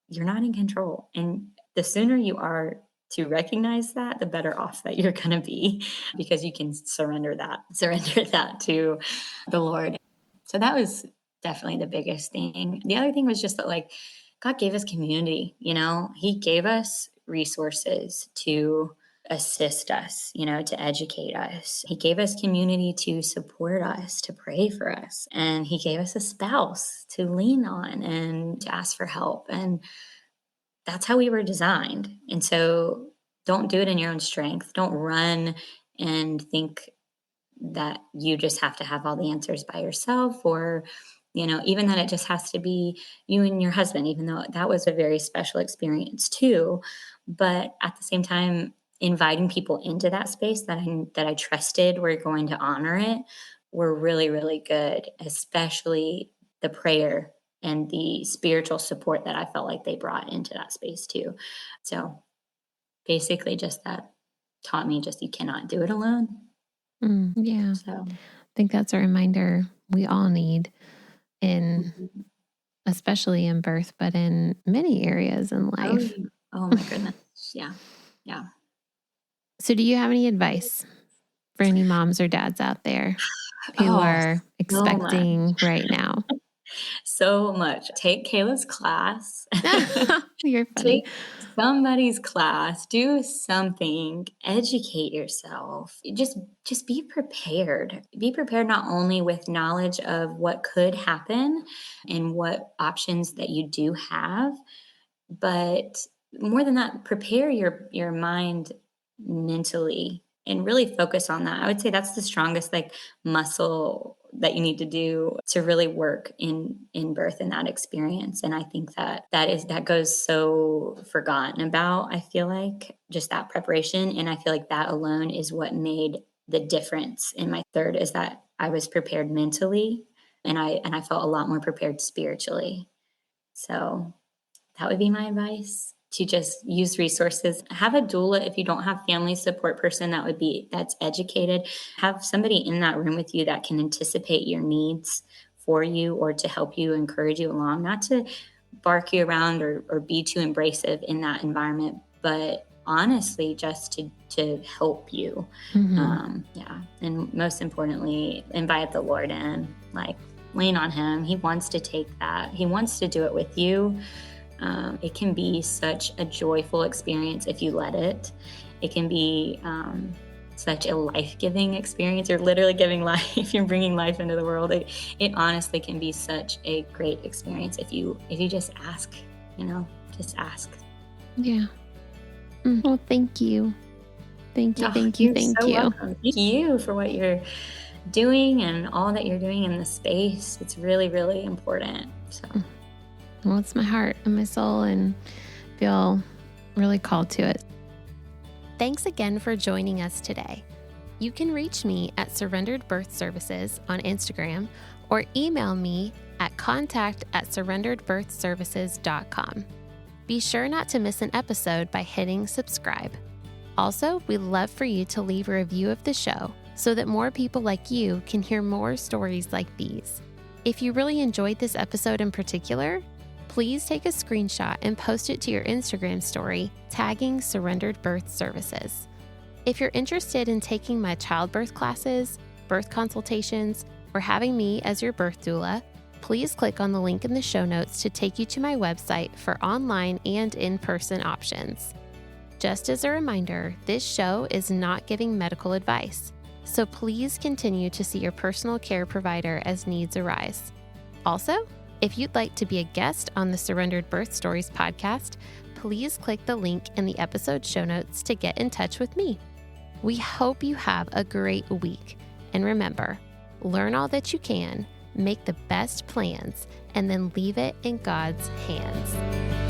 you're not in control. And the sooner you are to recognize that, the better off that you're going to be because you can surrender that to the Lord. So that was definitely the biggest thing. The other thing was just that, like, God gave us community, He gave us resources to assist us, to educate us. He gave us community to support us, to pray for us. And He gave us a spouse to lean on and to ask for help. And that's how we were designed. And so don't do it in your own strength. Don't run and think that you just have to have all the answers by yourself or even that it just has to be you and your husband, even though that was a very special experience too. But at the same time, inviting people into that space that I trusted were going to honor it were really, really good, especially the prayer and the spiritual support that I felt like they brought into that space too. So basically just that taught me just you cannot do it alone. Yeah. So I think that's a reminder we all need mhm. especially in birth, but in many areas in Oh, life. yeah. Oh my goodness. Yeah. Yeah. So do you have any advice for any moms or dads out there who Oh, are so much. expecting right now? So much. Take Kayla's class. You're funny. Take somebody's class, do something, educate yourself. Just be prepared. Be prepared not only with knowledge of what could happen and what options that you do have, but more than that, prepare your mind mentally and really focus on that. I would say that's the strongest like muscle that you need to do to really work in birth and that experience. And I think that goes so forgotten about. I feel like just that preparation, and I feel like that alone is what made the difference in my third, is that I was prepared mentally, and I felt a lot more prepared spiritually. So that would be my advice, to just use resources. Have a doula if you don't have family support person that's educated. Have somebody in that room with you that can anticipate your needs for you, or to help you, encourage you along, not to bark you around or be too embracive in that environment, but honestly just to help you. Mm-hmm. Yeah. And most importantly, invite the Lord in, like lean on him. He wants to take that. He wants to do it with you. It can be such a joyful experience if you let it. It can be such a life-giving experience. You're literally giving life. You're bringing life into the world. It honestly can be such a great experience if you just ask. Just ask. Yeah. Well, thank you. Thank you. Oh, Thank you. you're Thank so you. welcome. Thank you for what you're doing and all that you're doing in the space. It's really, really important. So. Well, it's my heart and my soul, and feel really called to it. Thanks again for joining us today. You can reach me at Surrendered Birth Services on Instagram, or email me at contact@surrenderedbirthservices.com. Be sure not to miss an episode by hitting subscribe. Also, we'd love for you to leave a review of the show so that more people like you can hear more stories like these. If you really enjoyed this episode in particular, please take a screenshot and post it to your Instagram story, tagging Surrendered Birth Services. If you're interested in taking my childbirth classes, birth consultations, or having me as your birth doula, please click on the link in the show notes to take you to my website for online and in-person options. Just as a reminder, this show is not giving medical advice, so please continue to see your personal care provider as needs arise. Also, if you'd like to be a guest on the Surrendered Birth Stories podcast, please click the link in the episode show notes to get in touch with me. We hope you have a great week. And remember, learn all that you can, make the best plans, and then leave it in God's hands.